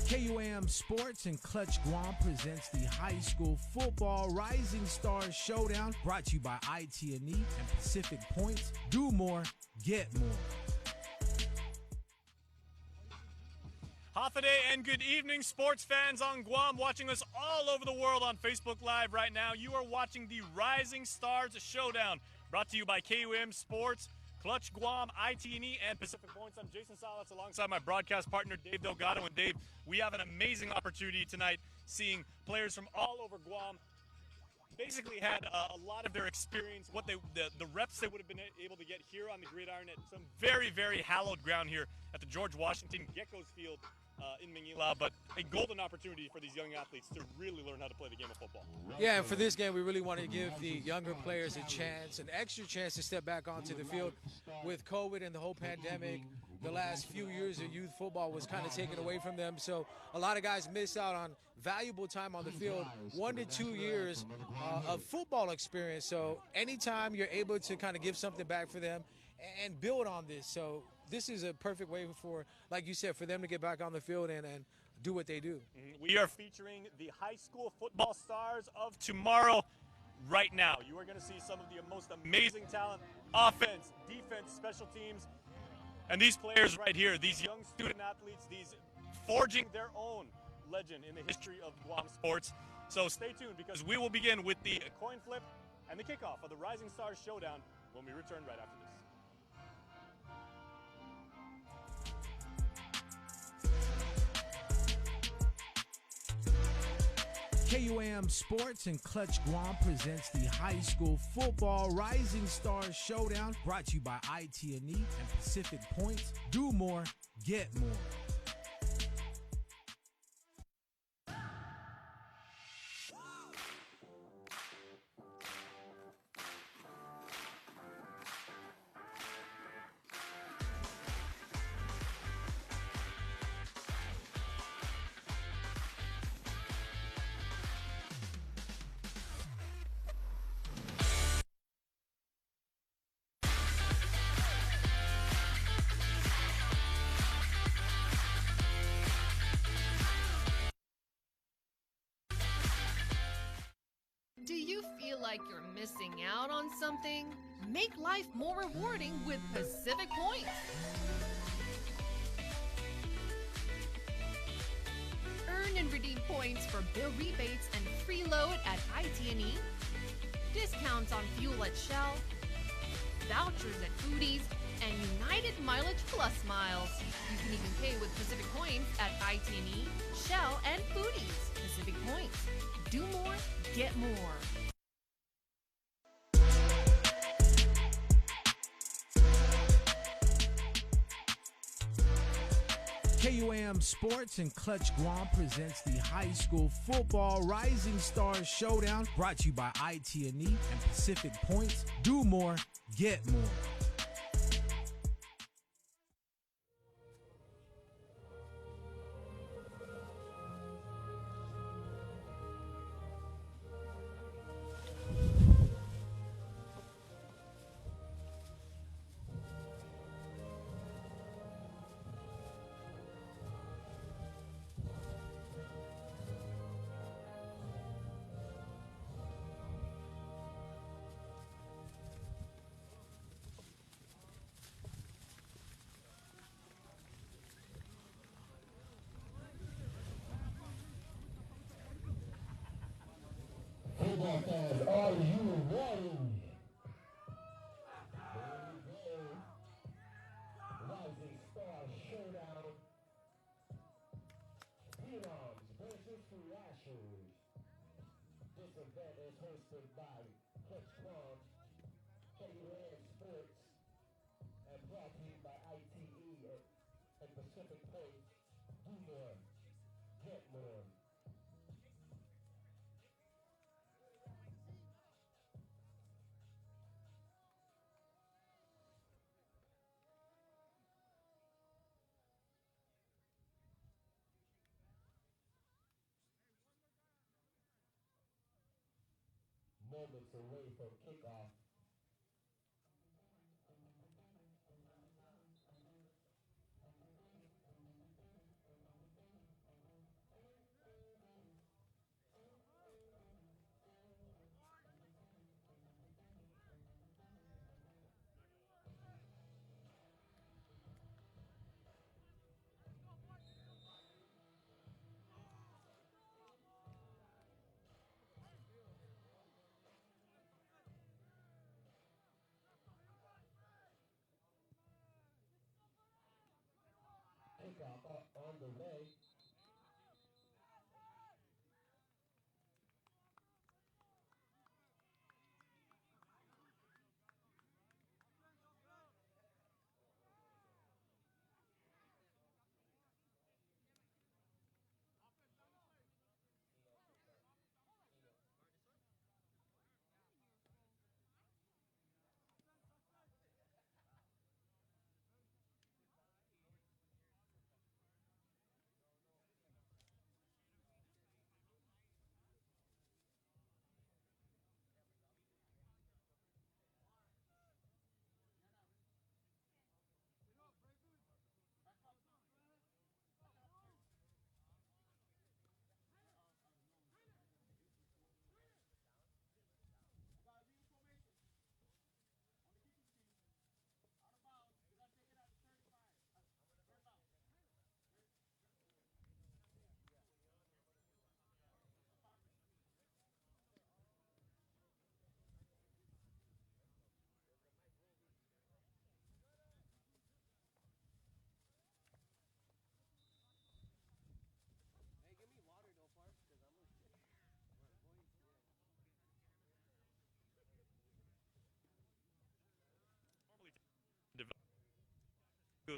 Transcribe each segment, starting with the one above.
KUAM Sports and Clutch Guam presents the High School Football Rising Stars Showdown, brought to you by IT&E and Pacific Points. Do more, get more. Hafa and good evening, sports fans on Guam, watching us all over the world on Facebook Live right now. You are watching the Rising Stars Showdown, brought to you by KUAM Sports, Clutch Guam, IT&E, and Pacific Points. I'm Jason Salas alongside my broadcast partner, Dave Delgado. And Dave, we have an amazing opportunity tonight seeing players from all over Guam. Basically had a lot of their experience, what the reps they would have been able to get here on the gridiron at some very, very hallowed ground here at the George Washington Geckos Field in Manila, but a golden opportunity for these young athletes to really learn how to play the game of football. Yeah, and for this game, we really want to give the younger players a chance, an extra chance to step back onto the field. With COVID and the whole pandemic, the last few years of youth football was kind of taken away from them, so a lot of guys missed out on valuable time on the field, 1 to 2 years of football experience. So anytime you're able to kind of give something back for them and build on this, so this is a perfect way for, like you said, for them to get back on the field and do what they do. We are featuring the high school football stars of tomorrow right now. You are going to see some of the most amazing talent, offense, defense, special teams, and these players right here, these young student athletes, these forging their own legend in the history of Guam sports. So stay tuned, because we will begin with the coin flip and the kickoff of the Rising Stars Showdown when we return right after this. KUAM Sports and Clutch Guam presents the High School Football Rising Stars Showdown, brought to you by IT&E and Pacific Points. Do more, get more. Do you feel like you're missing out on something? Make life more rewarding with Pacific Points. Earn and redeem points for bill rebates and free load at IT&E, discounts on fuel at Shell, vouchers at Foodies, and United Mileage Plus miles. You can even pay with Pacific Points at IT&E, Shell, and Foodies. Pacific Points. Do more, get more. KUAM Sports and Clutch Guam presents the High School Football Rising Stars Showdown, brought to you by IT&E and Pacific Points. Do more, get more. Football fans, are you ready? Rising Star Showdown. Pheroms versus Thrashers. This event is hosted by Clutch Guam, KUAM Sports, and brought to you by IT&E and Pacific Points. Do more, get more. Moments away from kickoff. Soleil.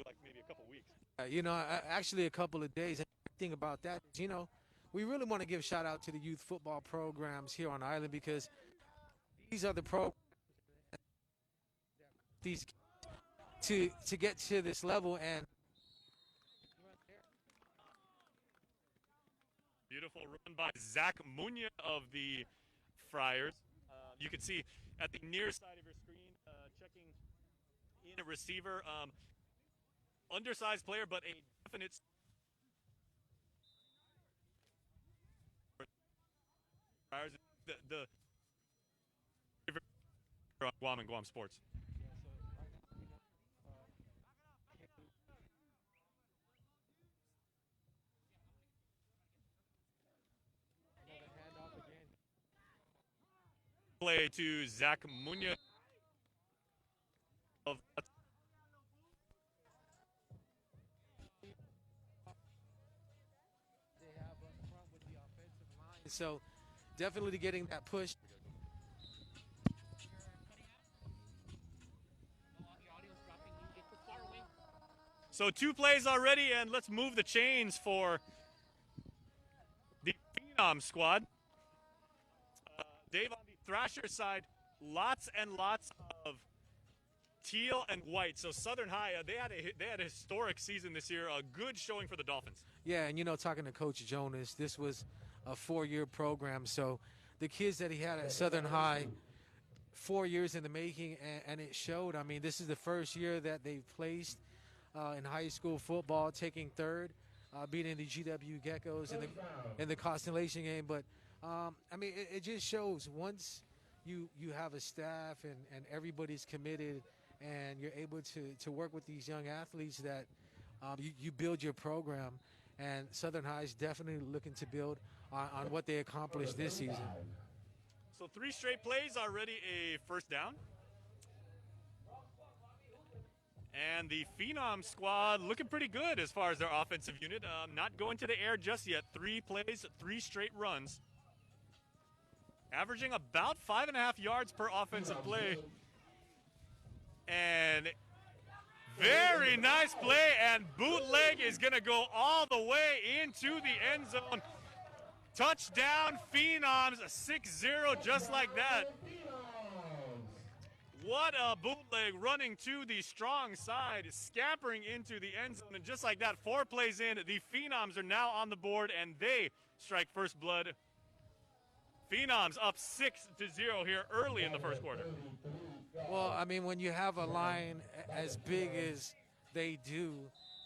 Like maybe a couple weeks. Actually a couple of days. And the thing about that is, we really want to give shout out to the youth football programs here on Island because these are the programs these to get to this level. And Beautiful run by Zach Munya of the Friars. You can see at the near side of your screen, checking in a receiver. Undersized player, but a definite Friars. The Guam and Guam sports. Play to Zach Munya of so definitely getting that push. So 2 plays already, and let's move the chains for the Phenom squad. Dave, on the Thrasher side, lots and lots of teal and white. So Southern High, they had a historic season this year, a good showing for the Dolphins. Yeah, and talking to Coach Jonas, this was a 4-year program. So the kids that he had at Southern High, 4 years in the making, and it showed. I mean, this is the first year that they've placed in high school football, taking third, beating the GW Geckos in the Constellation game. But I mean, it just shows once you have a staff and everybody's committed and you're able to work with these young athletes that you build your program. And Southern High is definitely looking to build on what they accomplished this season. So 3 straight plays, already a first down. And the Phenom squad looking pretty good as far as their offensive unit. Not going to the air just yet. 3 plays, 3 straight runs. Averaging about 5.5 yards per offensive play. And very nice play, and bootleg is going to go all the way into the end zone. Touchdown, Phenoms, 6-0, just like that. What a bootleg, running to the strong side, scampering into the end zone, and just like that, 4 plays in, the Phenoms are now on the board, and they strike first blood. Phenoms up 6-0 here early in the first quarter. Well, I mean, when you have a line as big as they do,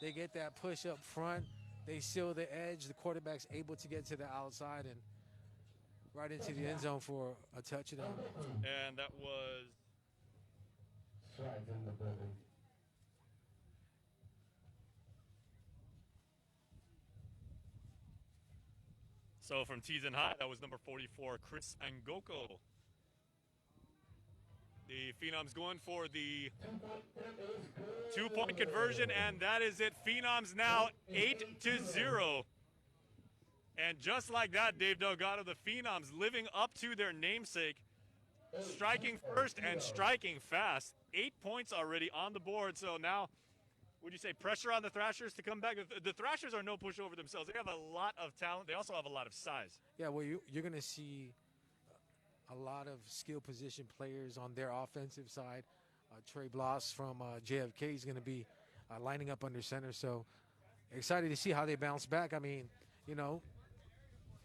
they get that push up front, they seal the edge, the quarterback's able to get to the outside and right into the end zone for a touchdown. And that was Strides in the building. so from Teason High, that was number 44, Chris Angoko. The Phenoms going for the 2-point conversion, and that is it. Phenoms now 8-0. And just like that, Dave Delgado, the Phenoms living up to their namesake, striking first and striking fast. 8 points already on the board. So now, would you say pressure on the Thrashers to come back? The Thrashers are no pushover themselves. They have a lot of talent. They also have a lot of size. Yeah, well, you're going to see a lot of skill position players on their offensive side. Trey Bloss from JFK is going to be lining up under center. So excited to see how they bounce back. I mean, you know,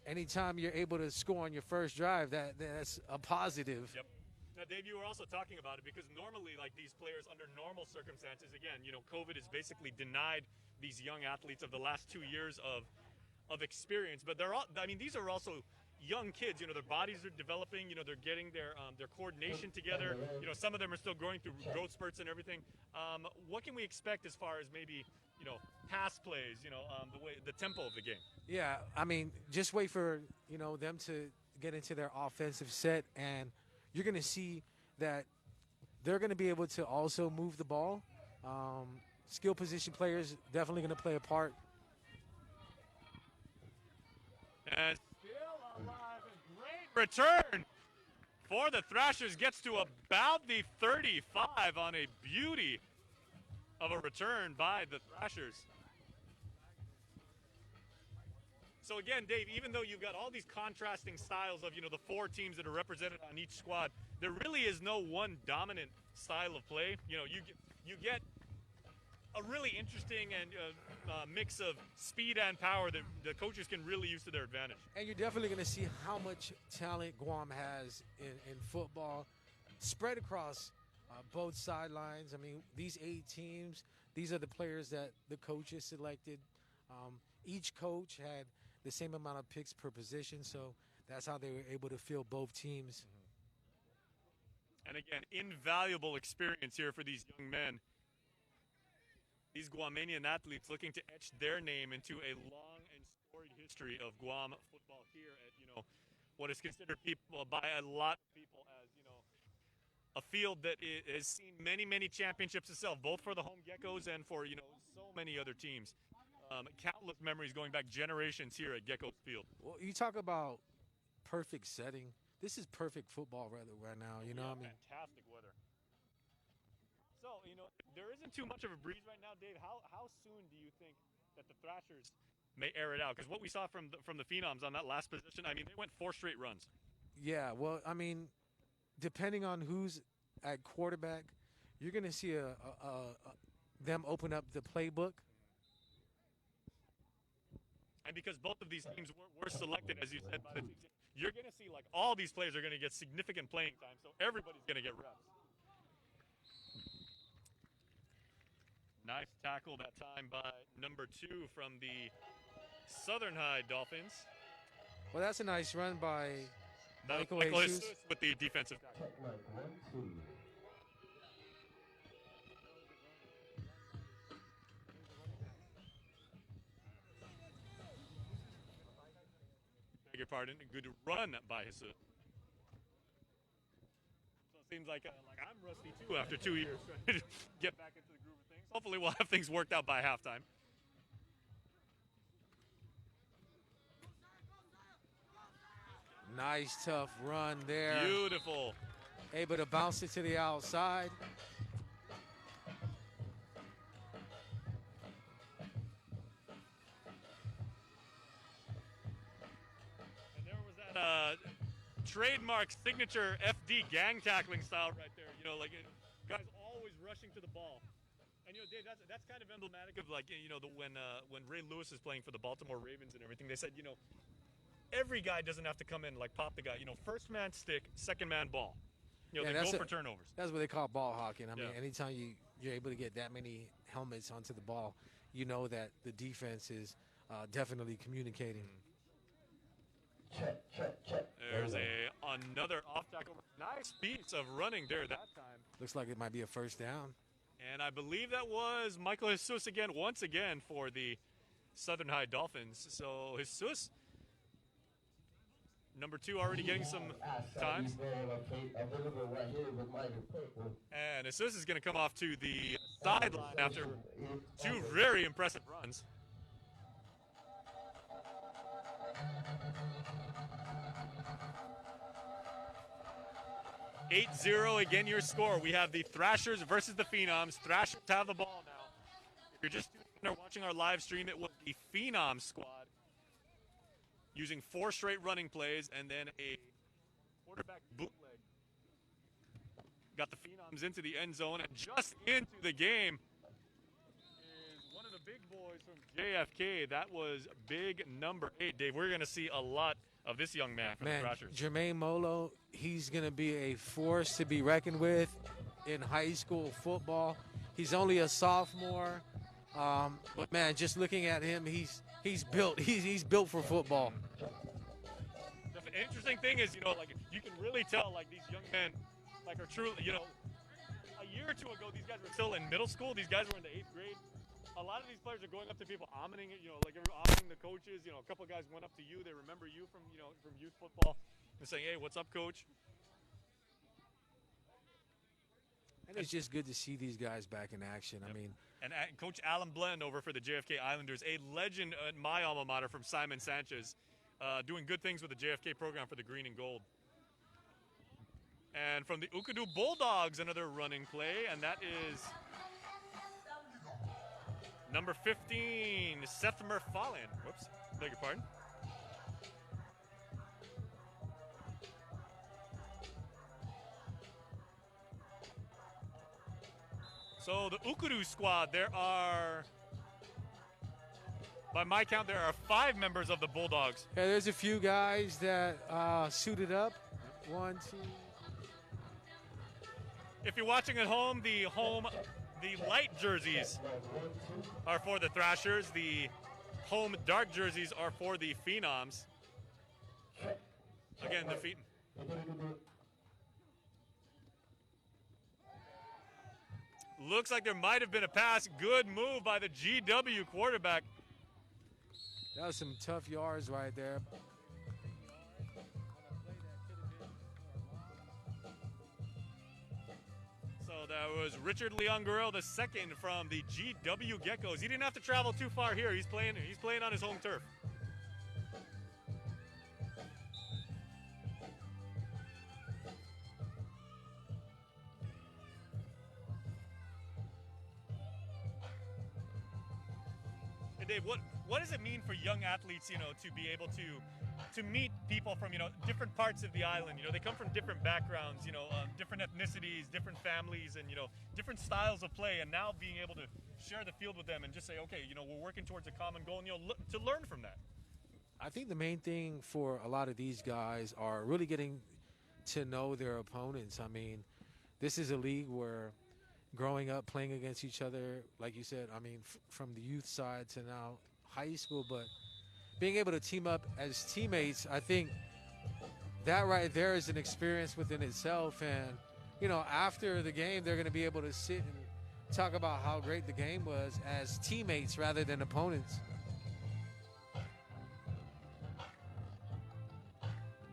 anytime you're able to score on your first drive, that's a positive. Yep. Now, Dave, you were also talking about it because normally, like these players under normal circumstances, again, you know, COVID has basically denied these young athletes of the last 2 years of experience. But they're all, I mean, these are also young kids. You know, their bodies are developing. You know, they're getting their coordination together. You know, some of them are still going through growth spurts and everything. What can we expect as far as maybe, you know, pass plays? You know, the tempo of the game. Yeah, I mean, just wait for, you know, them to get into their offensive set, and you're going to see that they're going to be able to also move the ball. Skill position players definitely going to play a part. And still alive, a great return for the Thrashers. Gets to about the 35 on a beauty of a return by the Thrashers. So again, Dave, even though you've got all these contrasting styles of, you know, the 4 teams that are represented on each squad, there really is no one dominant style of play. You know, you get a really interesting and mix of speed and power that the coaches can really use to their advantage. And you're definitely going to see how much talent Guam has in football spread across both sidelines. I mean, these 8 teams, these are the players that the coaches selected. Each coach had the same amount of picks per position, so that's how they were able to field both teams. And again, invaluable experience here for these young men. These Guamanian athletes looking to etch their name into a long and storied history of Guam football here at, you know, what is considered by a lot of people as, you know, a field that has seen many, many championships itself, both for the home Geckos and for, you know, so many other teams. Countless memories going back generations here at Geckos Field. Well, you talk about perfect setting. This is perfect football right now, you know what I mean? Fantastic weather. So, you know, there isn't too much of a breeze right now, Dave. How soon do you think that the Thrashers may air it out? Because what we saw from the Phenoms on that last position, I mean, they went 4 straight runs. Yeah, well, I mean, depending on who's at quarterback, you're going to see them open up the playbook. And because both of these teams were selected, as you said, by the teams, you're going to see, like, all these players are going to get significant playing time, so everybody's going to get reps. Nice tackle that time by number 2 from the Southern High Dolphins. Well, that's a nice run by Michael Jesus with the defensive tackle. Check mark 1, 2. Beg your pardon. Good run by Jesus. So it seems like I'm rusty too after 2 years trying to get back into the groove of things. Hopefully we'll have things worked out by halftime. Nice, tough run there. Beautiful. Able to bounce it to the outside. And there was that trademark signature FD gang tackling style right there. You know, like guys always rushing to the ball. And, you know, Dave, that's kind of emblematic of, like, you know, when Ray Lewis is playing for the Baltimore Ravens and everything. They said, you know, every guy doesn't have to come in, like, pop the guy. You know, first man stick, second man ball. You know, they go for turnovers. That's what they call ball hawking. I mean, Yeah. anytime you're able to get that many helmets onto the ball, you know that the defense is definitely communicating. Check. There's another off tackle. Nice piece of running there that time. Looks like it might be a first down. And I believe that was Michael Jesus once again for the Southern High Dolphins. So Jesus Number 2 already getting some times. Available right here with Michael Purple. And Asus is going to come off to the sideline after 2 very impressive runs. (8-0) again your score. We have the Thrashers versus the Phenoms. Thrashers have the ball now. If you're just watching our live stream, it was the Phenom squad using 4 straight running plays and then a quarterback bootleg. Got the Phenoms into the end zone, and just into the game is one of the big boys from JFK. That was big number 8. Dave, we're going to see a lot of this young man from the Thrashers. Jermaine Molo, he's going to be a force to be reckoned with in high school football. He's only a sophomore, but man, just looking at him, he's built. He's built for football. The interesting thing is, like you can really tell, like these young men, like are truly, a year or 2 ago, these guys were still in middle school. These guys were in the 8th grade. A lot of these players are going up to people, omning it, like omning the coaches. A couple guys went up to you. They remember you from, from youth football and saying, "Hey, what's up, coach?" And it's just good to see these guys back in action. Yep. I mean, and Coach Alan Blend over for the JFK Islanders, a legend at my alma mater from Simon Sanchez, doing good things with the JFK program for the green and gold. And from the Ukadu Bulldogs, another running play, and that is number 15, Seth Murfallen. Whoops, beg your pardon. So the Ukadu squad, there are, by my count, there are 5 members of the Bulldogs. yeah, there's a few guys that suited up. 1, 2. If you're watching at home, the light jerseys are for the Thrashers. The home dark jerseys are for the Phenoms. Again, the looks like there might have been a pass. Good move by the GW quarterback. That was some tough yards right there. So that was Richard Leon Guerrero, the second from the GW Geckos. He didn't have to travel too far here. He's playing on his home turf. And Dave, what does it mean for young athletes, to be able to meet people from, different parts of the island? They come from different backgrounds, different ethnicities, different families, and, different styles of play. And now being able to share the field with them and just say, okay, we're working towards a common goal, and, to learn from that. I think the main thing for a lot of these guys are really getting to know their opponents. I mean, this is a league where growing up playing against each other, like you said, I mean, from the youth side to now high school, but being able to team up as teammates, I think that right there is an experience within itself. And, after the game, they're going to be able to sit and talk about how great the game was as teammates rather than opponents.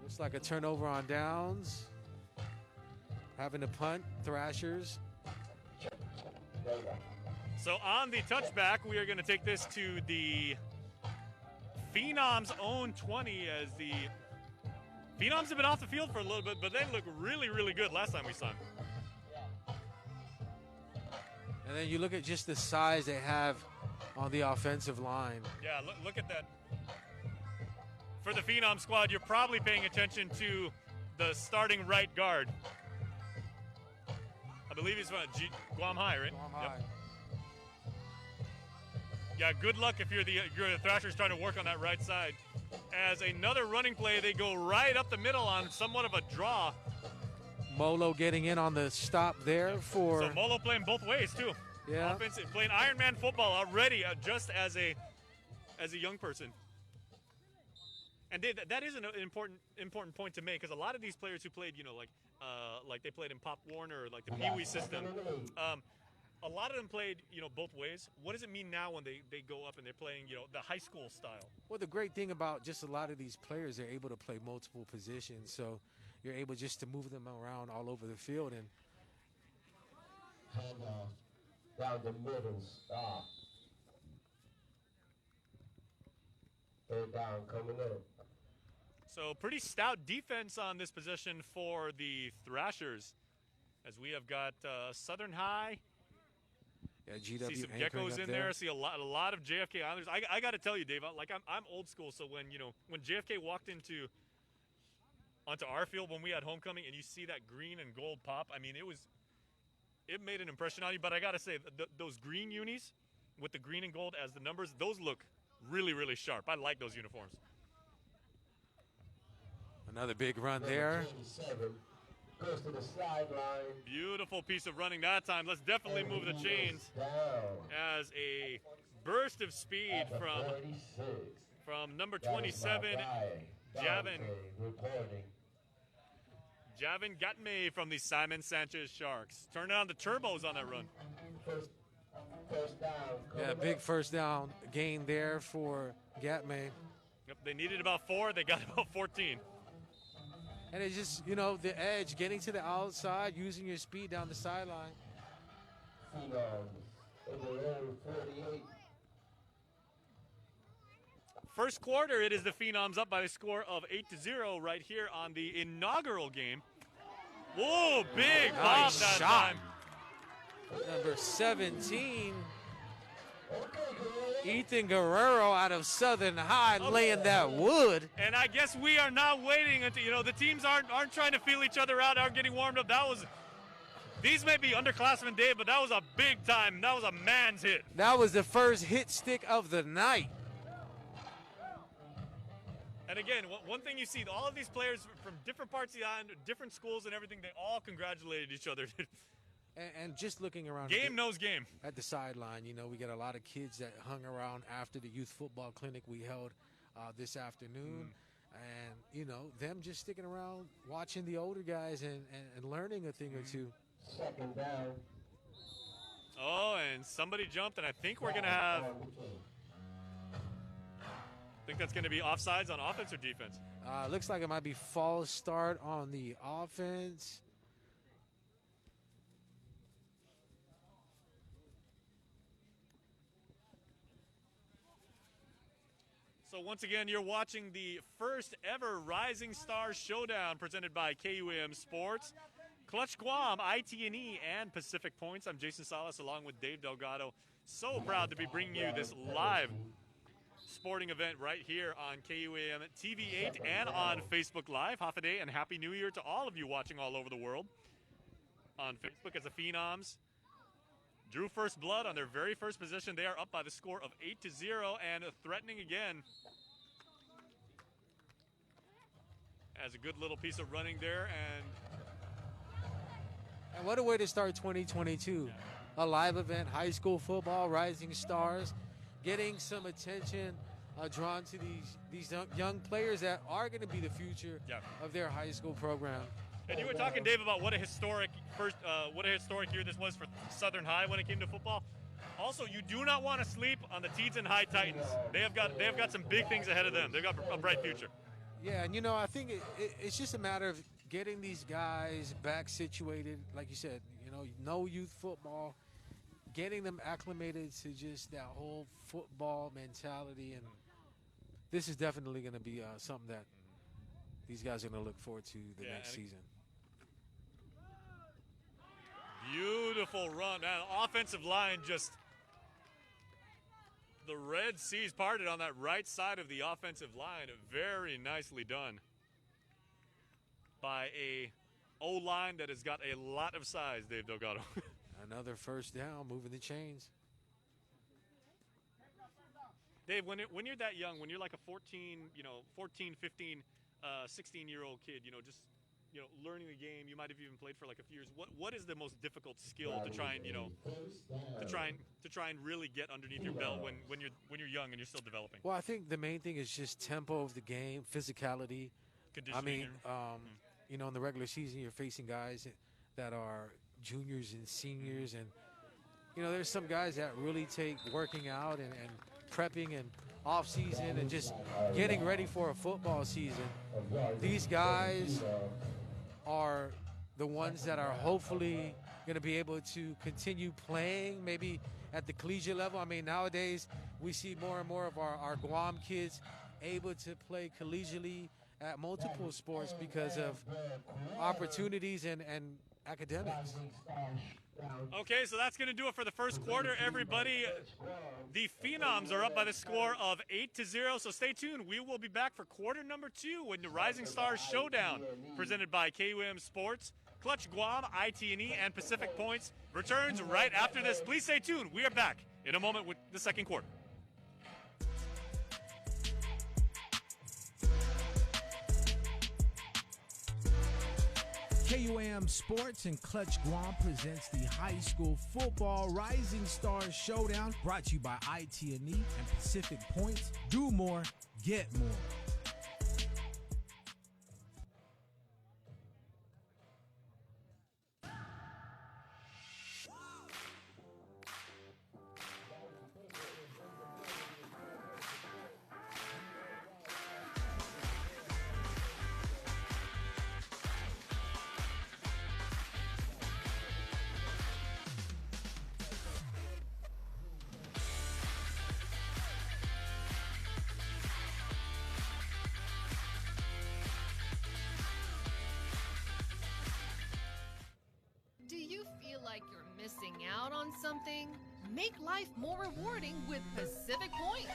Looks like a turnover on downs. Having to punt, Thrashers. So on the touchback, we are going to take this to the Phenoms' own 20, as the Phenoms have been off the field for a little bit, but they look really, really good last time we saw them. And then you look at just the size they have on the offensive line. Yeah, look at that. For the Phenom squad, you're probably paying attention to the starting right guard. I believe he's from Guam High, right? Guam High. Yep. Yeah, good luck if you're the Thrashers trying to work on that right side. As another running play, they go right up the middle on somewhat of a draw. Molo getting in on the stop there for... So Molo playing both ways, too. Yeah. Offensive, playing Ironman football already, just as a young person. And that is an important point to make, because a lot of these players who played, like they played in Pop Warner, like the Pee Wee system, a lot of them played, both ways. What does it mean now when they go up and they're playing, the high school style? Well, the great thing about just a lot of these players, they're able to play multiple positions, so you're able just to move them around all over the field. And Down the middle, stop. Third down coming up. So pretty stout defense on this possession for the Thrashers, as we have got Southern High. yeah, GW See some anchoring geckos up in there. See a lot of JFK Islanders. I got to tell you, Dave, I'm old school. So when JFK walked onto our field when we had homecoming, and you see that green and gold pop, I mean, it made an impression on you. But I got to say, those green unis with the green and gold as the numbers, those look really, really sharp. I like those uniforms. Another big run there. 27 goes to the sideline. Beautiful piece of running that time. Let's definitely move the chains Down. as a burst of speed At the from 46. number That was my 27, guy, Javin. Dante, reporting. Javin Gatme from the Simon Sanchez Sharks. Turning on the turbos on that run. First down. Yeah, coming big up. first down gain there for Gatme. Yep, they needed about 4. They got about 14. And it's just, the edge, getting to the outside, using your speed down the sideline. Phenoms in the low 48. First quarter, it is the Phenoms up by the score of 8-0 right here on the inaugural game. Whoa, big pop Nice that shot. time. Number 17, Ethan Guerrero out of Southern High, laying that wood. And I guess we are not waiting until, the teams aren't trying to feel each other out, aren't getting warmed up. These may be underclassmen, Dave, but that was a big time. That was a man's hit. That was the first hit stick of the night. And again, one thing you see, all of these players from different parts of the island, different schools and everything, they all congratulated each other. And just looking around Game knows game. at the sideline, we got a lot of kids that hung around after the youth football clinic we held this afternoon. And, them just sticking around, watching the older guys and learning a thing or two. Second down. Oh, and somebody jumped, and I think we're going to have, I think that's going to be offsides on offense or defense. Looks like it might be false start on the offense. So once again, you're watching the first ever Rising Stars Showdown presented by KUAM Sports. Clutch Guam, ITNE, and Pacific Points. I'm Jason Salas along with Dave Delgado. So proud to be bringing you this live sporting event right here on KUAM TV8 and on Facebook Live. Hafa and Happy New Year to all of you watching all over the world on Facebook as the Phenoms drew first blood on their very first possession. They are up by the score of 8-0 and threatening again. As a good little piece of running there, And what a way to start 2022. A live event, high school football, Rising Stars, getting some attention drawn to these young players that are going to be the future of their high school program. and you were talking, Dave, about what a historic year this was for Southern High when it came to football. Also, you do not want to sleep on the Teton High Titans. They have got some big things ahead of them. They've got a bright future. Yeah, and I think it's just a matter of getting these guys back situated, like you said, no youth football, getting them acclimated to just that whole football mentality, and this is definitely going to be something that these guys are going to look forward to the next season. Beautiful run. Now, offensive line just the Red Seas parted on that right side of the offensive line. Very nicely done by a O-line that has got a lot of size, Dave Delgado. Another first down, moving the chains. Dave, when you're that young, when you're like a 14, 15, 16-year-old kid, just learning the game, you might have even played for like a few years. What is the most difficult skill to try and to try and really get underneath your belt when you're young and you're still developing? Well, I think the main thing is just tempo of the game, physicality. Conditioning. In the regular season, you're facing guys that are juniors and seniors, and you know, there's some guys that really take working out and prepping and off season and just getting ready for a football season. These guys are the ones that are hopefully going to be able to continue playing maybe at the collegiate level. I mean, nowadays we see more and more of our Guam kids able to play collegiately at multiple sports because of opportunities and academics. Okay, so that's going to do it for the first quarter, everybody. The Phenoms are up by the score of 8-0, so stay tuned. We will be back for quarter number 2 with the Rising Stars Showdown, presented by KUM Sports. Clutch Guam, ITNE, and Pacific Points returns right after this. Please stay tuned. We are back in a moment with the second quarter. KUAM Sports and Clutch Guam presents the High School Football Rising Stars Showdown, brought to you by ITNE and Pacific Points. Do more, get more. Do you feel like you're missing out on something? Make life more rewarding with Pacific Points.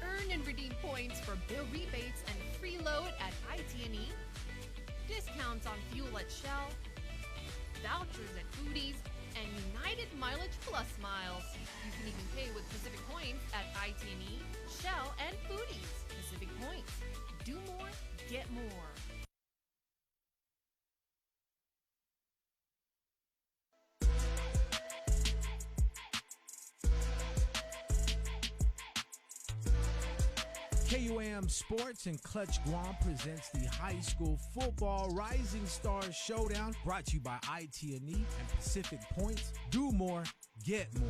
Earn and redeem points for bill rebates and free load at ITNE, discounts on fuel at Shell, vouchers at Foodies, and United Mileage Plus miles. You can even pay with Pacific Points at ITNE, Shell, and Foodies. Pacific Points. Do more, get more. KUAM Sports and Clutch Guam presents the High School Football Rising Stars Showdown, brought to you by ITNE and Pacific Points. Do more, get more.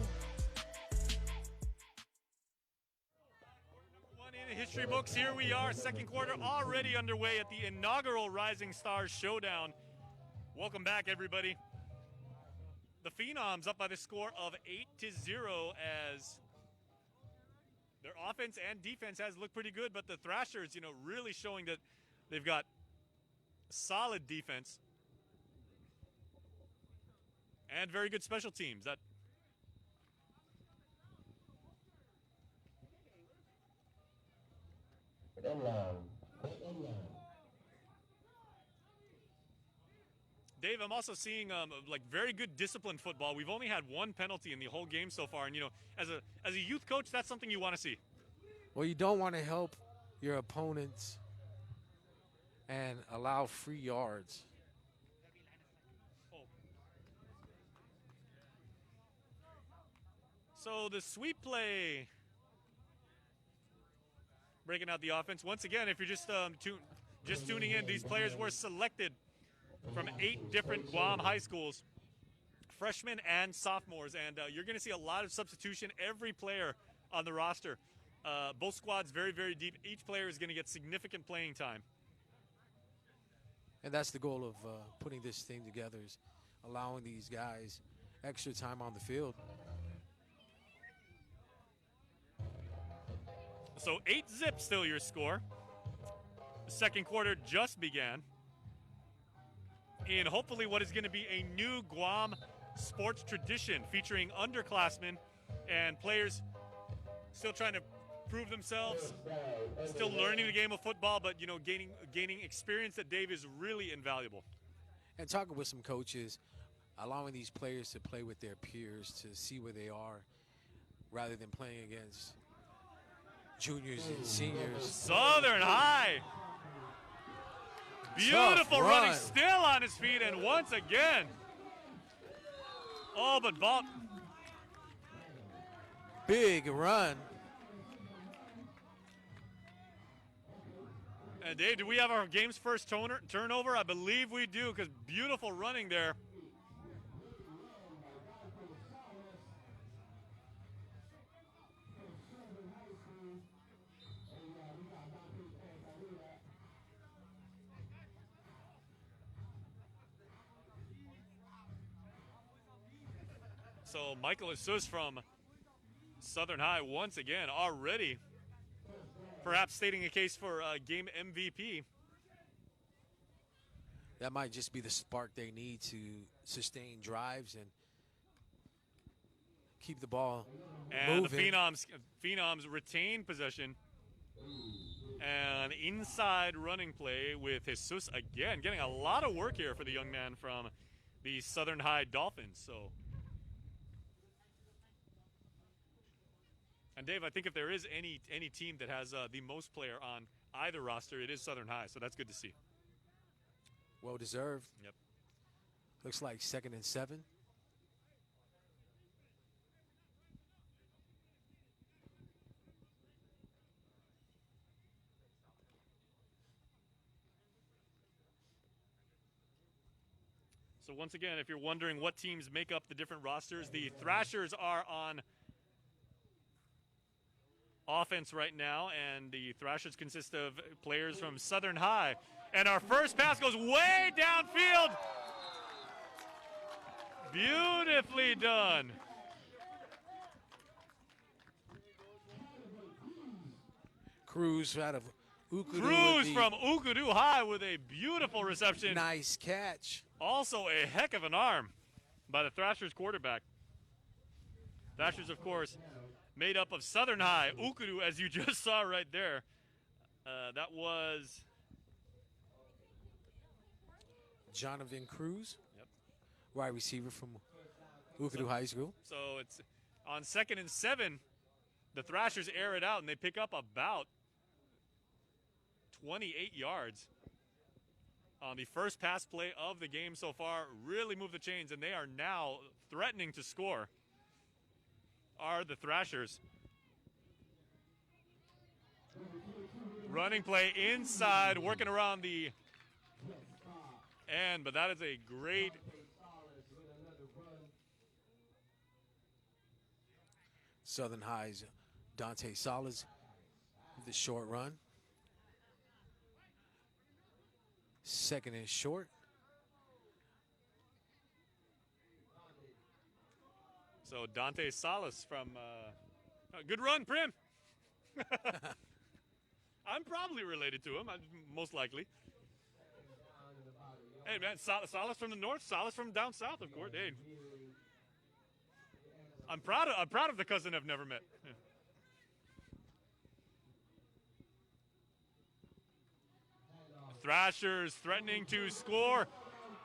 One in the history books. Here we are, second quarter already underway at the inaugural Rising Stars Showdown. Welcome back, everybody. The Phenoms up by the score of 8-0 as their offense and defense has looked pretty good, but the Thrashers, you know, really showing that they've got solid defense and very good special teams. That Dave, I'm also seeing like very good disciplined football. We've only had one penalty in the whole game so far, and you know, as a youth coach, that's something you want to see. Well, you don't want to help your opponents and allow free yards. So the sweep play, breaking out the offense. Once again, if you're just tuning in, these players were selected from 8 different Guam high schools, freshmen and sophomores, and you're going to see a lot of substitution. Every player on the roster, both squads very, very deep. Each player is going to get significant playing time. And that's the goal of putting this thing together, is allowing these guys extra time on the field. So 8-0 still your score. The second quarter just began. In hopefully what is going to be a new Guam sports tradition featuring underclassmen and players still trying to prove themselves, still learning the game of football, but you know, gaining experience that Dave is really invaluable. And talking with some coaches, allowing these players to play with their peers to see where they are rather than playing against juniors and seniors. Southern High. Beautiful running, still on his feet, and once again. Oh, but Bob. Big run. And Dave, do we have our game's first turnover? I believe we do, because beautiful running there. So Michael Jesus from Southern High once again already perhaps stating a case for game MVP. That might just be the spark they need to sustain drives and keep the ball and moving. The Phenoms retain possession. And inside running play with Jesus again, getting a lot of work here for the young man from the Southern High Dolphins. So, and Dave, I think if there is any team that has the most player on either roster, it is Southern High. So that's good to see. Well deserved. Yep. Looks like 2nd and 7. So once again, if you're wondering what teams make up the different rosters, the Thrashers are on offense right now, and the Thrashers consist of players from Southern High. And our first pass goes way downfield. Beautifully done. Cruz out of Ukudu. Cruz from Ukudu High with a beautiful reception. Nice catch. Also a heck of an arm by the Thrashers quarterback. Thrashers, of course, made up of Southern High, Ukudu, as you just saw right there. That was Jonathan Cruz. Yep. Wide receiver from Ukudu High School. So it's on 2nd and 7. The Thrashers air it out, and they pick up about 28 yards on the first pass play of the game so far. Really moved the chains, and they are now threatening to score, are the Thrashers. Running play inside, working around the end, but that is a great Southern High's Dante Salas with the short run. 2nd and short. So Dante Salas from good run, Prim. I'm probably related to him, most likely. Hey man, Salas from the north, Salas from down south, of course. Hey, I'm proud of the cousin I've never met. Yeah. Thrashers threatening to score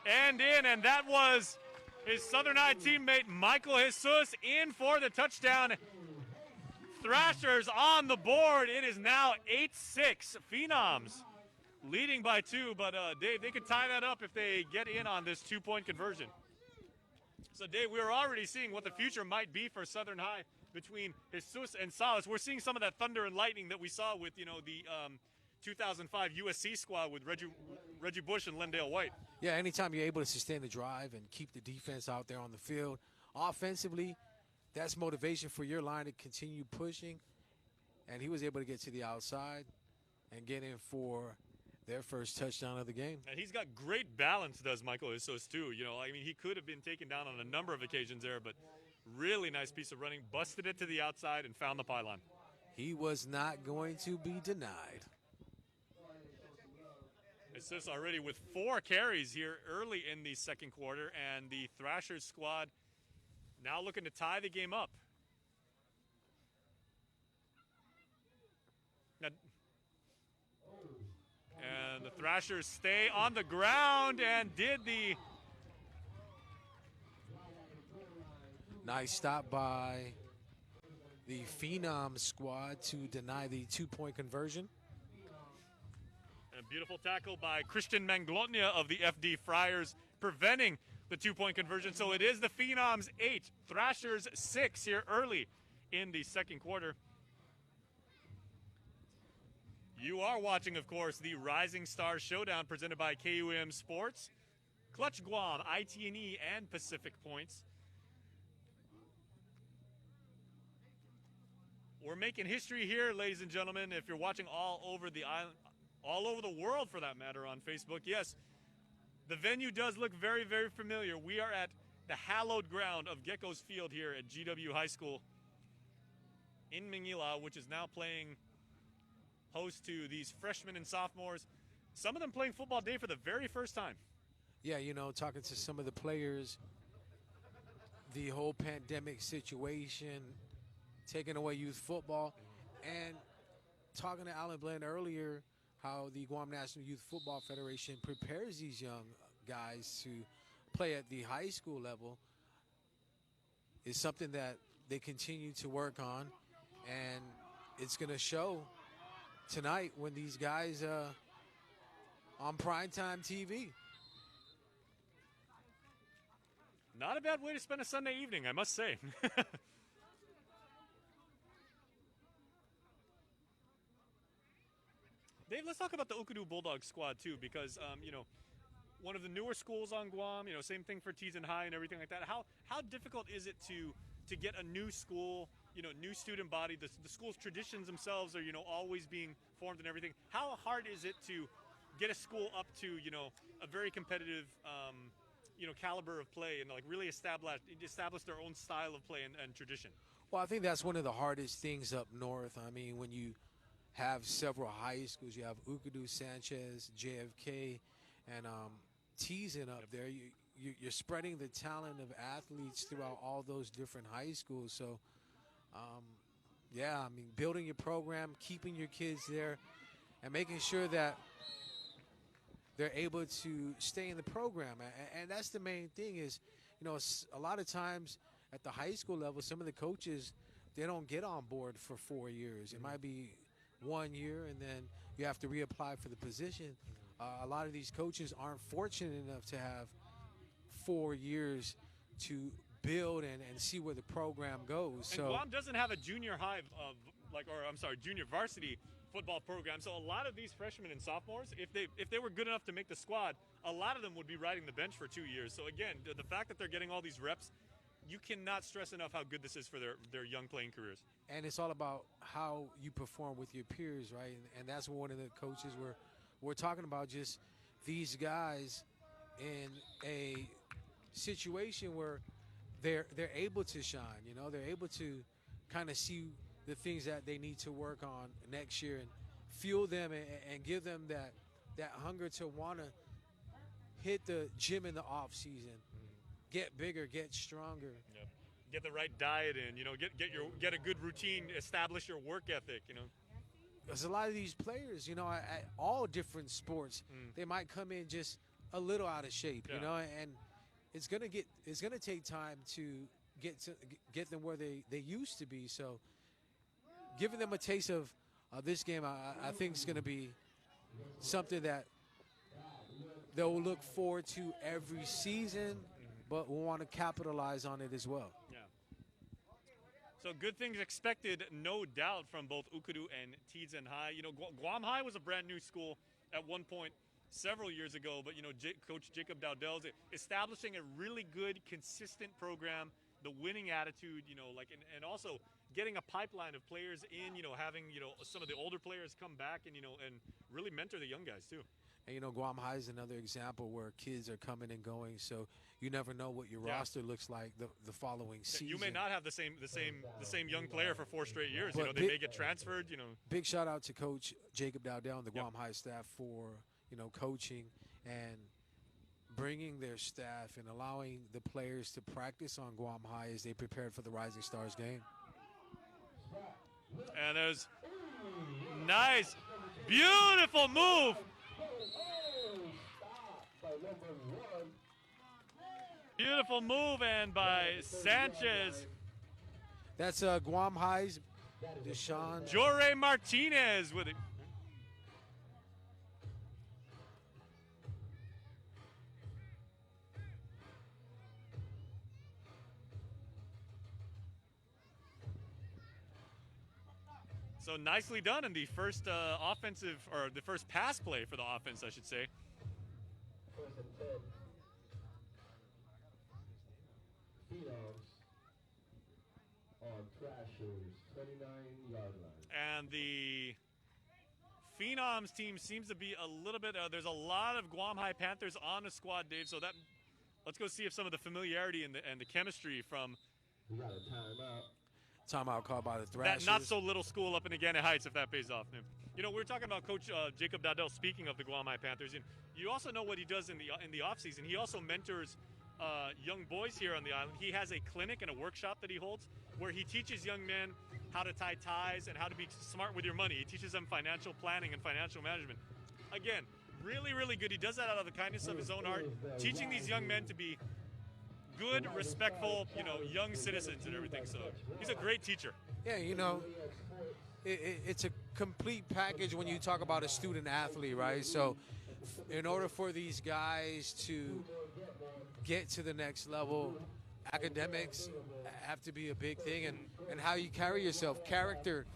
and in, and that was his Southern High teammate Michael Jesus in for the touchdown. Thrashers on the board. It is now 8-6. Phenoms leading by 2, but Dave, they could tie that up if they get in on this 2-point conversion. So Dave, we're already seeing what the future might be for Southern High between Jesus and Salas. We're seeing some of that thunder and lightning that we saw with, the 2005 USC squad with Reggie Bush and Lendale White. Yeah, anytime you're able to sustain the drive and keep the defense out there on the field, offensively, that's motivation for your line to continue pushing. And he was able to get to the outside and get in for their first touchdown of the game. And he's got great balance, does Michael Jesus, too. He could have been taken down on a number of occasions there, but really nice piece of running. Busted it to the outside and found the pylon. He was not going to be denied. Jesus already with 4 carries here early in the second quarter, and the Thrashers squad now looking to tie the game up. Now, and the Thrashers stay on the ground and did the nice stop by the Phenom squad to deny the 2-point conversion. And a beautiful tackle by Christian Manglotnia of the FD Friars, preventing the 2-point conversion. So it is the Phenoms 8, Thrashers 6 here early in the second quarter. You are watching, of course, the Rising Stars Showdown presented by KUM Sports, Clutch Guam, ITNE, and Pacific Points. We're making history here, ladies and gentlemen. If you're watching all over the island, all over the world for that matter, on Facebook, yes, the venue does look very, very familiar. We are at the hallowed ground of Geckos Field here at GW High School in Manila, which is now playing host to these freshmen and sophomores, some of them playing football day for the very first time. Yeah, you know, talking to some of the players, the whole pandemic situation, taking away youth football, and talking to Alan Bland earlier, how the Guam National Youth Football Federation prepares these young guys to play at the high school level is something that they continue to work on, and it's going to show tonight when these guys on primetime TV. Not a bad way to spend a Sunday evening, I must say. Dave, let's talk about the Ukudu Bulldog squad too, because you know, one of the newer schools on Guam. You know, same thing for Tees and High and everything like that. How difficult is it to get a new school? You know, new student body. The school's traditions themselves are, you know, always being formed and everything. How hard is it to get a school up to, you know, a very competitive, you know, caliber of play and like really establish their own style of play and tradition? Well, I think that's one of the hardest things up north. I mean, when you have several high schools, you have Ukudu, Sanchez, JFK, and Teason up there. You're spreading the talent of athletes throughout all those different high schools. So, yeah, I mean, building your program, keeping your kids there, and making sure that they're able to stay in the program. And that's the main thing is, you know, a lot of times at the high school level, some of the coaches, they don't get on board for 4 years. It might be 1 year, and then you have to reapply for the position. A lot of these coaches aren't fortunate enough to have 4 years to build and see where the program goes. And so Guam doesn't have a junior high junior varsity football program. So a lot of these freshmen and sophomores, if they were good enough to make the squad, a lot of them would be riding the bench for 2 years. So again, the fact that they're getting all these reps, you cannot stress enough how good this is for their young playing careers. And it's all about how you perform with your peers, right? And that's one of the coaches we're talking about, just these guys in a situation where they're able to shine, you know, they're able to kind of see the things that they need to work on next year and fuel them and give them that hunger to want to hit the gym in the off season, get bigger, get stronger. Yep. Get the right diet in, you know, get a good routine, establish your work ethic, you know. There's a lot of these players, you know, at all different sports, they might come in just a little out of shape, you know, and it's gonna take time to get them where they used to be. So giving them a taste of this game, I think is going to be something that they'll look forward to every season, but we'll want to capitalize on it as well. Yeah. So good things expected, no doubt, from both Ukudu and Tees and High. You know, Guam High was a brand new school at one point several years ago, but, you know, Coach Jacob Dowdell's establishing a really good, consistent program, the winning attitude, you know, like, and also getting a pipeline of players in, you know, having, you know, some of the older players come back and, you know, and really mentor the young guys too. And, you know, Guam High is another example where kids are coming and going, so you never know what your roster looks like the following season. You may not have the same young player for 4 straight years. But you know, they may get transferred, you know. Big shout out to Coach Jacob Dowdell and the Guam High staff for, you know, coaching and bringing their staff and allowing the players to practice on Guam High as they prepared for the Rising Stars game. And there's nice, beautiful move. Beautiful move, and by Sanchez. That's Guam High's Deshaun. Jorge Martinez with it. So nicely done in the first offensive, or the first pass play for the offense, I should say. First and 10. Phenoms on Thrashers, 29-yard line. And the Phenoms team seems to be a little bit, there's a lot of Guam High Panthers on the squad, Dave, so that, let's go see if some of the familiarity and the chemistry from We got a timeout. Timeout called by the Thrashers. that not-so-little school up in the Gannett Heights, if that pays off. You know, we were talking about Coach Jacob Dowdell, speaking of the Guam High Panthers, and you also know what he does in the offseason. He also mentors young boys here on the island. He has a clinic and a workshop that he holds where he teaches young men how to tie ties and how to be smart with your money. He teaches them financial planning and financial management. Again, really, really good. He does that out of the kindness of his own heart, teaching these young men to be good, respectful, you know, young citizens and everything. So he's a great teacher. Yeah, you know, it's a complete package when you talk about a student athlete, right? So in order for these guys to get to the next level, academics have to be a big thing, and how you carry yourself, character.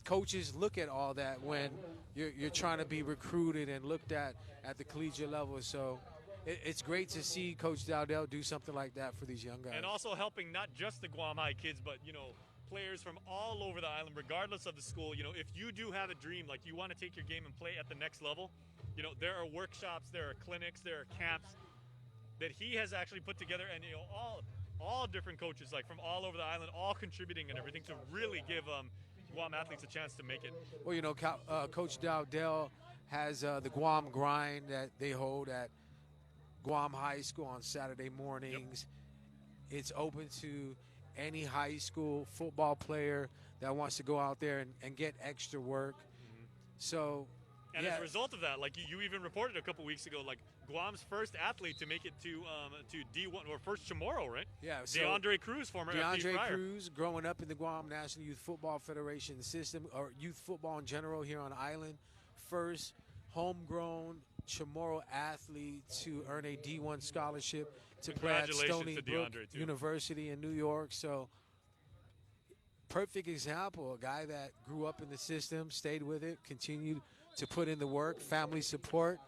Coaches look at all that when you're trying to be recruited and looked at the collegiate level. So it's great to see Coach Dowdell do something like that for these young guys. And also helping not just the Guam High kids, but, you know, players from all over the island, regardless of the school. You know, if you do have a dream, like you want to take your game and play at the next level, you know, there are workshops, there are clinics, there are camps that he has actually put together, and, you know, all different coaches, like from all over the island, all contributing and everything to really give Guam athletes a chance to make it. Well, you know, Coach Dowdell has the Guam Grind that they hold at Guam High School on Saturday mornings. Yep. It's open to any high school football player that wants to go out there and get extra work. Mm-hmm. So, and as a result of that, like you even reported a couple weeks ago, like Guam's first athlete to make it to D1, or first Chamorro, right? Yeah. So DeAndre Cruz, former FD Friar. Cruz, growing up in the Guam National Youth Football Federation system, or youth football in general here on island, first homegrown Chamorro athlete to earn a D1 scholarship to play at Stony Brook University in New York. So, perfect example, a guy that grew up in the system, stayed with it, continued to put in the work, family support.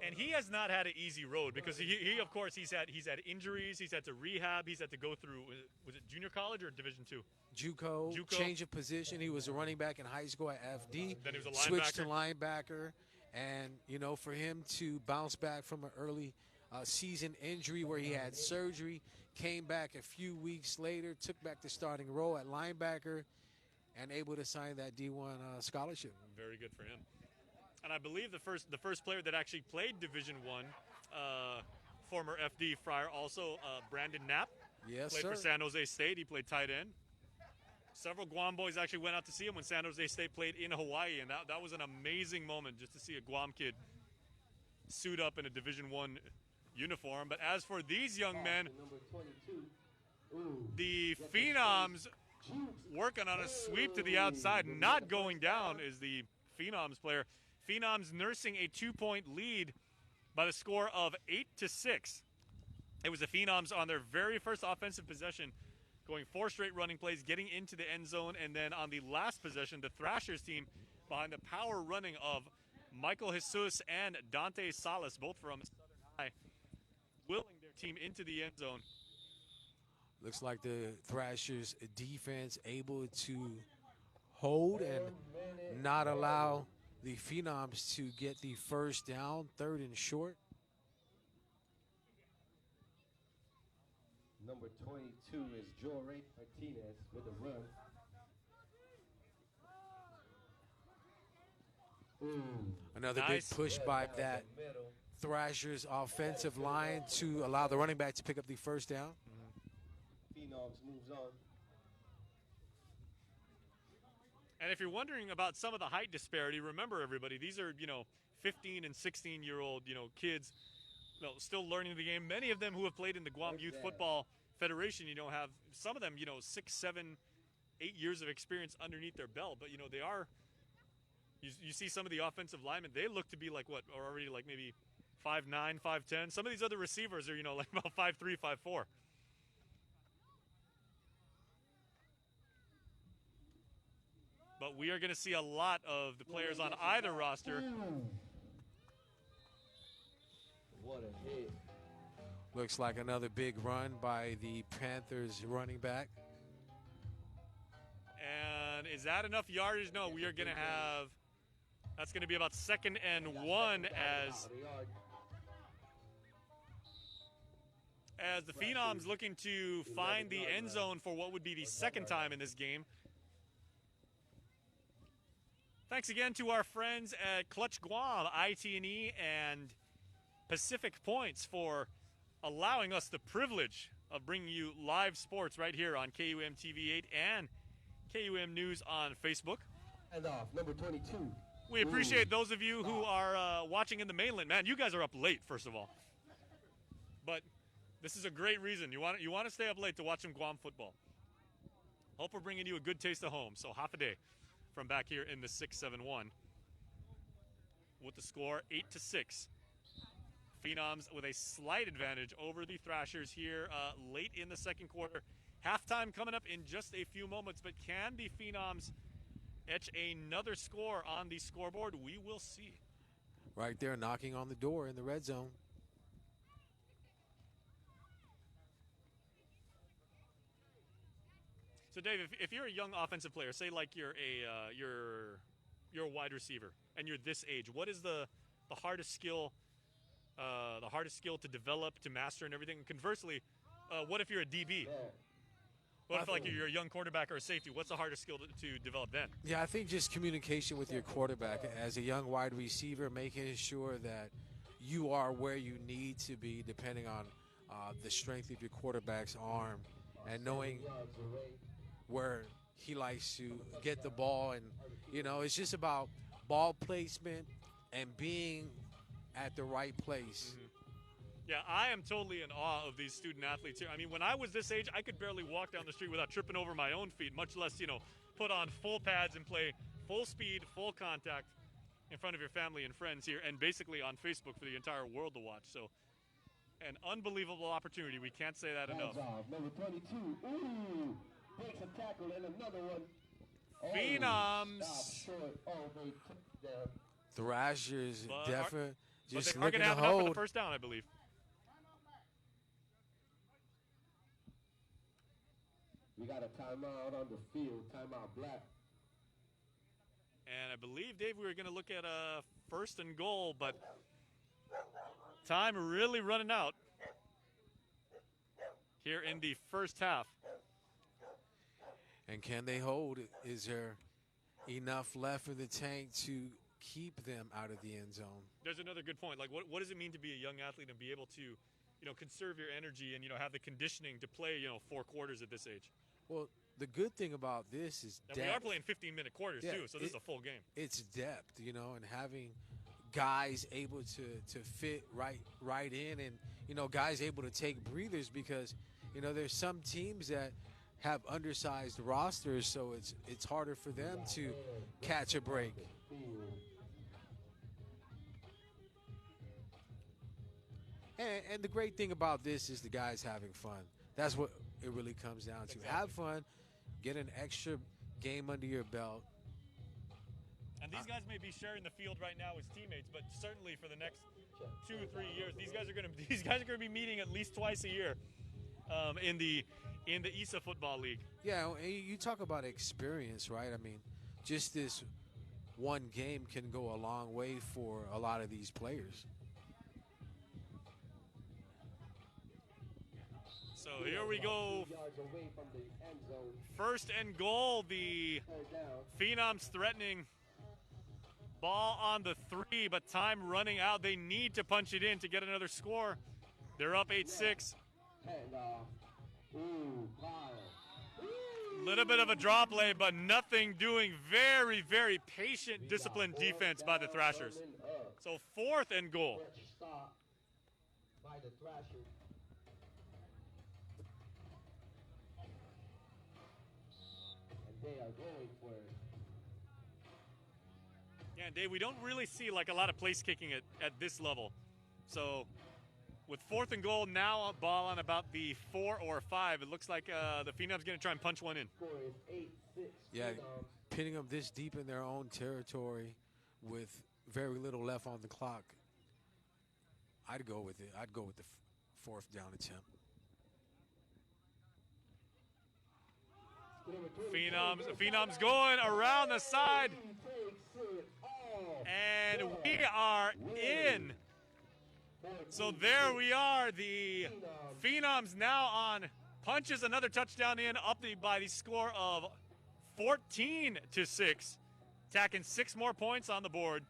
And he has not had an easy road, because he of course he's had injuries, he's had to rehab, he's had to go through, was it junior college or Division II? JUCO, change of position. He was a running back in high school at FD. Then he was a linebacker. Switched to linebacker, and you know, for him to bounce back from an early season injury where he had surgery, came back a few weeks later, took back the starting role at linebacker, and able to sign that D1 scholarship. Very good for him. And I believe the first player that actually played Division I, former FD Friar, also Brandon Knapp. Yes, played sir. for San Jose State. He played tight end. Several Guam boys actually went out to see him when San Jose State played in Hawaii, and that was an amazing moment just to see a Guam kid suit up in a Division I uniform. But as for these young men, the Phenoms working on a sweep to the outside, not going down is the Phenoms player. Phenoms nursing a 2-point lead by the score of 8-6. It was the Phenoms on their very first offensive possession, going 4 straight running plays, getting into the end zone, and then on the last possession, the Thrashers team, behind the power running of Michael Jesus and Dante Salas, both from Southern High, willing their team into the end zone. Looks like the Thrashers defense able to hold and not allow the Phenoms to get the first down, 3rd and short. Number 22 is Jorge Martinez with a run. Another Nice. big push by that Thrashers offensive line to allow the running back to pick up the first down. Phenoms moves on. And if you're wondering about some of the height disparity, remember, everybody, these are, 15 and 16-year-old, kids, still learning the game. Many of them who have played in the Guam Youth Football Federation, have some of them, 6, 7, 8 years of experience underneath their belt. But, they are, you see some of the offensive linemen, they look to be like what, or already like maybe 5'9", 5'10". Some of these other receivers are, like about 5'3", 5'4". but we are going to see a lot of the players on either roster. What a hit. Looks like another big run by the Panthers running back. And is that enough yardage? No, we are going to have, that's going to be about 2nd and 1 as the Phenoms looking to find the end zone for what would be the 2nd time in this game. Thanks again to our friends at Clutch Guam, IT&E, and Pacific Points for allowing us the privilege of bringing you live sports right here on KUM TV8 and KUM News on Facebook. And off, number 22. We appreciate those of you who are watching in the mainland. Man, you guys are up late, first of all. But this is a great reason. You want to stay up late to watch some Guam football. Hope we're bringing you a good taste of home. So half a day from back here in the 6-7-1. With the score 8-6. Phenoms with a slight advantage over the Thrashers here late in the second quarter. Halftime coming up in just a few moments, but can the Phenoms etch another score on the scoreboard? We will see. Right there knocking on the door in the red zone. So Dave, if you're a young offensive player, say like you're a wide receiver and you're this age, what is the hardest skill to develop, to master, and everything? And conversely, what if you're a DB? What if like you're a young quarterback or a safety? What's the hardest skill to develop then? Yeah, I think just communication with your quarterback as a young wide receiver, making sure that you are where you need to be depending on the strength of your quarterback's arm and knowing where he likes to get the ball. And, you know, it's just about ball placement and being at the right place. Mm-hmm. Yeah, I am totally in awe of these student athletes here. I mean, when I was this age, I could barely walk down the street without tripping over my own feet, much less, you know, put on full pads and play full speed, full contact in front of your family and friends here and basically on Facebook for the entire world to watch. So an unbelievable opportunity. We can't say that enough. Number 22. Ooh, breaks a tackle and another one. Phenoms. Stop short. Oh, they took the Thrashers definitely just but they are looking going to to have enough for the hold. first down, I believe. We got a timeout on the field. Timeout black. And I believe, Dave, we were going to look at a 1st and goal, but time really running out here in the first half. And can they hold? Is there enough left in the tank to keep them out of the end zone? There's another good point. Like, what does it mean to be a young athlete and be able to, you know, conserve your energy and, you know, have the conditioning to play, you know, 4 quarters at this age? Well, the good thing about this is And depth. we are playing 15-minute quarters, too, so this is a full game. It's depth, you know, and having guys able to fit right in and, you know, guys able to take breathers because, you know, there's some teams that have undersized rosters, so it's harder for them to catch a break. And the great thing about this is the guys having fun. That's what it really comes down to. Exactly. Have fun, get an extra game under your belt. And these guys may be sharing the field right now as teammates, but certainly for the next 2 or 3 years, these guys are going to be meeting at least twice a year in the ISA Football League. Yeah, and you talk about experience, right? I mean, just this one game can go a long way for a lot of these players. So here we go. Yards away from the end zone. 1st and goal. The Third down. Phenoms threatening. Ball on the 3, but time running out. They need to punch it in to get another score. They're up 8-6. Hand off. Ooh, Kyle. Little bit of a drop play, but nothing doing. Very, very patient, disciplined defense by the Thrashers. So 4th and goal. Fresh stop by the Thrashers. And they are going for it. Yeah, Dave, we don't really see like a lot of place kicking at this level. So with 4th and goal, now a ball on about the 4 or 5. It looks like the Phenoms going to try and punch one in. Score is 8-6. Yeah, pinning them this deep in their own territory with very little left on the clock, I'd go with it. I'd go with the fourth down attempt. Phenoms going around the side. And we are in. So there we are. The Phenoms now on punches another touchdown in, up by the score of 14-6. Tacking 6 more points on the board.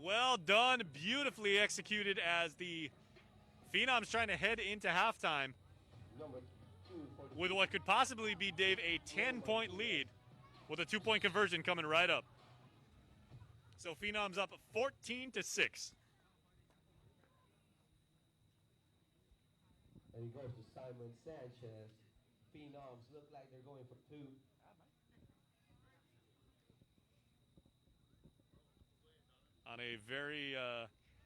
Well done, beautifully executed as the Phenoms trying to head into halftime with what could possibly be, Dave, a 10-point lead with a 2-point conversion coming right up. So Phenoms up 14-6. And he goes to Simon Sanchez. Phenoms look like they're going for 2. On a very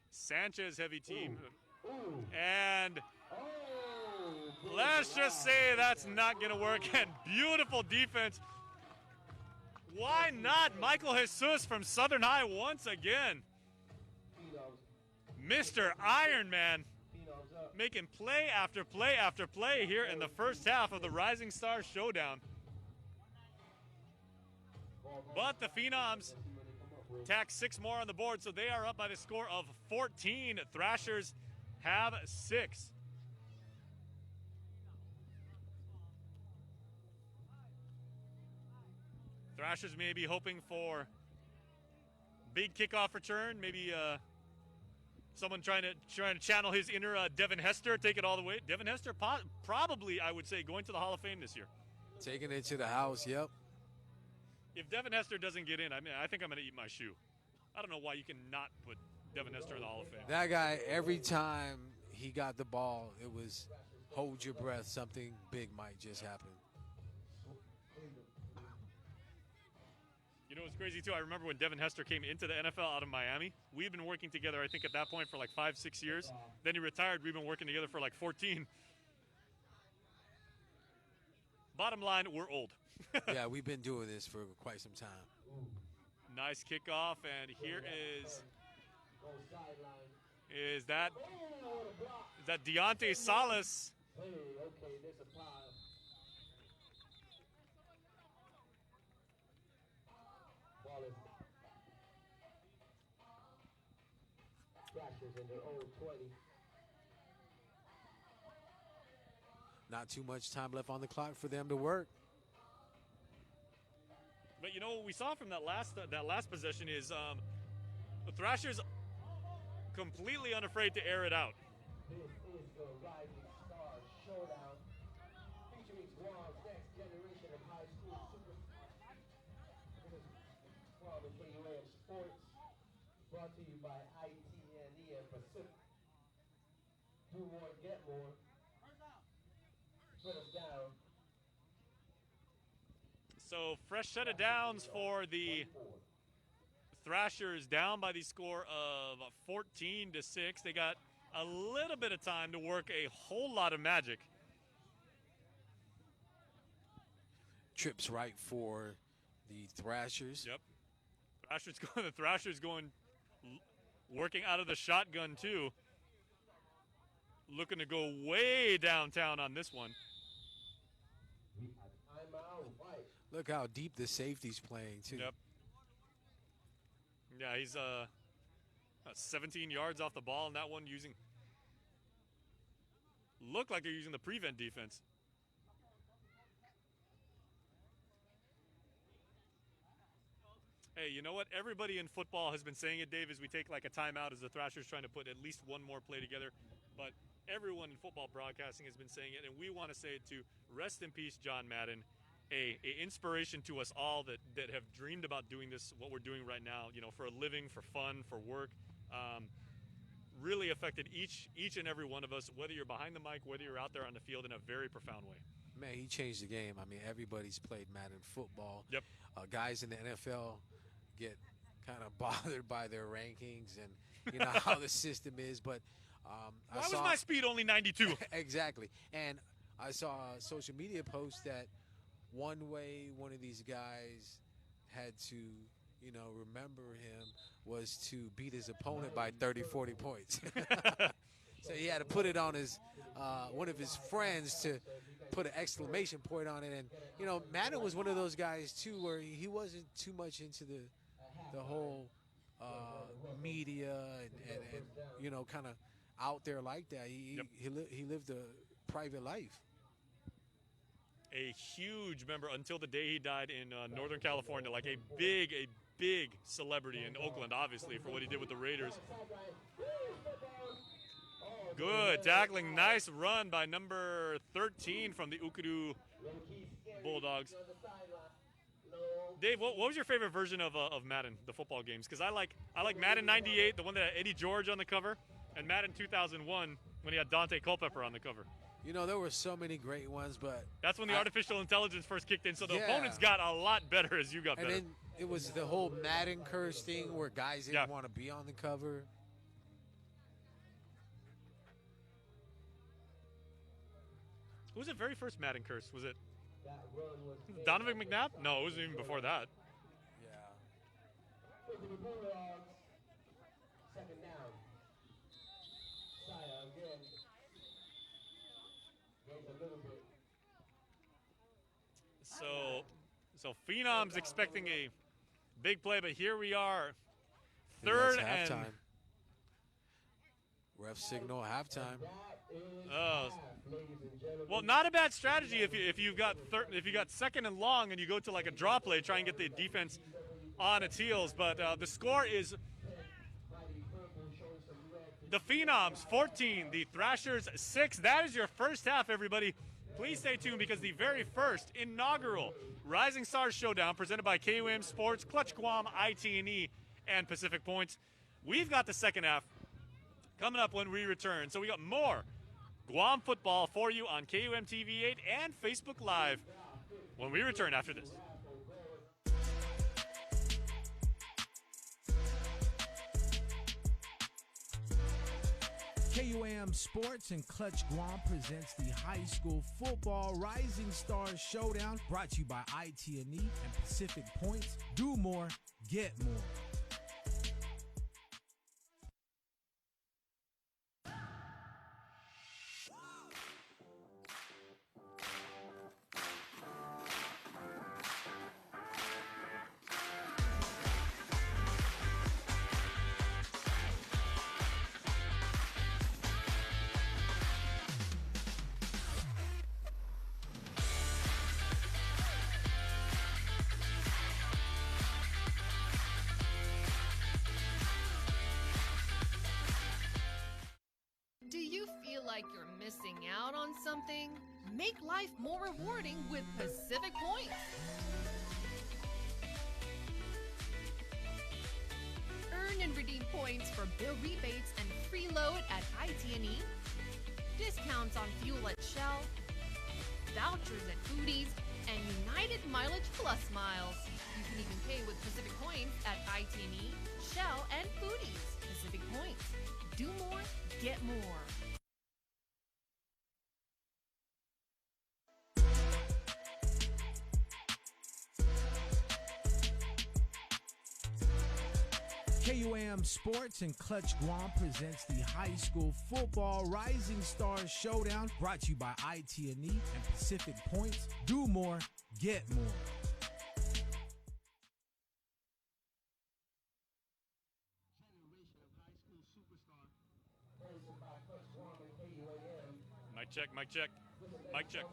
Sanchez-heavy team. And let's just say that's not going to work. And beautiful defense. Why not Michael Jesus from Southern High once again? Mr. Ironman making play after play after play here in the first half of the Rising Stars Showdown. But the Phenoms tack 6 more on the board, so they are up by the score of 14. Thrashers have 6. Thrashers may be hoping for big kickoff return. Maybe someone trying to channel his inner Devin Hester, take it all the way. Devin Hester probably, I would say, going to the Hall of Fame this year. Taking it to the house, yep. If Devin Hester doesn't get in, I think I'm going to eat my shoe. I don't know why you cannot put Devin Hester in the Hall of Fame. That guy, every time he got the ball, it was hold your breath. Something big might just happen. You know what's crazy, too? I remember when Devin Hester came into the NFL out of Miami. We've been working together, I think, at that point for like 5-6 years. Then he retired. We've been working together for like 14. Bottom line, we're old. Yeah, we've been doing this for quite some time. Nice kickoff, and here is that Deontay Salas. Hey, okay, there's a pile. Ball is Thrashers in their own 20. Not too much time left on the clock for them to work. But you know what we saw from that last possession is the Thrashers completely unafraid to air it out. This is the Rising Stars Showdown, featuring Guam's next generation of high school superstars. This is Guam and KUAM Sports, brought to you by ITNE and Pacific. Do more, get more. Put them down. So fresh set of downs for the Thrashers, down by the score of 14-6. They got a little bit of time to work a whole lot of magic. Trips right for the Thrashers. Yep. The Thrashers going working out of the shotgun too. Looking to go way downtown on this one. Look how deep the safety's playing, too. Yep. Yeah, he's 17 yards off the ball in that one using. Look like they're using the prevent defense. Hey, you know what? Everybody in football has been saying it, Dave, as we take like a timeout as the Thrashers trying to put at least one more play together. But everyone in football broadcasting has been saying it, and we want to say it too. Rest in peace, John Madden. A inspiration to us all that have dreamed about doing this, what we're doing right now, you know, for a living, for fun, for work. Really affected each and every one of us, whether you're behind the mic, whether you're out there on the field, in a very profound way. Man, he changed the game. I mean, everybody's played Madden football. Yep. Guys in the NFL get kind of bothered by their rankings and, you know, how the system is. But why was my speed only 92? Exactly. And I saw a social media post that one way one of these guys had to, remember him was to beat his opponent by 30, 40 points. So he had to put it on his one of his friends to put an exclamation point on it. And, Madden was one of those guys, too, where he wasn't too much into the whole media and kind of out there like that. He lived a private life. A huge member until the day he died in Northern California, like a big celebrity in Oakland, obviously, for what he did with the Raiders. Good tackling, nice run by number 13 from the Ukuru Bulldogs. Dave, what was your favorite version of Madden, the football games? Because I like Madden 98, the one that had Eddie George on the cover, and Madden 2001 when he had Dante Culpepper on the cover. There were so many great ones, but that's when the artificial intelligence first kicked in, so the opponents got a lot better as you got better. And then it was the whole Madden curse thing where guys didn't want to be on the cover. Who was the very first Madden curse? Was it Donovan McNabb? No, it was even before that. Yeah. Second down. Saya again. Goes a little bit. So Phenom's expecting a big play, but here we are. Third and halftime. Ref signal halftime. Well, not a bad strategy if you got second and long and you go to like a draw play, try and get the defense on its heels. But the score is the Phenoms 14, the Thrashers 6. That is your first half, everybody. Please stay tuned because the very first inaugural Rising Stars Showdown presented by KUM Sports, Clutch Guam, IT&E, and Pacific Points. We've got the second half coming up when we return. So we got more Guam football for you on KUM TV 8 and Facebook Live when we return after this. KUAM Sports and Clutch Guam presents the High School Football Rising Stars Showdown, brought to you by IT&E and Pacific Points. Do more, get more. Do you feel like you're missing out on something? Make life more rewarding with Pacific Points. Earn and redeem points for bill rebates and free load at IT&E, discounts on fuel at Shell, vouchers at Foodies, and United Mileage Plus miles. You can even pay with Pacific Points at IT&E, Shell, and Foodies. Pacific Points. Do more, get more. KUAM Sports and Clutch Guam presents the High School Football Rising Stars Showdown, brought to you by IT&E and Pacific Points. Do more, get more. Mic check, mic check, mic check.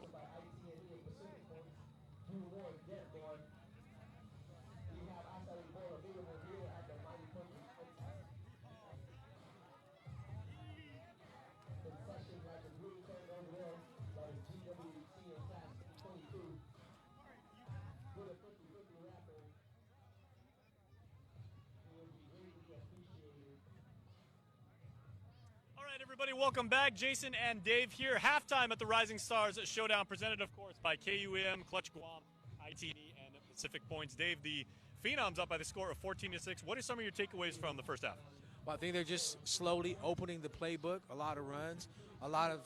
Everybody, welcome back. Jason and Dave here. Halftime at the Rising Stars Showdown, presented, of course, by KUM, Clutch Guam, IT&E, and Pacific Points. Dave, the Phenoms up by the score of 14-6. What are some of your takeaways from the first half? Well, I think they're just slowly opening the playbook. A lot of runs, a lot of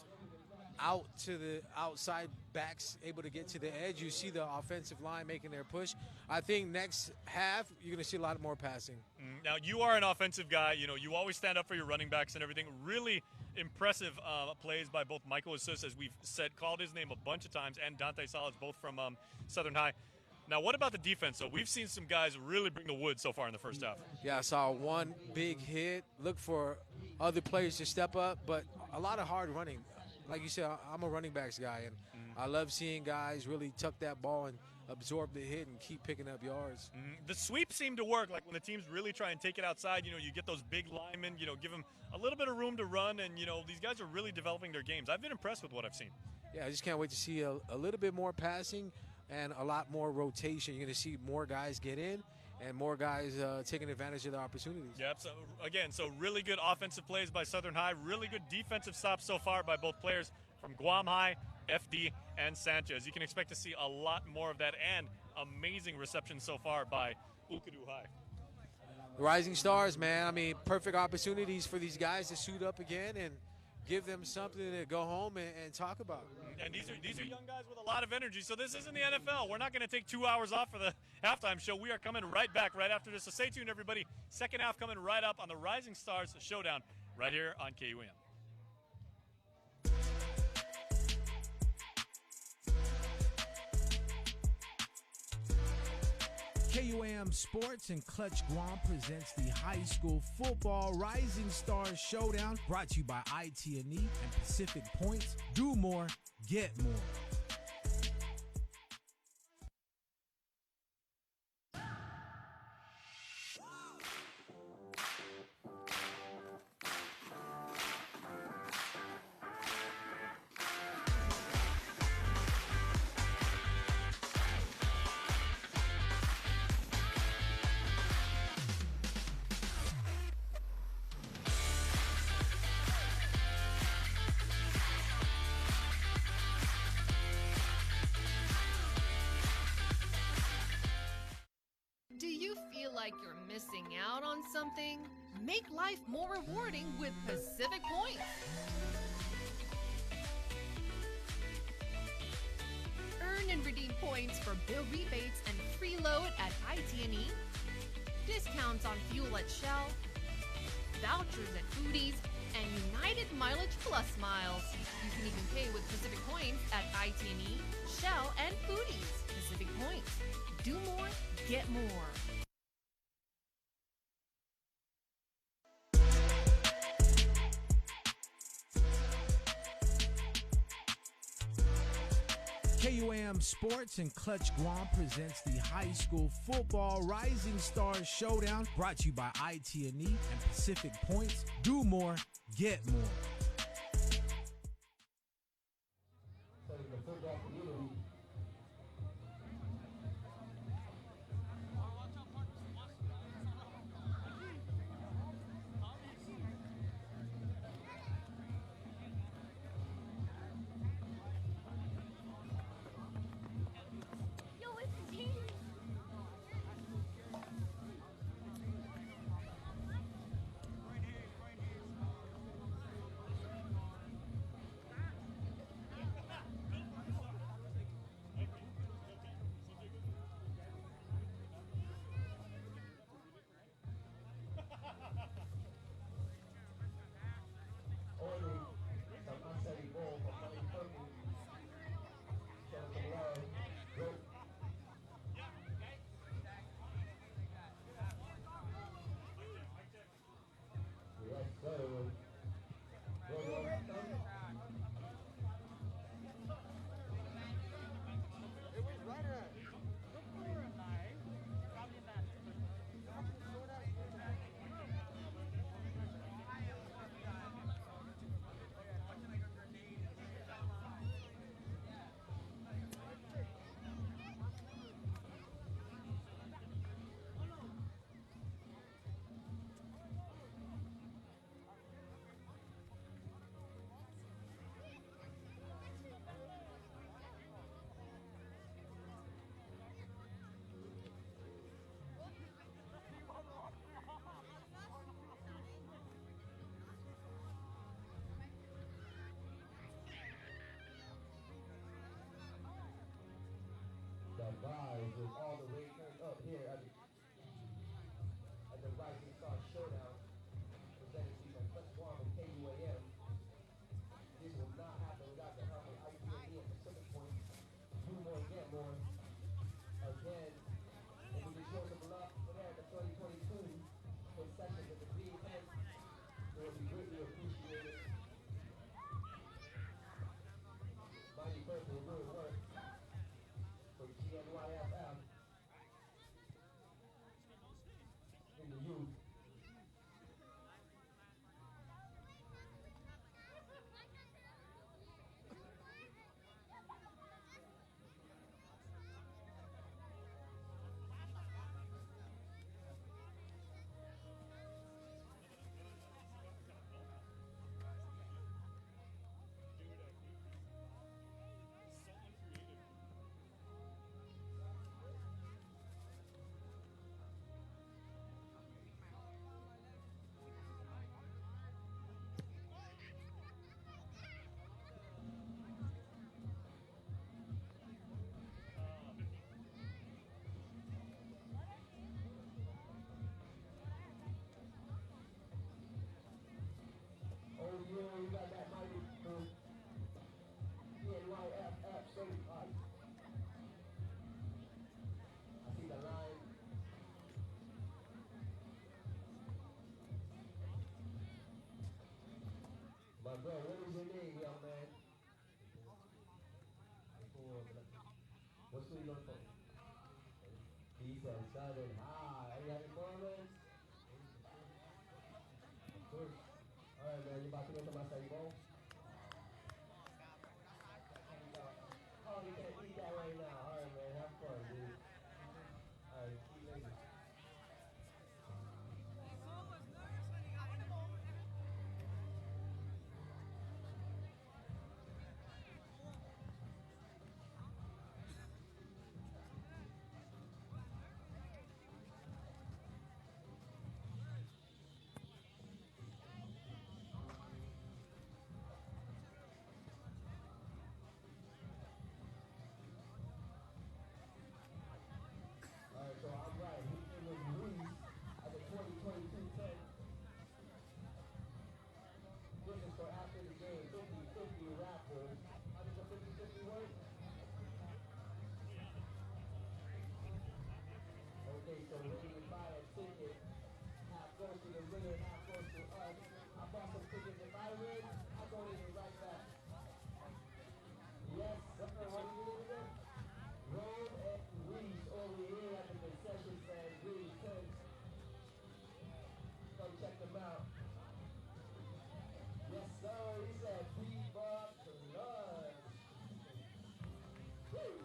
out to the outside backs able to get to the edge. You see the offensive line making their push. I think next half you're going to see a lot more passing. Now, you are an offensive guy. You know, you always stand up for your running backs and everything. Really impressive plays by both Michael Asus, as we've said, called his name a bunch of times, and Dante Salas, both from Southern High. Now, what about the defense? So we've seen some guys really bring the wood so far in the first half. Yeah, I saw one big hit. Look for other players to step up, but a lot of hard running. Like you said, I'm a running backs guy, and I love seeing guys really tuck that ball and absorb the hit and keep picking up yards. The sweep seemed to work. Like when the teams really try and take it outside, you know, you get those big linemen, you know, give them a little bit of room to run, and, you know, these guys are really developing their games. I've been impressed with what I've seen. Yeah, I just can't wait to see a little bit more passing and a lot more rotation. You're going to see more guys get in and more guys taking advantage of their opportunities. Yep, so again, so really good offensive plays by Southern High, really good defensive stops so far by both players from Guam High, FD, and Sanchez. You can expect to see a lot more of that, and amazing reception so far by Ukadu High. The Rising Stars, man, I mean, perfect opportunities for these guys to suit up again and give them something to go home and talk about. And these are young guys with a lot of energy, so this isn't the NFL. We're not going to take 2 hours off for the halftime show. We are coming right back right after this, so stay tuned, everybody. Second half coming right up on the Rising Stars Showdown right here on KUAM. KUAM Sports and Clutch Guam presents the High School Football Rising Stars Showdown, brought to you by IT&E and Pacific Points. Do more, get more. Do you feel like you're missing out on something? Make life more rewarding with Pacific Points. Earn and redeem points for bill rebates and free load at IT&E, discounts on fuel at Shell, vouchers at Foodies, and United Mileage Plus miles. You can even pay with Pacific Points at IT&E, Shell, and Foodies. Pacific Points. Do more, get more. KUAM Sports and Clutch Guam presents the High School Football Rising Stars Showdown, brought to you by IT&E and Pacific Points. Do more, get more. So the football community. advised with all the way turned up here at the Rising Star Showdown presented to you by Clutch Guam and KUAM. This will not happen without the help of ITNE and Pacific Point. Do more, get more. Again, if we can show some love for that, the 2022 concessions at the Green Tent, it will be greatly appreciated. Mighty Purple will work for GNYFF in the youth. Oh yeah, we got that mighty NYFF certified. I see the line. My bro, what is your name, young man? What school you going for? He said Southern High. Are you having moments? Good. Alright, man, you about to go to my table? Oh, you can't eat that right now. Alright, man, have fun, dude. Alright, see you later. Alright, so I'm right. It was released at the 2022 10. This is for after the game, 50-50 raffle. How does a 50-50 work? Okay, so when you buy a ticket, half goes to the winner, half goes to us. I bought some tickets. If I win, I donate it right back. Yes, what are you doing again? Rome and Reese over here at the concession stand, really tense. Come check them out. Yes, sir. He said, Viva Clutch. Woo!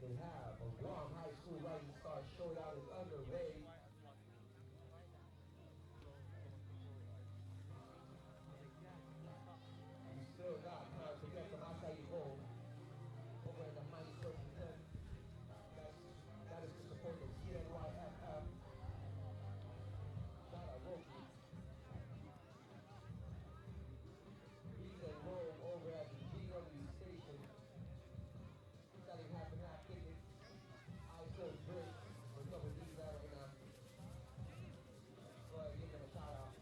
they have. A Guam High School Rising Star Showdown is underway. We still got time to get some Acai Bowl over in the Mighty Person 10. That is to support the CNYFF. Shout out Roki. He's a roll over at the GW station. Selling half and half tickets. I serve drinks. We're coming these out right now. Go ahead, give them a shout out.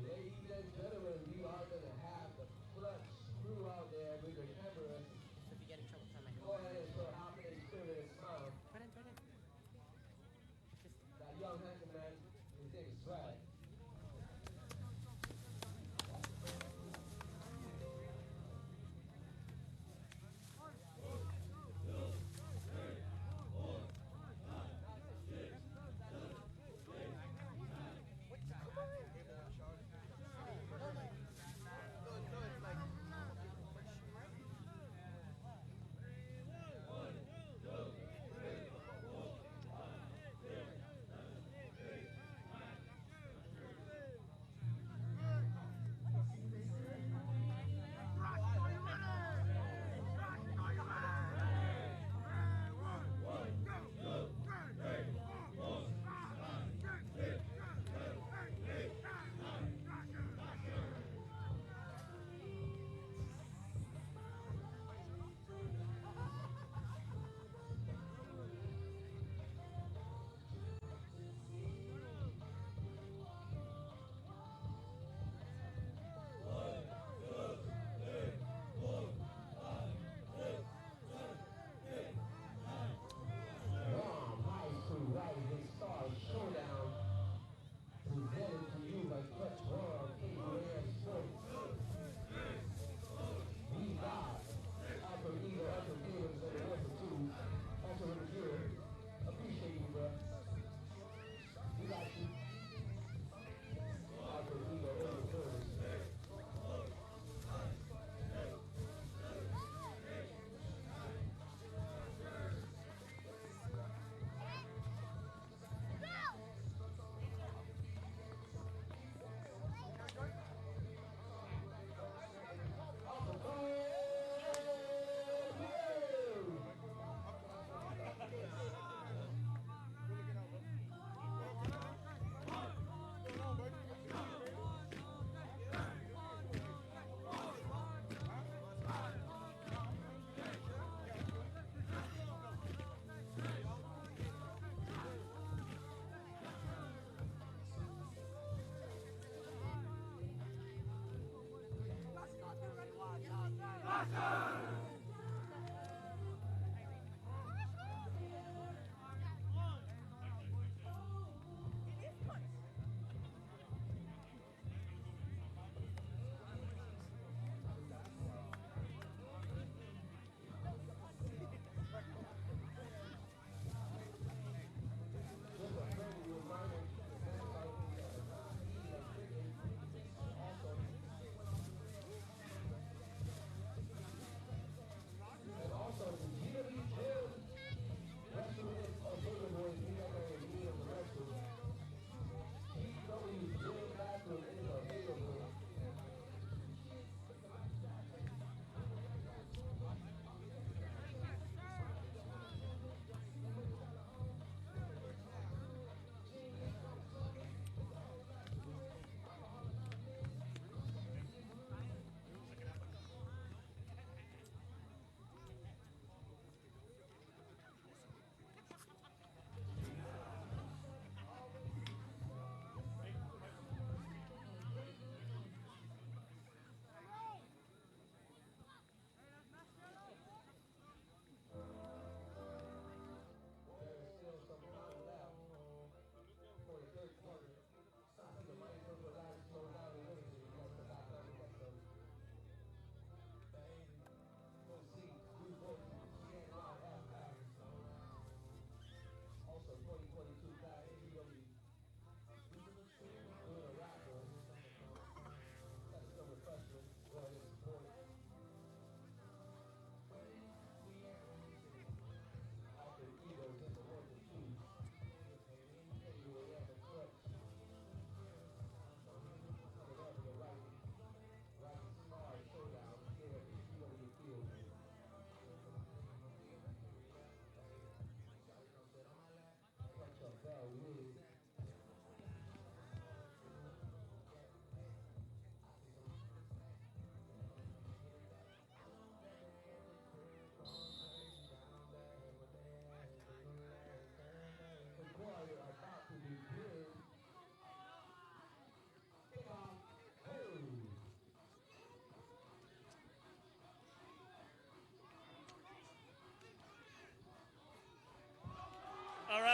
Ladies and gentlemen, we are going to have the clutch crew out there with their cameras. So if you get in trouble, tell me. Go ahead and show how many spirit and smile. Put in. That young handsome man, his name is Swag.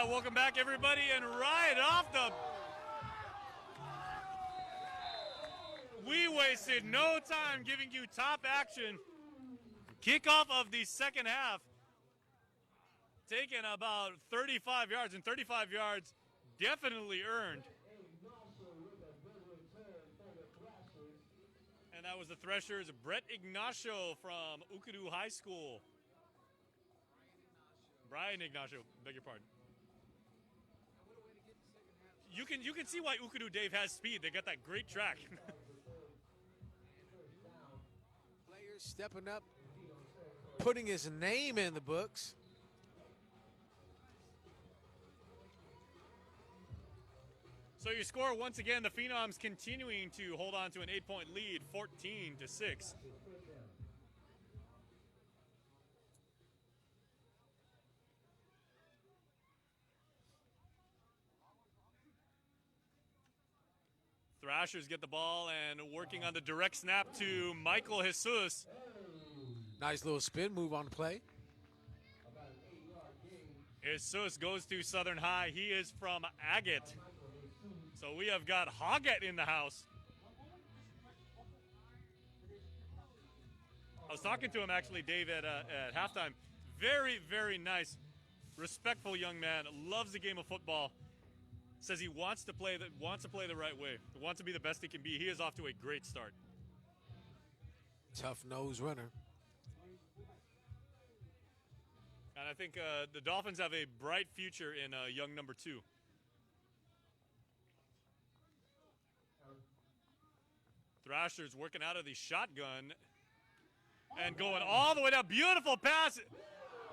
Yeah, welcome back, everybody. And right off the... We wasted no time giving you top action. Kickoff of the second half. Taken about 35 yards, and 35 yards definitely earned. And that was the Threshers' Brett Ignacio from Ukudu High School. Brian Ignacio, beg your pardon. You can see why Ukudu Dave has speed. They got that great track. Players stepping up, putting his name in the books. So your score, once again, the Phenoms continuing to hold on to an 8-point lead, 14-6. Thrashers get the ball and working on the direct snap to Michael Jesus. Nice little spin move on the play. Jesus goes to Southern High. He is from Agate. So we have got Hoggett in the house. I was talking to him actually, Dave, at halftime. Very, very nice, respectful young man. Loves the game of football. Says he wants to play the right way. Wants to be the best he can be. He is off to a great start. Tough nose runner. And I think the Dolphins have a bright future in young number 2. Thrashers working out of the shotgun and going all the way down. Beautiful pass.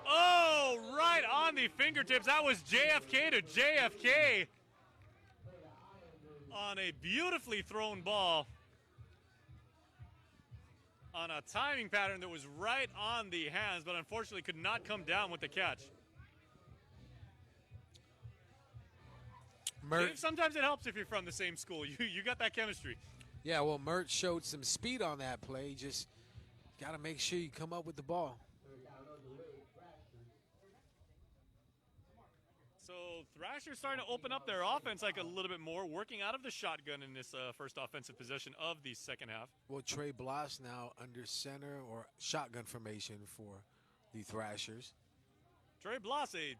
Oh, right on the fingertips. That was JFK to JFK on a beautifully thrown ball on a timing pattern that was right on the hands, but unfortunately could not come down with the catch. Dave, sometimes it helps if you're from the same school. You got that chemistry. Yeah, well, Mert showed some speed on that play. Just got to make sure you come up with the ball. So Thrashers starting to open up their offense like a little bit more, working out of the shotgun in this first offensive possession of the second half. Well, Trey Bloss now under center or shotgun formation for the Thrashers. Trey Bloss, a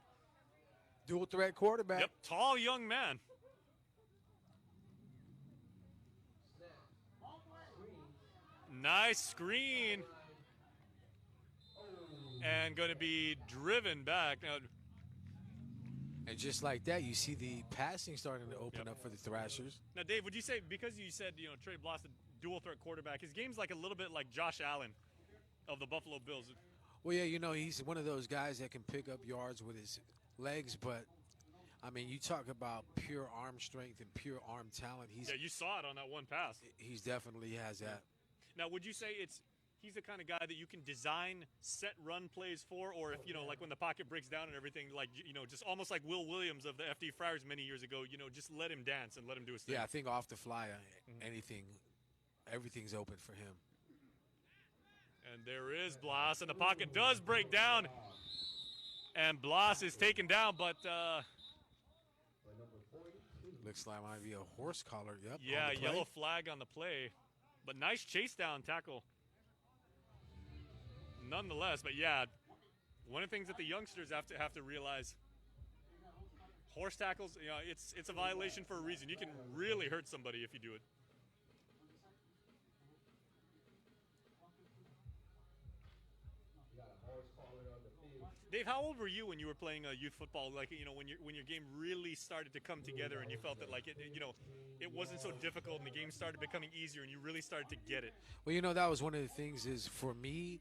dual threat quarterback. Yep, tall young man. Nice screen. And going to be driven back. Now, and just like that, you see the passing starting to open up for the Thrashers. Now, Dave, would you say, because you said, Trey Bloss, a dual threat quarterback, his game's like a little bit like Josh Allen of the Buffalo Bills? Well, yeah, he's one of those guys that can pick up yards with his legs, but I mean, you talk about pure arm strength and pure arm talent. Yeah, you saw it on that one pass. He's definitely has that. Now, would you say he's the kind of guy that you can design set run plays for, or if, like when the pocket breaks down and everything, like, just almost like Will Williams of the FD Friars many years ago, just let him dance and let him do his thing? Yeah, I think off the fly, everything's open for him. And there is Bloss, and the pocket does break down, and Bloss is taken down, but looks like might be a horse collar. Yep. Yeah, yellow flag on the play, but nice chase down tackle nonetheless. But yeah, one of the things that the youngsters have to realize, horse tackles, it's a violation for a reason. You can really hurt somebody if you do it. Dave, how old were you when you were playing youth football? Like, when your game really started to come together and you felt that, like, it wasn't so difficult and the game started becoming easier and you really started to get it? Well, that was one of the things is for me,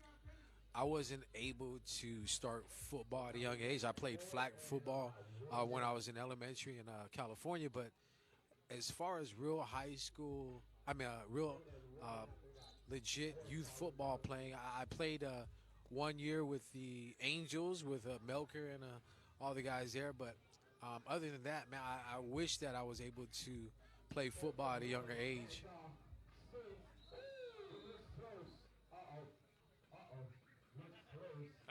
I wasn't able to start football at a young age. I played flag football when I was in elementary in California, but as far as real high school, real legit youth football playing, I played 1 year with the Angels with Melker and all the guys there. But other than that, man, I wish that I was able to play football at a younger age.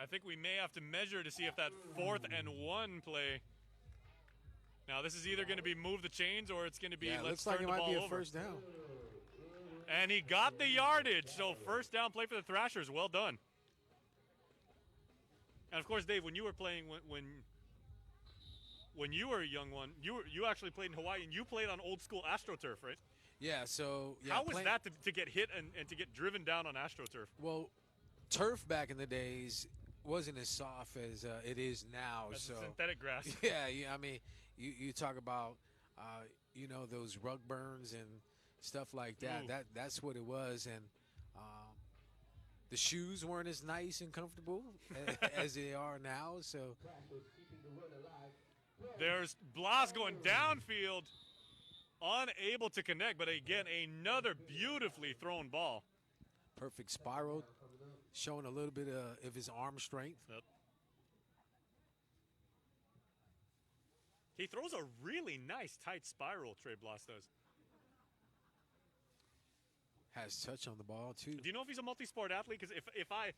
I think we may have to measure to see if that 4th and 1 play Now this is either going to be move the chains or it's going to be Yeah, let's looks like turn it the might ball be a over. first down. And he got the yardage. So first down play for the Thrashers. Well done. And of course, Dave, when you were playing when you were a young one, you actually played in Hawaii and you played on old school AstroTurf, right? Yeah, so yeah, How was that to get hit and to get driven down on AstroTurf? Well, turf back in the days wasn't as soft as it is now. That's so synthetic grass. yeah, I mean, you talk about those rug burns and stuff like that. Ooh. That's what it was, and the shoes weren't as nice and comfortable as they are now. So There's Blas going downfield, unable to connect, but again, another beautifully thrown ball. perfect spiral, showing a little bit of his arm strength. Yep. He throws a really nice tight spiral, Trey Blas does. Has touch on the ball too. Do you know if he's a multi-sport athlete? Because if I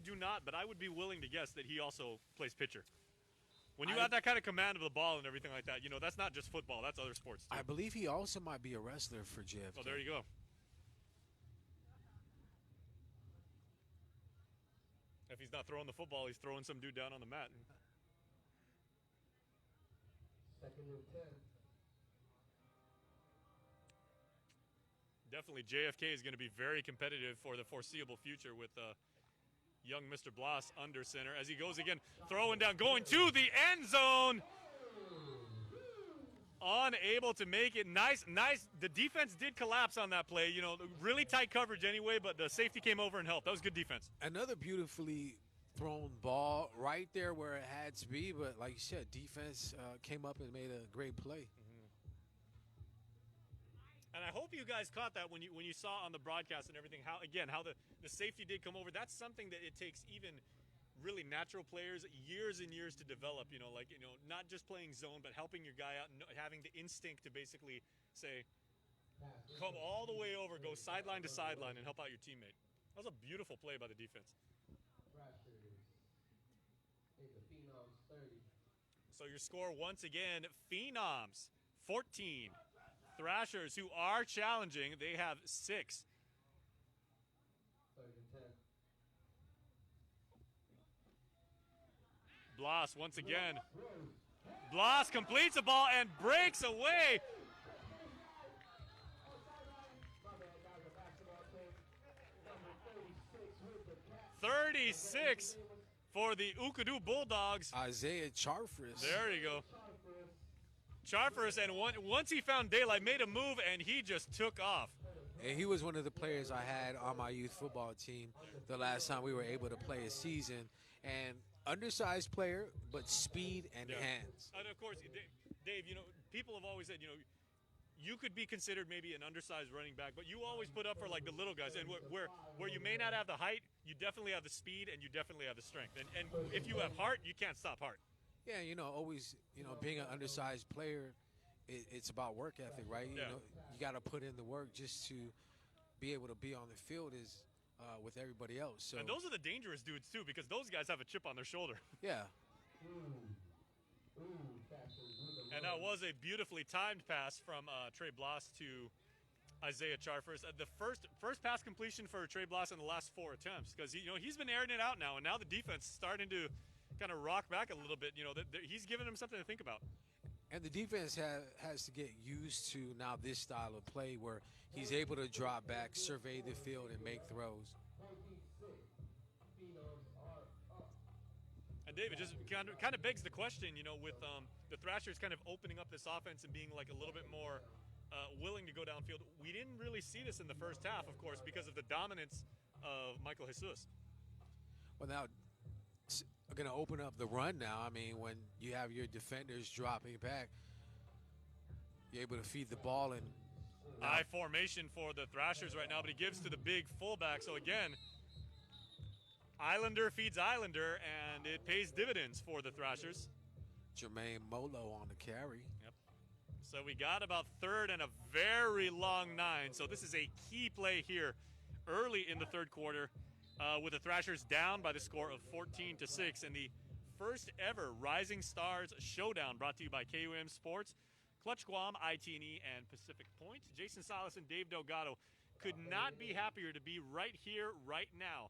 do not, but I would be willing to guess that he also plays pitcher. When you have that kind of command of the ball and everything like that, that's not just football. That's other sports too. I believe he also might be a wrestler for JFK. Oh, there you go. If he's not throwing the football, he's throwing some dude down on the mat. Second and 10. Definitely JFK is going to be very competitive for the foreseeable future with young Mr. Blas under center as he goes again, throwing down, going to the end zone. Unable to make it. Nice. The defense did collapse on that play. Really tight coverage anyway, but the safety came over and helped. That was good defense. Another beautifully thrown ball right there where it had to be, but like you said, defense came up and made a great play. And I hope you guys caught that when you saw on the broadcast and everything, how the safety did come over. That's something that it takes even really natural players years and years to develop, not just playing zone, but helping your guy out and having the instinct to basically say, come all the way over, go sideline to sideline and help out your teammate. That was a beautiful play by the defense. Thrashers. Hey, the Phenoms 30. So your score once again, Phenoms 14. Thrashers, who are challenging, they have 6. Third and 10. Blas once again. Blas completes the ball and breaks away. My bad, guys, a basketball thing. Number 36 with the catch. 36 for the Ukadu Bulldogs. Isaiah Charfris. There you go. Charfris, and once he found daylight, made a move, and he just took off. And he was one of the players I had on my youth football team the last time we were able to play a season. And undersized player, but speed and hands. And of course, Dave, people have always said, you could be considered maybe an undersized running back, but you always put up for like the little guys. And where you may not have the height, you definitely have the speed and you definitely have the strength. And if you have heart, you can't stop heart. Yeah, always, being an undersized player, it's about work ethic, right? Yeah. You got to put in the work just to be able to be on the field with everybody else. So And those are the dangerous dudes too, because those guys have a chip on their shoulder. yeah, Thrashers with the And that was a beautifully timed pass from Trey Blas to Isaiah Charfris. The first pass completion for Trey Blas in the last 4 attempts, because he's been airing it out now, and now the defense is starting to kind of rock back a little bit. He's giving them something to think about. and the defense has to get used to now this style of play where he's able to drop back, survey the field, and make throws. 26. Phenoms are up. And David, just kind of begs the question, with the Thrashers kind of opening up this offense and being like a little bit more willing to go downfield. We didn't really see this in the first half, of course, because of the dominance of Michael Jesus. Well, now it's going to open up the run now. I mean, when you have your defenders dropping back, you're able to feed the ball. And High formation for the Thrashers right now, but he gives to the big fullback. So again, Islander feeds Islander, and it pays dividends for the Thrashers. Jermaine Molo on the carry. Yep. So we got about third and a very long 9. So this is a key play here early in the third quarter with the Thrashers down by the score of 14-6 in the first ever Rising Stars Showdown brought to you by KUM Sports, Clutch Guam, ITNE, and Pacific Point. Jason Salas and Dave Delgado could not be happier to be right here, right now,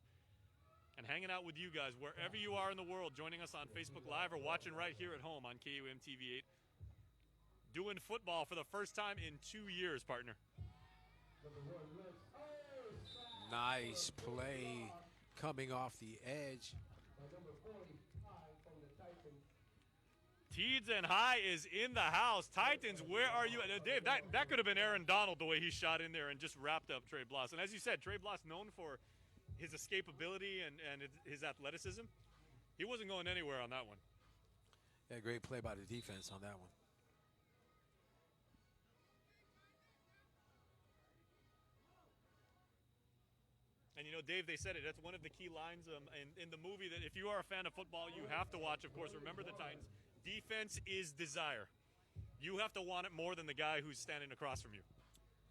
and hanging out with you guys wherever you are in the world, joining us on Facebook Live or watching right here at home on KUM TV 8. Doing football for the first time in 2 years, partner. Nice play coming off the edge. Teeds and High is in the house. Titans, where are you? Dave, that could have been Aaron Donald the way he shot in there and just wrapped up Trey Bloss. And as you said, Trey Bloss known for his escapability and his athleticism. He wasn't going anywhere on that one. Yeah, great play by the defense on that one. And, you know, Dave, they said it. That's one of the key lines in the movie that if you are a fan of football, you have to watch, of course. Remember the Titans. Defense is desire. You have to want it more than the guy who's standing across from you.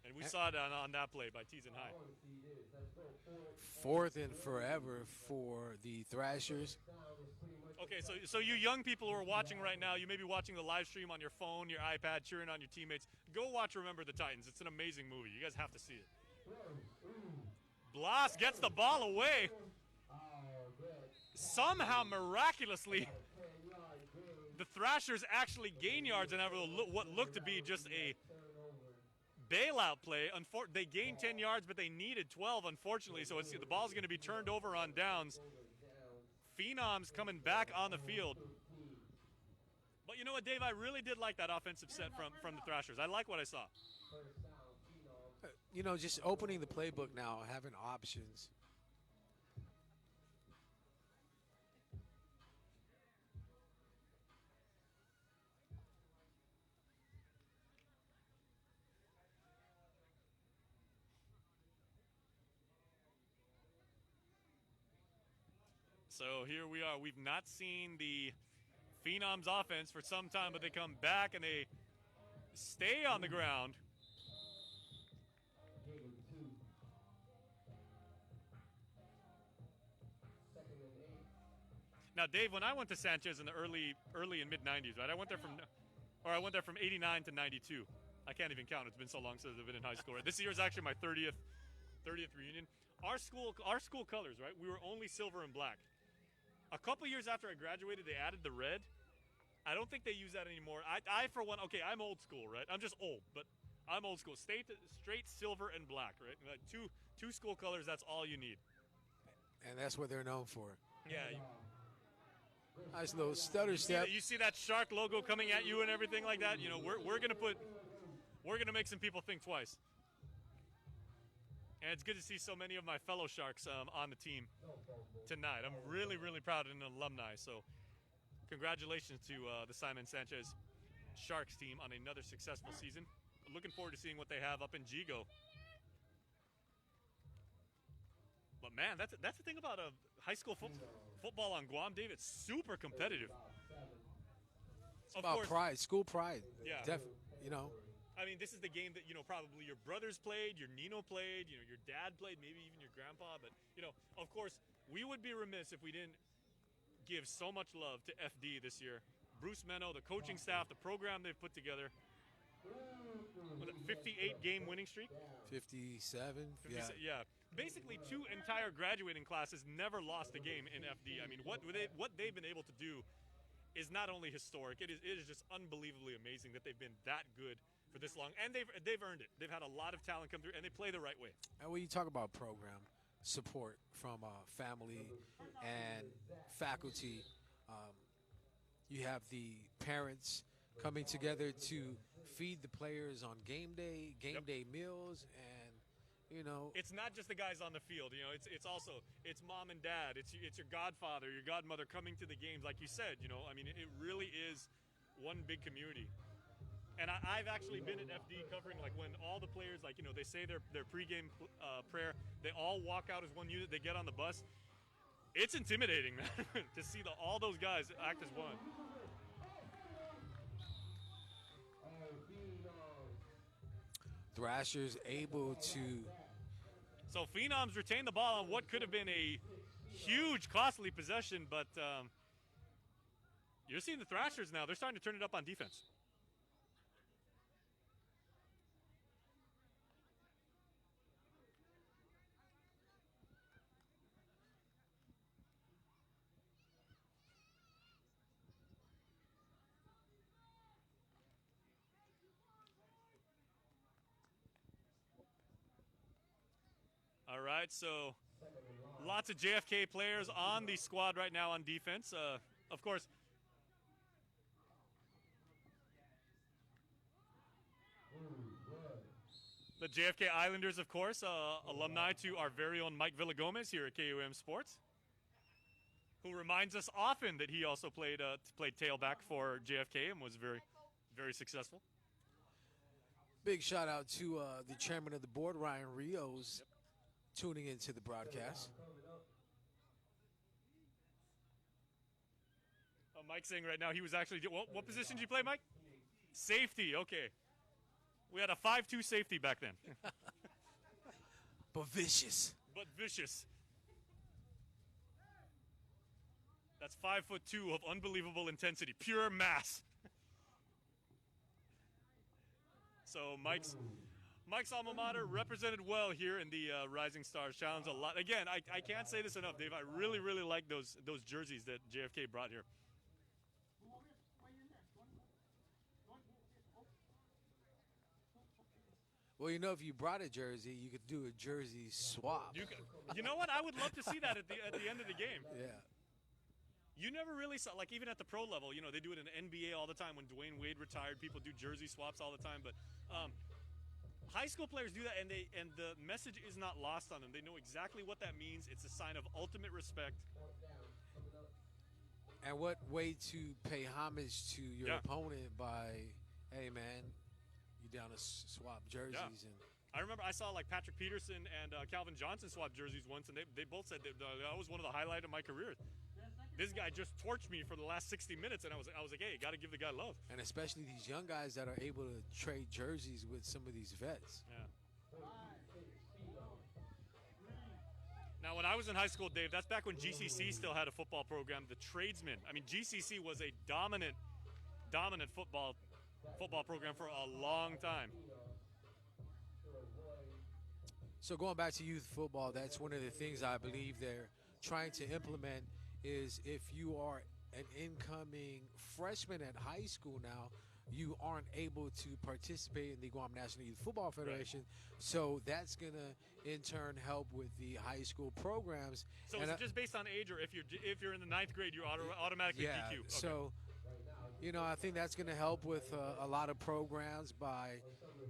And we saw it on that play by Tees and High. 4th and forever for the Thrashers. Okay, so you young people who are watching right now, you may be watching the live stream on your phone, your iPad, cheering on your teammates. Go watch Remember the Titans. It's an amazing movie. You guys have to see it. Bloss gets the ball away. Somehow, miraculously, the Thrashers actually gain yards and have what looked to be just a bailout play. They gained 10 yards, but they needed 12, unfortunately. So the ball's going to be turned over on downs. Phenoms coming back on the field. But you know what, Dave? I really did like that offensive set from the Thrashers. I like what I saw. You know, just opening the playbook now, having options. So here we are. We've not seen the Phenoms offense for some time, but they come back and they stay on the ground. Now, Dave, when I went to Sanchez in the early and mid '90s, right? I went there from '89 to '92. I can't even count. It's been so long since I've been in high school. Right? This year is actually my 30th reunion. Our school colors, right? We were only silver and black. A couple years after I graduated, they added the red. I don't think they use that anymore. I for one, okay, I'm old school, right? I'm just old, but I'm old school. Straight silver and black, right? Like two school colors. That's all you need. And that's what they're known for. Yeah. Nice little stutter step. You see that Shark logo coming at you and everything like that? You know, we're gonna make some people think twice. And it's good to see so many of my fellow Sharks on the team tonight. I'm really, really proud of an alumni. So congratulations to the Simon Sanchez Sharks team on another successful season. Looking forward to seeing what they have up in Gigo. But man, that's the thing about a high school football on Guam, Dave. It's super competitive. It's about pride, school pride. Yeah. You know. I mean, this is the game that, you know, probably your brothers played, your Nino played, you know, your dad played, maybe even your grandpa. But, you know, of course, we would be remiss if we didn't give so much love to FD this year. Bruce Meno, the coaching staff, the program they've put together. With a 58-game winning streak? 57. Yeah. Basically, 2 entire graduating classes never lost a game in FD. I mean, what they've been able to do is not only historic, it is just unbelievably amazing that they've been that good for this long, and they've earned it. They've had a lot of talent come through, and they play the right way. And when you talk about program support from family and faculty, you have the parents coming together to feed the players on game day meals, and you know, it's not just the guys on the field. You know, it's also mom and dad, it's your godfather, your godmother coming to the games, like you said. You know, I mean, it really is one big community. And I've actually been at FD covering, like, when all the players, like, you know, they say their pregame prayer, they all walk out as one unit, they get on the bus. It's intimidating, man, to see all those guys act as one. Thrashers able to. So Phenoms retain the ball on what could have been a huge, costly possession, but You're seeing the Thrashers now. They're starting to turn it up on defense. All right, so lots of JFK players on the squad right now on defense. Of course, the JFK Islanders, of course, alumni to our very own Mike Villagomez here at KUM Sports, who reminds us often that he also played tailback for JFK and was very, very successful. Big shout out to the chairman of the board, Ryan Rios, tuning into the broadcast. Mike's saying right now he was actually what position did you play, Mike? Safety. Okay. We had a 5'2" safety back then. But vicious. But vicious. That's 5'2" of unbelievable intensity, pure mass. So Mike's alma mater represented well here in the Rising Stars Challenge a lot. Again, I can't say this enough, Dave. I really, really like those jerseys that JFK brought here. Well, you know, if you brought a jersey, you could do a jersey swap. You know what? I would love to see that at the end of the game. Yeah. You never really saw, like, even at the pro level, you know, they do it in the NBA all the time. When Dwayne Wade retired, people do jersey swaps all the time. But high school players do that, and the message is not lost on them. They know exactly what that means. It's a sign of ultimate respect. And what way to pay homage to your opponent by, hey, man, you down to swap jerseys. Yeah. And I remember I saw, like, Patrick Peterson and Calvin Johnson swap jerseys once, and they both said that was one of the highlights of my career. This guy just torched me for the last 60 minutes, and I was like, hey, you got to give the guy love. And especially these young guys that are able to trade jerseys with some of these vets. Yeah. Now, when I was in high school, Dave, that's back when GCC still had a football program, the Tradesmen. I mean, GCC was a dominant football program for a long time. So going back to youth football, that's one of the things I believe they're trying to implement is if you are an incoming freshman at high school now, you aren't able to participate in the Guam National Youth Football Federation. Right. So that's going to, in turn, help with the high school programs. So is it just based on age, or if you're in the 9th grade, you're automatically DQ? Okay. So, you know, I think that's going to help with a lot of programs by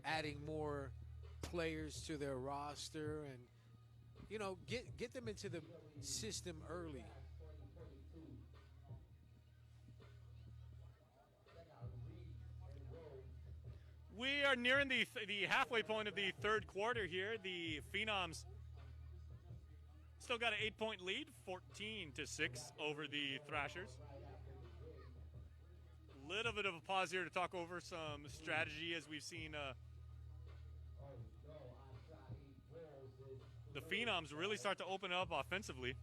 adding more players to their roster and, you know, get them into the system early. We are nearing the halfway point of the third quarter here. The Phenoms still got an 8-point lead, 14-6 over the Thrashers. Little bit of a pause here to talk over some strategy as we've seen the Phenoms really start to open up offensively.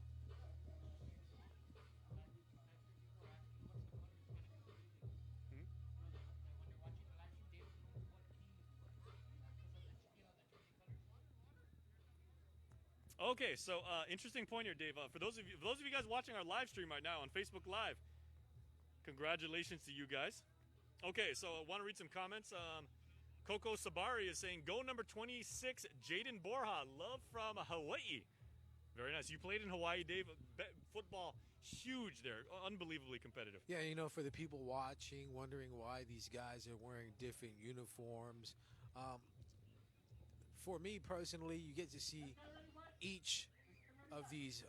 Okay, so interesting point here, Dave. For those of you guys watching our live stream right now on Facebook Live, congratulations to you guys. Okay, so I want to read some comments. Coco Sabari is saying, go number 26, Jaden Borja, love from Hawaii. Very nice. You played in Hawaii, Dave. Football, huge there. Unbelievably competitive. Yeah, you know, for the people watching, wondering why these guys are wearing different uniforms. For me personally, you get to see each of these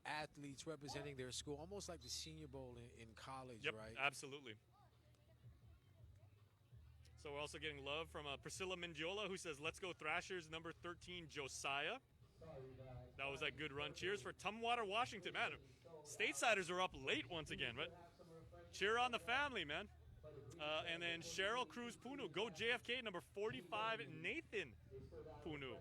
athletes representing their school, almost like the Senior Bowl in college, yep, right? Absolutely. So we're also getting love from Priscilla Mendiola, who says, let's go Thrashers, number 13, Josiah. That was a good run. Cheers for Tumwater, Washington. Man, Statesiders are up late once again, right? Cheer on the family, man. And then Cheryl Cruz Punu, go JFK, number 45, Nathan Punu.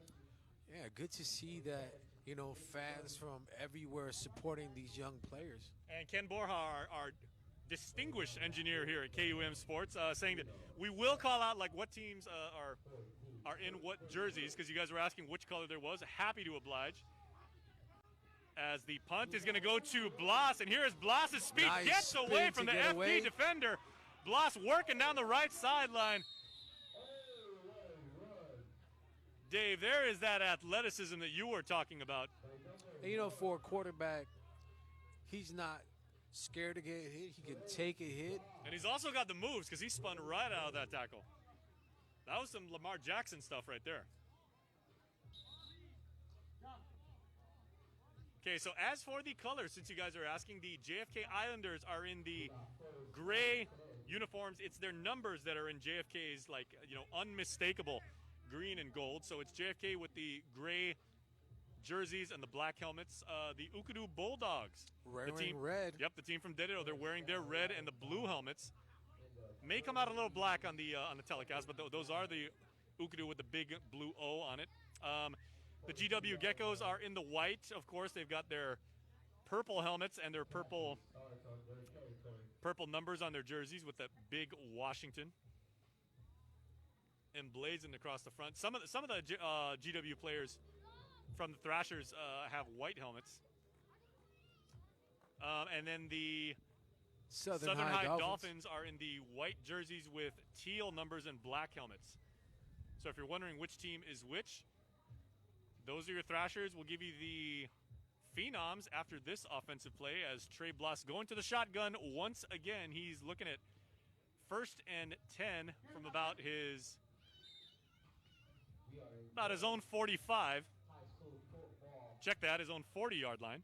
Yeah, good to see that, you know, fans from everywhere supporting these young players. And Ken Borja, our distinguished engineer here at KUM Sports, saying that we will call out like what teams are in what jerseys, because you guys were asking which color there was. Happy to oblige. As the punt is going to go to Blas, and here is Blas's speed. Nice Gets away spin from to the get FD away. defender. Blas working down the right sideline. Dave, there is that athleticism that you were talking about. And, you know, for a quarterback, he's not scared to get hit. He can take a hit. And he's also got the moves because he spun right out of that tackle. That was some Lamar Jackson stuff right there. Okay, so as for the colors, since you guys are asking, the JFK Islanders are in the gray uniforms. It's their numbers that are in JFK's, like, you know, unmistakable green and gold. So it's JFK with the gray jerseys and the black helmets. The Ukadu Bulldogs. Wearing red. Yep, the team from Dededo. They're wearing their red and the blue helmets. May come out a little black on the telecast, but those are the Ukadu with the big blue O on it. The GW Geckos are in the white. Of course, they've got their purple helmets and their purple numbers on their jerseys with that big Washington emblazoned across the front. Some of the GW players from the Thrashers have white helmets. And then the Southern High Dolphins are in the white jerseys with teal numbers and black helmets. So if you're wondering which team is which, those are your Thrashers. We'll give you the Phenoms after this offensive play as Trey Blas going to the shotgun once again. He's looking at 1st and 10 from about his own 45. Check that, his own 40-yard line.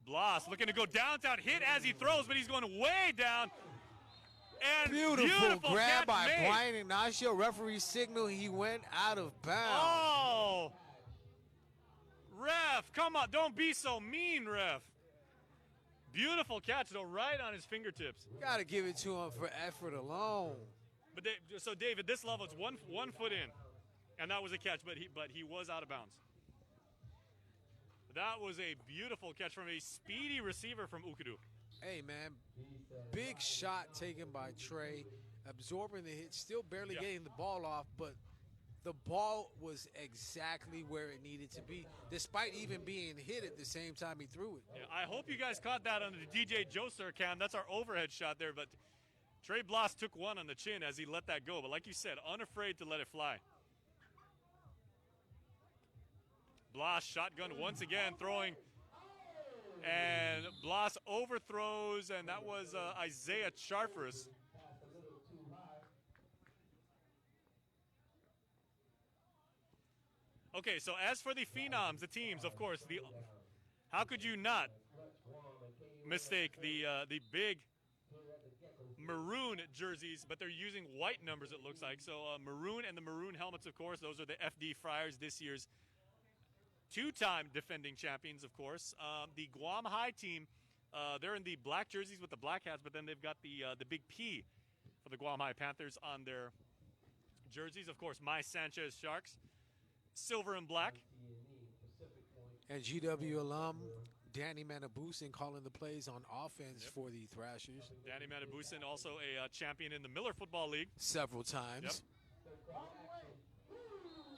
Blas looking to go downtown, hit as he throws, but he's going way down. And Beautiful grab by catch made. Brian Ignacio. Referee signal, he went out of bounds. Oh! Ref, come on. Don't be so mean, ref. Beautiful catch, though, right on his fingertips. Got to give it to him for effort alone. But so, Dave, at this level, it's one foot in. And that was a catch, but he was out of bounds. That was a beautiful catch from a speedy receiver from Ukadu. Hey, man, big shot taken by Trey, absorbing the hit, still barely getting the ball off, but the ball was exactly where it needed to be, despite even being hit at the same time he threw it. Yeah, I hope you guys caught that on the DJ Joser cam. That's our overhead shot there, but Trey Blas took one on the chin as he let that go. But like you said, unafraid to let it fly. Blas shotgun once again, throwing. And Blas overthrows, and that was Isaiah Charfers. Okay, so as for the Phenoms, the teams, of course, how could you not mistake the big maroon jerseys, but they're using white numbers, it looks like. So maroon and the maroon helmets, of course, those are the FD Friars, this year's two-time defending champions, of course. The Guam High team, they're in the black jerseys with the black hats, but then they've got the big P for the Guam High Panthers on their jerseys. Of course, My Sanchez Sharks, silver and black. And GW alum Danny Manabusin calling the plays on offense for the Thrashers. Danny Manabusin, also a champion in the Miller Football League. Several times. Yep.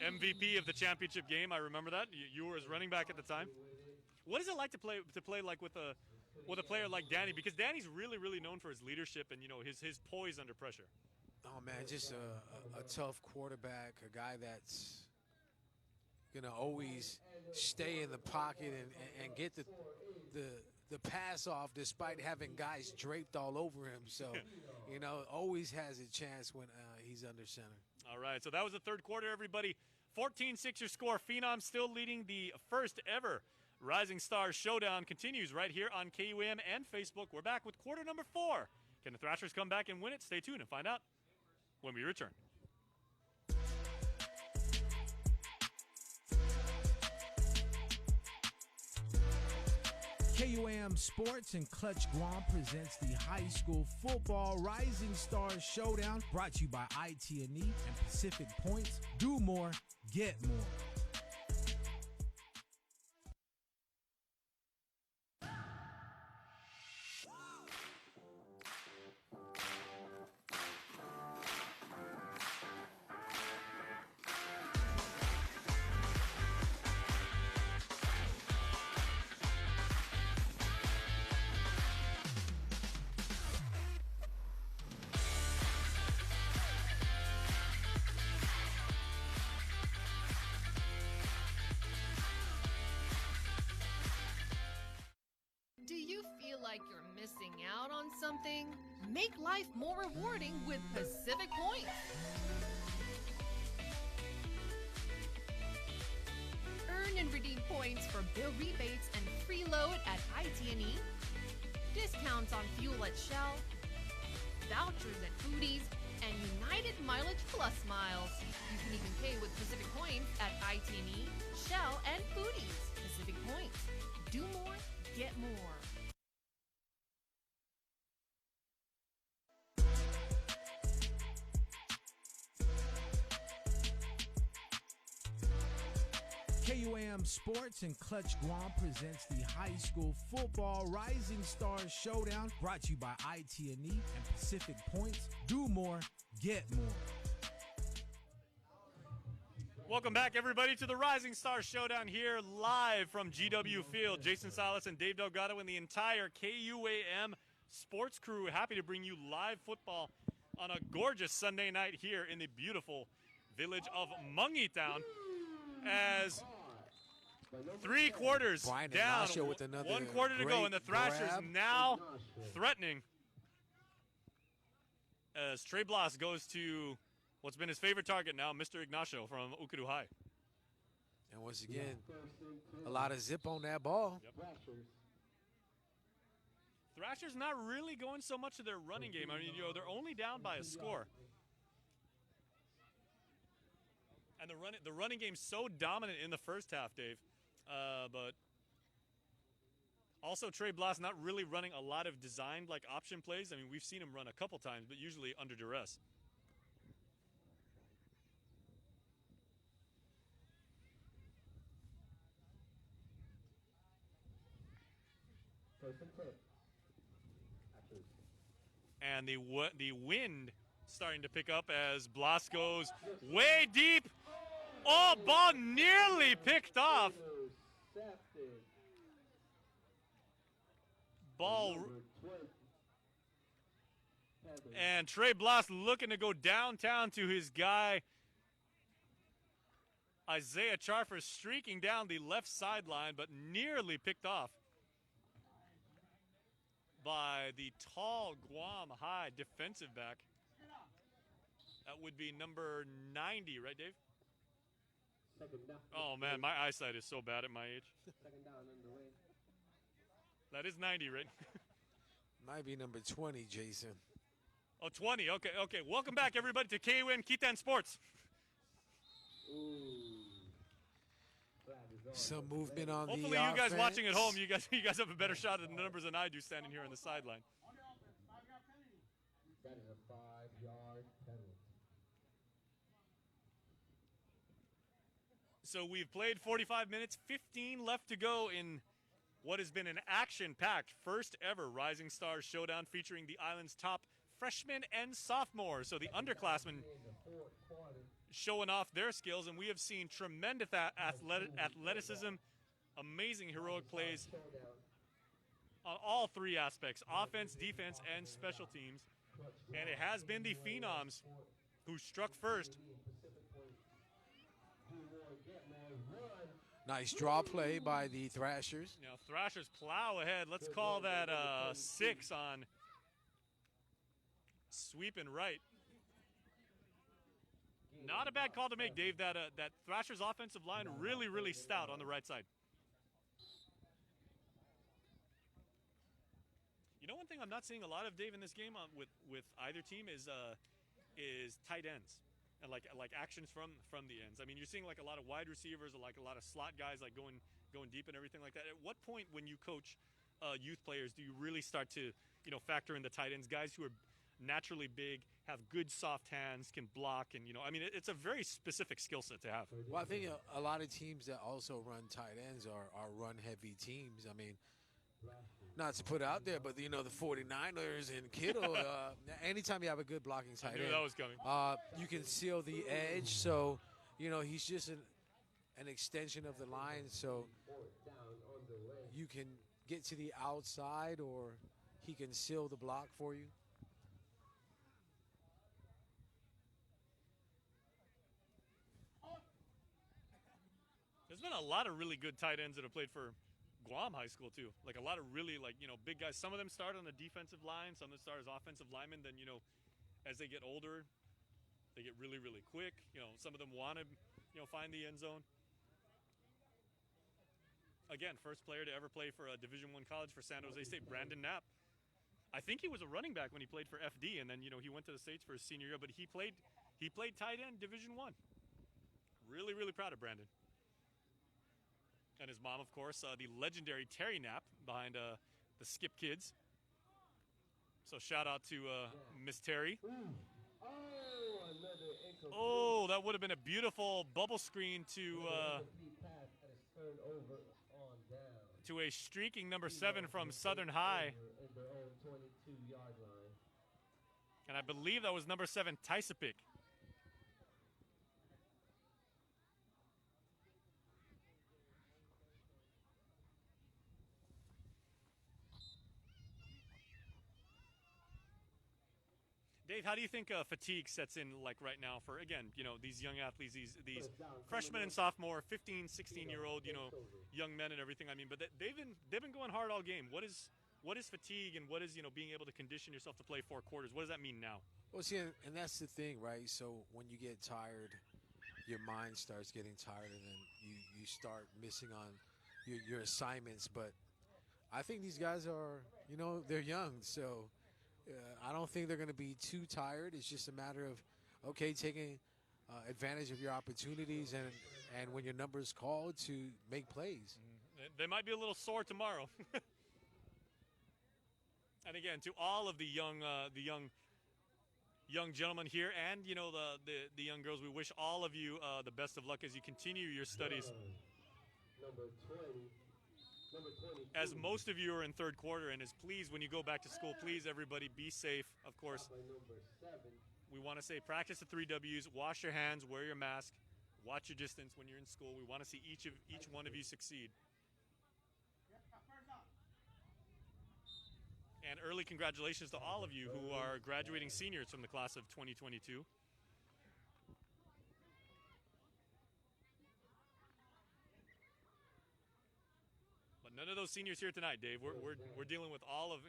MVP of the championship game, I remember that. You were his running back at the time. What is it like to play like with a player like Danny? Because Danny's really known for his leadership and his poise under pressure. Oh man, just a tough quarterback, a guy that's gonna always stay in the pocket and get the pass off despite having guys draped all over him. So, always has a chance when he's under center. All right, so that was the third quarter, everybody. 14-6 your score. Phenom still leading the first ever Rising Stars Showdown. Continues right here on KUAM and Facebook. We're back with quarter number 4. Can the Thrashers come back and win it? Stay tuned and find out when we return. KUAM Sports and Clutch Guam presents the High School Football Rising Stars Showdown, brought to you by IT&E and Pacific Points. Do more, get more. something? Make life more rewarding with Pacific Points. Earn and redeem points for bill rebates and free load at IT&E, discounts on fuel at Shell, vouchers at Foodies, and United Mileage Plus miles. You can even pay with Pacific Points at IT&E, Shell, and Foodies. Pacific Points. Do more, get more. KUAM Sports and Clutch Guam presents the High School Football Rising Stars Showdown, brought to you by IT&E and Pacific Points. Do more, get more. Welcome back, everybody, to the Rising Stars Showdown here live from GW Field. Jason Salas and Dave Delgado and the entire KUAM sports crew happy to bring you live football on a gorgeous Sunday night here in the beautiful village of Mungitown. As 3 quarters Brian down, Ignacio with another 1 quarter to go, and the Thrashers grab. now threatening as Trey Blas goes to what's been his favorite target now, Mr. Ignacio from Ukuru High. And once again, a lot of zip on that ball. Thrashers not really going so much to their running game. I mean, they're only down by a score. And the running game's so dominant in the first half, Dave. But also Trey Blas not really running a lot of designed like option plays. I mean, we've seen him run a couple times, but usually under duress. And the wind starting to pick up as Blas goes way deep. Oh, ball nearly picked off. Ball. And Trey Blas looking to go downtown to his guy, Isaiah Charfer, streaking down the left sideline, but nearly picked off by the tall Guam High defensive back. That would be number 90, right, Dave? Oh, man, my eyesight is so bad at my age. That is 90, right? Might be number 20, Jason. Oh, 20. Okay. Welcome back, everybody, to KUAM Kitan Sports. Some movement on Hopefully the you guys offense. watching at home, you guys have a better shot at the numbers than I do standing here on the sideline. That is a 5-yard penalty. So we've played 45 minutes, 15 left to go in what has been an action-packed first ever Rising Stars Showdown featuring the island's top freshmen and sophomores. So the underclassmen showing off their skills, and we have seen tremendous athleticism, amazing heroic plays on all 3 aspects, offense, defense, and special teams. And it has been the Phenoms who struck first. Nice draw play by the Thrashers. Now Thrashers plow ahead. Let's call that 6 on sweeping right. Not a bad call to make, Dave. That Thrashers offensive line really stout on the right side. You know, one thing I'm not seeing a lot of, Dave, in this game with either team is tight ends and like actions from the ends. I mean, you're seeing like a lot of wide receivers, like a lot of slot guys, like going deep and everything like that. At what point, when you coach youth players, do you really start to factor in the tight ends, guys who are naturally big, have good soft hands, can block, and I mean, it's a very specific skill set to have. Well, I think a lot of teams that also run tight ends are run-heavy teams. I mean, not to put it out there, but the 49ers and Kittle, anytime you have a good blocking tight I knew end, that was coming. you can seal the edge. So, he's just an extension of the line. So you can get to the outside, or he can seal the block for you. There's been a lot of really good tight ends that have played for Guam High School too. Like a lot of really big guys. Some of them start on the defensive line. Some of them start as offensive linemen. Then as they get older, they get really really quick. Some of them want to find the end zone. Again, first player to ever play for a Division I college for San Jose State, Brandon Knapp. I think he was a running back when he played for FD, and then he went to the States for his senior year. But he played tight end Division I. Really really proud of Brandon. And his mom, of course, the legendary Terry Knapp behind the Skip Kids. So shout out to Miss Terry. Oh, that would have been a beautiful bubble screen to a streaking number 7 from Southern High. And I believe that was number 7, Tysapik. Dave, how do you think fatigue sets in right now for, again, these young athletes, these freshmen and sophomore, 15, 16-year-old, young men and everything? I mean, but they've been going hard all game. What is fatigue and what is, being able to condition yourself to play 4 quarters? What does that mean now? Well, see, and that's the thing, right? So when you get tired, your mind starts getting tired, and then you start missing on your assignments. But I think these guys are, they're young, so I don't think they're going to be too tired. It's just a matter of, okay, taking advantage of your opportunities and when your number is called to make plays. They might be a little sore tomorrow. And again, to all of the young gentlemen here, and the young girls, we wish all of you the best of luck as you continue your studies. Number 20. As most of you are in third quarter, and please, when you go back to school, please, everybody, be safe. Of course, we want to say practice the 3 W's, wash your hands, wear your mask, watch your distance when you're in school. We want to see each one of you succeed. And early congratulations to all of you who are graduating seniors from the class of 2022. None of those seniors here tonight, Dave. We're dealing with all of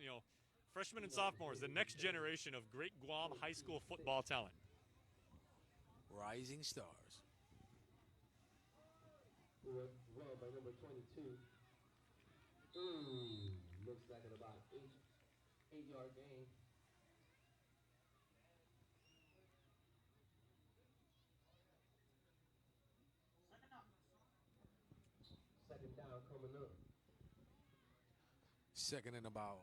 freshmen and sophomores, the next generation of great Guam high school football talent. Rising stars. Well, by number 22. Looks like an about 8-yard gain. Second down coming up. Second and about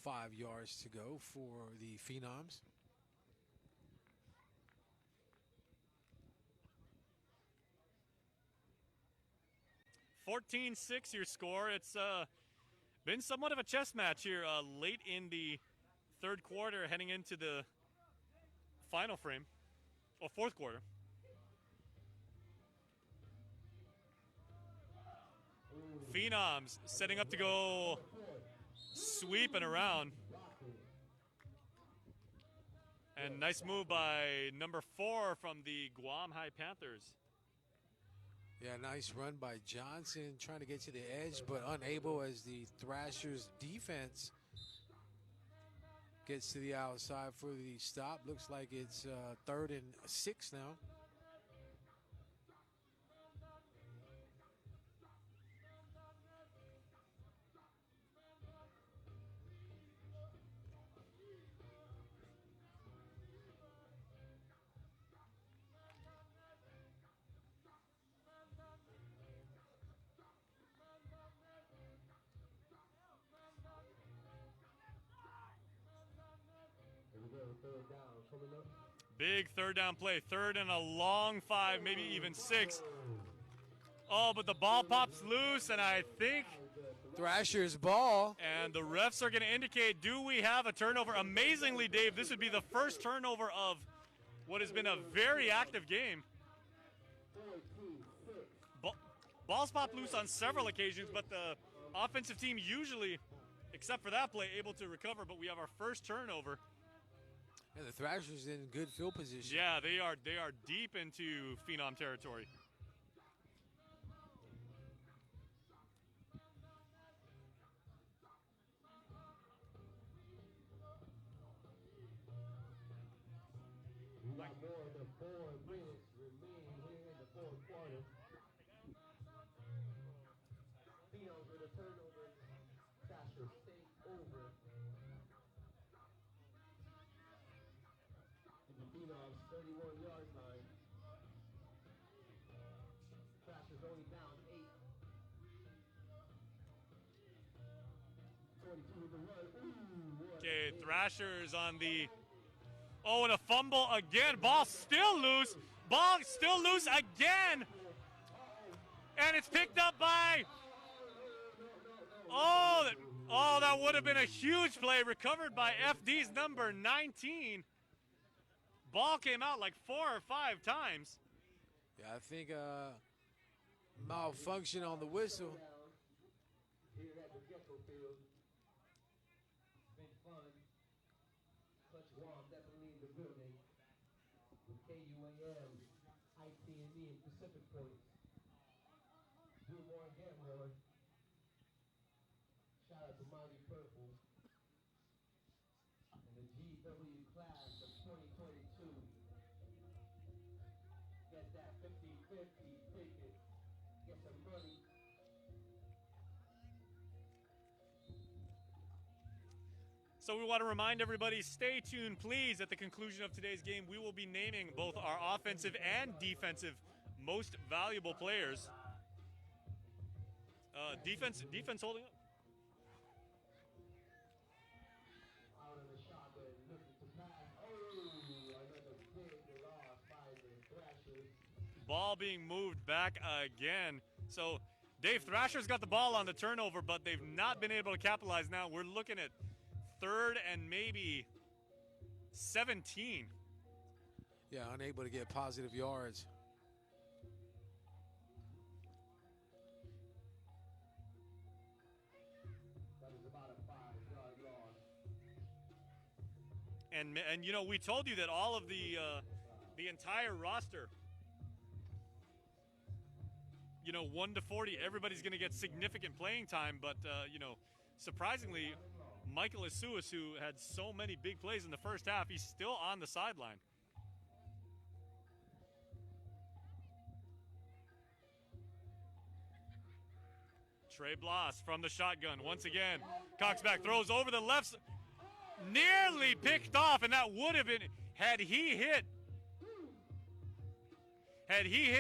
5 yards to go for the Phenoms. (14-6) your score. It's been somewhat of a chess match here late in the third quarter, heading into the final frame, or fourth quarter. Phenoms setting up to go sweeping around. And nice move by number 4 from the Guam High Panthers. Yeah, nice run by Johnson, trying to get to the edge, but unable as the Thrashers defense gets to the outside for the stop. Looks like it's 3rd and 6 now. Big third down play, 3rd and a long 5, maybe even 6. Oh, but the ball pops loose, and I think Thrashers ball. And the refs are going to indicate, do we have a turnover? Amazingly, Dave, this would be the first turnover of what has been a very active game. Balls pop loose on several occasions, but the offensive team usually, except for that play, able to recover. But we have our first turnover. And the Thrashers in good field position. Yeah, they are deep into Phenom territory. minutes remaining here in the fourth quarter. Phenoms with a turnover. Thrashers take over. And the Phenoms 31-yard line. Thrashers only down 8. 22 with the run. Ooh, what Okay, a hit. Thrashers on the. Oh, and a fumble again. Ball still loose. Ball still loose again. And it's picked up by. Oh, that would have been a huge play. Recovered by FD's number 19. Ball came out like 4 or 5 times. Yeah, I think malfunction on the whistle. Here at the Gecko Field. Been fun. Clutch Guam definitely in the building. With KUAM, ITNE, and Pacific Points. Do more and get more. Shout out to Mighty Purple. And the GW class of 2022. Get that 50-50 ticket. Get some money. So we want to remind everybody, stay tuned, please. At the conclusion of today's game, we will be naming both our offensive and defensive most valuable players. Defense holding up. Out of the shotgun, looking to pass. Oh, another big loss by the Thrashers. Ball being moved back again. So Dave, Thrasher's got the ball on the turnover, but they've not been able to capitalize. Now we're looking at 3rd and maybe 17. Yeah, unable to get positive yards. That is about a 5-yard loss. And you know, we told you that all of the entire roster, you know, 1 to 40, everybody's going to get significant playing time. But you know, surprisingly, Michael Isuas, who had so many big plays in the first half, he's still on the sideline. Trey Blas from the shotgun once again. Cocks back, throws over the left, nearly picked off, and that would have been, had he hit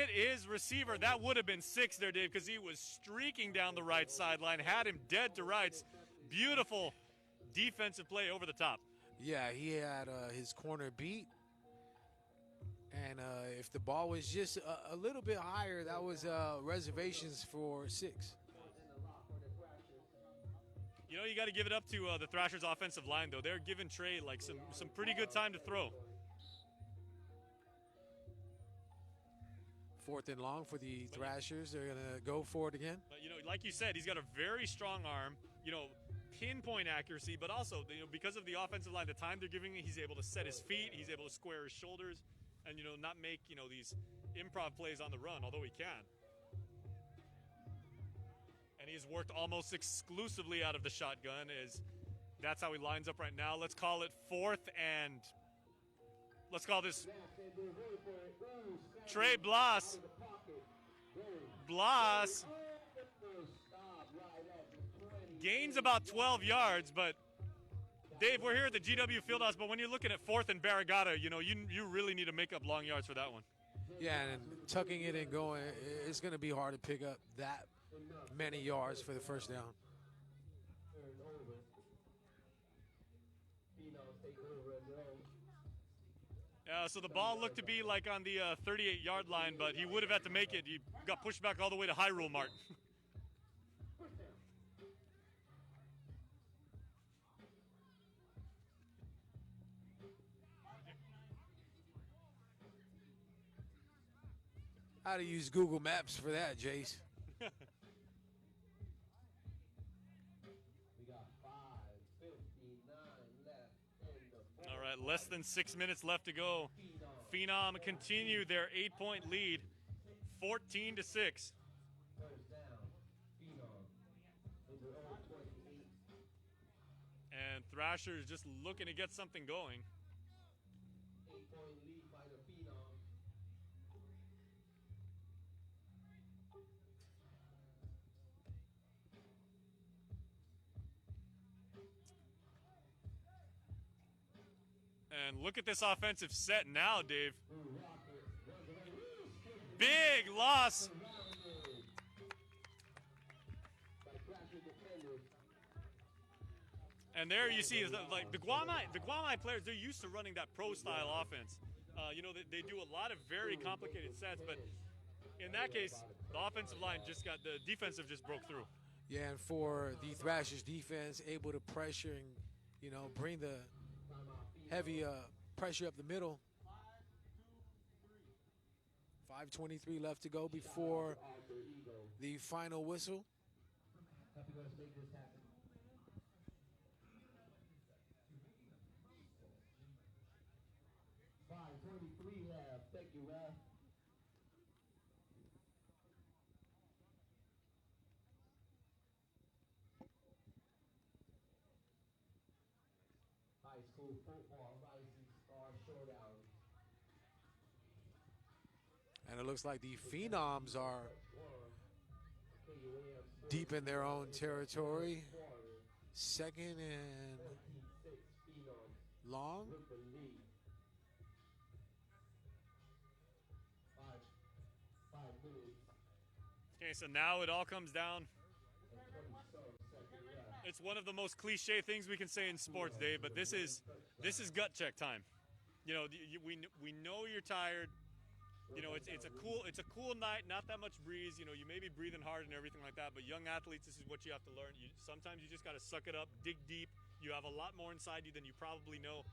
his receiver, that would have been 6 there, Dave, because he was streaking down the right sideline, had him dead to rights. Beautiful defensive play over the top. Yeah, he had his corner beat. And if the ball was just a little bit higher, that was reservations for 6. You know, you got to give it up to the Thrashers' offensive line, though. They're giving Trey like some pretty good time to throw. 4th and long for the Thrashers. They're going to go for it again. But, you know, like you said, he's got a very strong arm, you know, pinpoint accuracy, but also, you know, because of the offensive line, the time they're giving him, he's able to set his feet, he's able to square his shoulders, and, you know, not make, you know, these improv plays on the run, although he can. And he's worked almost exclusively out of the shotgun, as that's how he lines up right now. Let's call it 4th and let's call this Trey Blas. Blas gains about 12 yards, but Dave, we're here at the GW Fieldhouse, but when you're looking at 4th and Barragata, you know, you really need to make up long yards for that one. Yeah, and tucking it and going, it's going to be hard to pick up that many yards for the first down. So the ball looked to be like on the 38-yard line, but he would have had to make it. He got pushed back all the way to Hyrule Mart. How to use Google Maps for that, Jace? We got 5:59 left in the fourth. All right, less than 6 minutes left to go. Phenom continue their 8-point lead, 14-6. First down. Phenom. In their own 28. And Thrashers just looking to get something going. 8-point lead by the Phenom. And look at this offensive set now, Dave. Big loss. And there you see, like the Guamai players, they're used to running that pro-style offense. You know, they do a lot of very complicated sets, but in that case, the offensive line the defensive just broke through. Yeah, and for the Thrashers defense, able to pressure and, you know, bring the heavy pressure up the middle. 5:23 left to go before the final whistle. 5:23 left. Thank you, ref. High school football Rising Star Showdown. And it looks like the Phenoms are deep in their own territory. Second and long. Okay, so now it all comes down. It's one of the most cliche things we can say in sports, Dave, but this is gut check time. You know, we know you're tired. You know, it's a cool night, not that much breeze. You know, you may be breathing hard and everything like that, but young athletes, this is what you have to learn. Sometimes you just got to suck it up, dig deep. You have a lot more inside you than you probably know,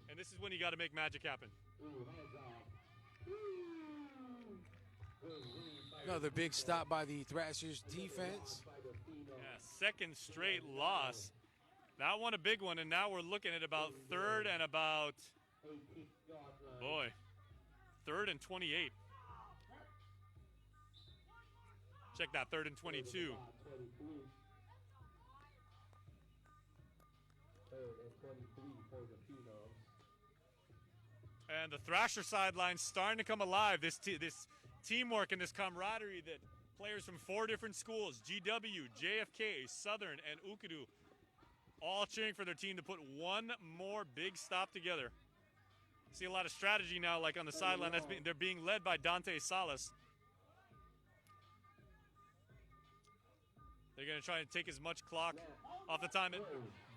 and this is when you got to make magic happen. Another big stop by the Thrashers defense. Yeah, second straight loss. That one a big one, and now we're looking at about third and 28. Check that, 3rd and 22. And the Thrasher sideline's starting to come alive. This teamwork and this camaraderie that players from 4 different schools, GW, JFK, Southern, and Ukadu, all cheering for their team to put one more big stop together. See a lot of strategy now, like on the sideline. They're being led by Dante Salas. They're going to try and take as much clock off the time.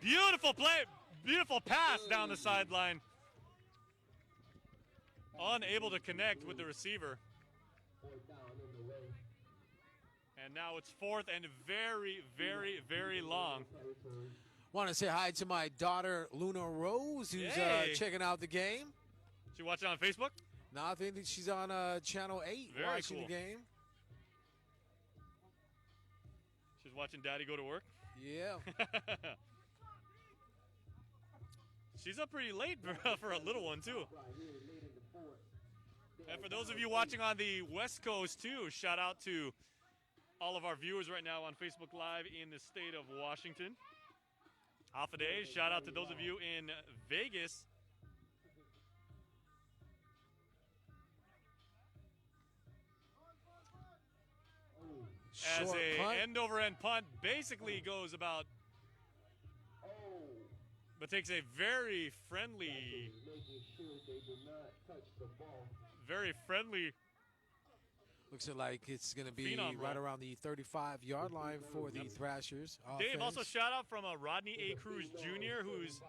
Beautiful play, beautiful pass down the sideline. Unable to connect with the receiver. And now it's 4th and very, very, very long. Want to say hi to my daughter, Luna Rose, who's checking out the game. She watching on Facebook? No, I think that she's on Channel 8 Very watching cool. the game. She's watching Daddy go to work? Yeah. She's up pretty late for a little one, too. And for those of you watching on the West Coast, too, shout out to all of our viewers right now on Facebook Live in the state of Washington. Half a day. Shout out to those of you in Vegas. As Short a punt. end-over-end punt basically goes about, but takes a very friendly, Looks like it's going to be Phenom right roll. around the 35-yard line for the Thrashers. Dave, also offense. shout out from Rodney A. Cruz Jr., who's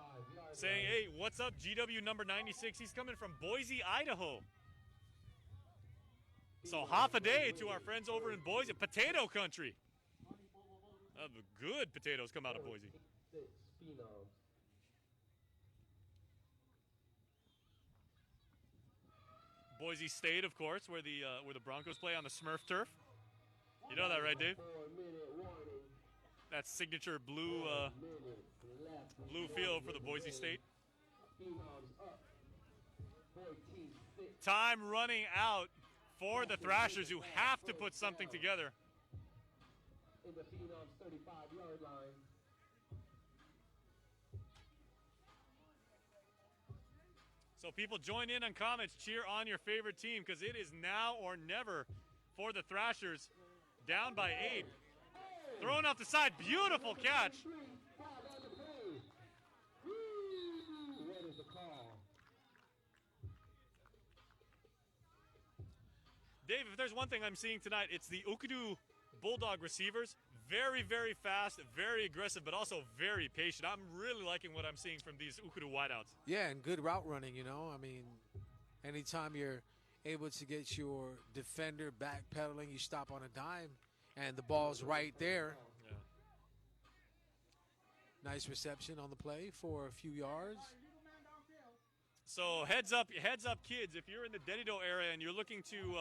saying, hey, what's up, GW number 96? He's coming from Boise, Idaho. So half a day to our friends over in Boise, potato country. Good potatoes come out of Boise. Boise State, of course, where the Broncos play on the Smurf turf. You know that, right, Dave? That signature blue field for the Boise State. Time running out for the Thrashers, who have to put something together. In the Phenoms 35-yard line. So people join in on comments, cheer on your favorite team, because it is now or never for the Thrashers. Down by 8. Thrown off the side, beautiful catch. What is the call? Dave, if there's one thing I'm seeing tonight, it's the Ukudu Bulldog receivers. Very, very fast, very aggressive, but also very patient. I'm really liking what I'm seeing from these Ukudu wideouts. Yeah, and good route running, you know. I mean, anytime you're able to get your defender backpedaling, you stop on a dime, and the ball's right there. Yeah. Nice reception on the play for a few yards. So heads up, kids! If you're in the Dedido area and you're looking to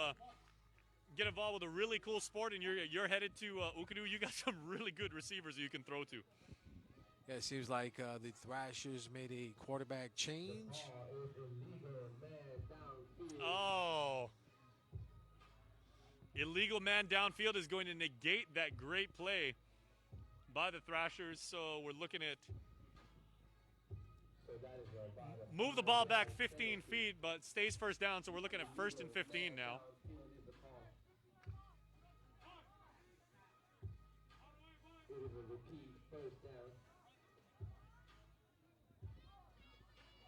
get involved with a really cool sport and you're headed to Ukudu, you got some really good receivers that you can throw to. Yeah, it seems like the Thrashers made a quarterback change. Oh. Illegal man downfield is going to negate that great play by the Thrashers. So we're looking at move the ball back 15 feet, but stays first down. So we're looking at 1st and 15 now. It is a repeat first down.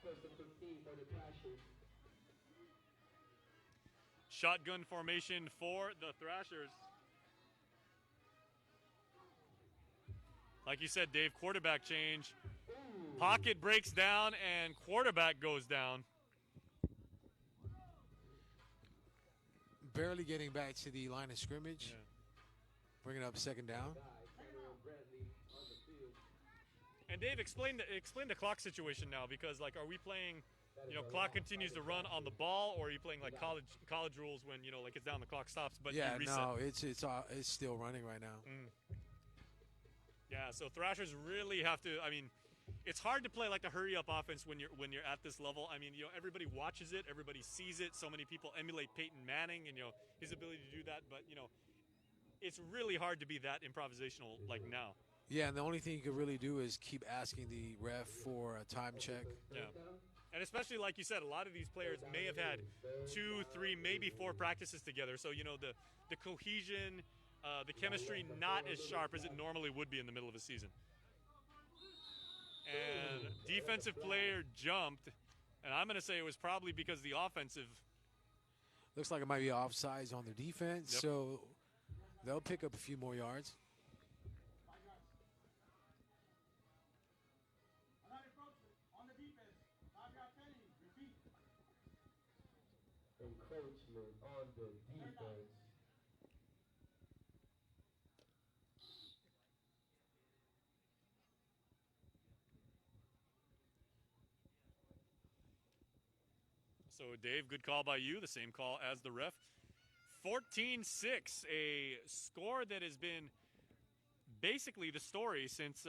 1st and 15 for the Thrashers. Shotgun formation for the Thrashers. Like you said, Dave, quarterback change. Pocket breaks down and quarterback goes down. Barely getting back to the line of scrimmage. Yeah. Bringing up 2nd down. And Dave, explain the clock situation now, because like, are we playing, clock continues to run on the ball, or are you playing like college rules when like it's down, the clock stops, but Yeah, you reset? no, it's still running right now. Yeah, so Thrashers really have to. I mean, it's hard to play like the hurry up offense when you're at this level. I mean, everybody watches it, everybody sees it. So many people emulate Peyton Manning and his ability to do that, but it's really hard to be that improvisational like now. Yeah, and the only thing you can really do is keep asking the ref for a time check. Yeah. And especially, like you said, a lot of these players may have had 2, 3, maybe 4 practices together. So, the cohesion, the chemistry not as sharp as it normally would be in the middle of a season. And defensive player jumped, and I'm going to say it was probably because the offensive. Looks like it might be offsides on their defense, Yep. so they'll pick up a few more yards. Encroachment on the defense. So, Dave, good call by you. The same call as the ref. 14-6, a score that has been basically the story since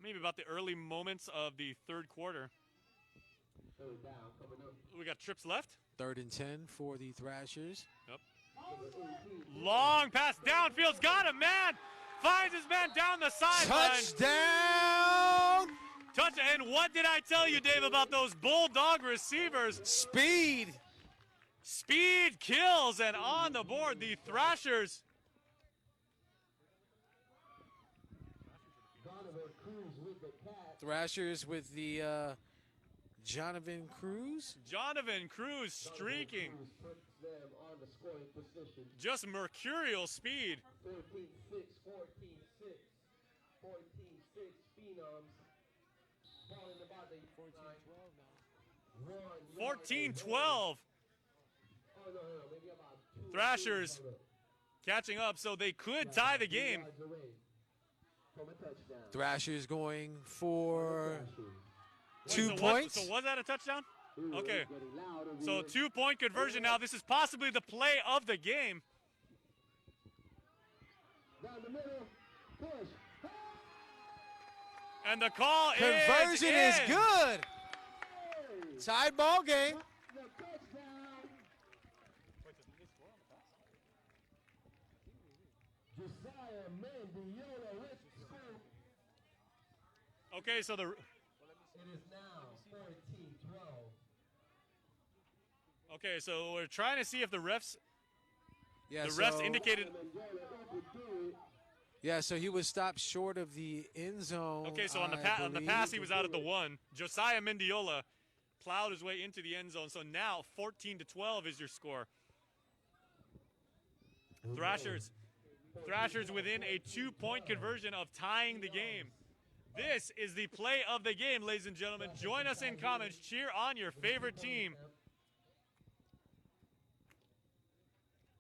maybe about the early moments of the 3rd quarter. Third down coming up. We got trips left. 3rd and 10 for the Thrashers. Yep. Long pass downfield's got him, man. Finds his man down the sideline. Touchdown! And what did I tell you, Dave, about those Bulldog receivers? Speed! Speed kills, and on the board, the Thrashers. Donovan Cruz with the catch. Thrashers with the Jonathan Cruz. Jonathan Cruz streaking. Cruz puts them on the scoring position. Just mercurial speed. 14-6, 14-6, 14-6 Phenoms. Ball in about the 14-12. Oh, no, maybe about 2 Thrashers catching up, so they could tie the game. yards away from a touchdown. Thrashers going for Wait, 2 so points. So was that a touchdown? Ooh, Okay. it's getting loud over So here. 2-point conversion now. This is possibly the play of the game. Down the middle, push. And the call Conversion is in. good. Tied ball game. The touchdown. Josiah Mendiola with the scoop. Okay, so the It is now 14-12. okay, so we're trying to see if the refs Yeah, the refs so- indicated. Mendiola overdo it. Yeah, so he was stopped short of the end zone. Okay, so on the I on the believe. pass he was out at the 1. Josiah Mendiola plowed his way into the end zone. So now 14-12 is your score. Thrashers within a 2-point conversion of tying the game. This is the play of the game, ladies and gentlemen. Join us in comments. Cheer on your favorite team.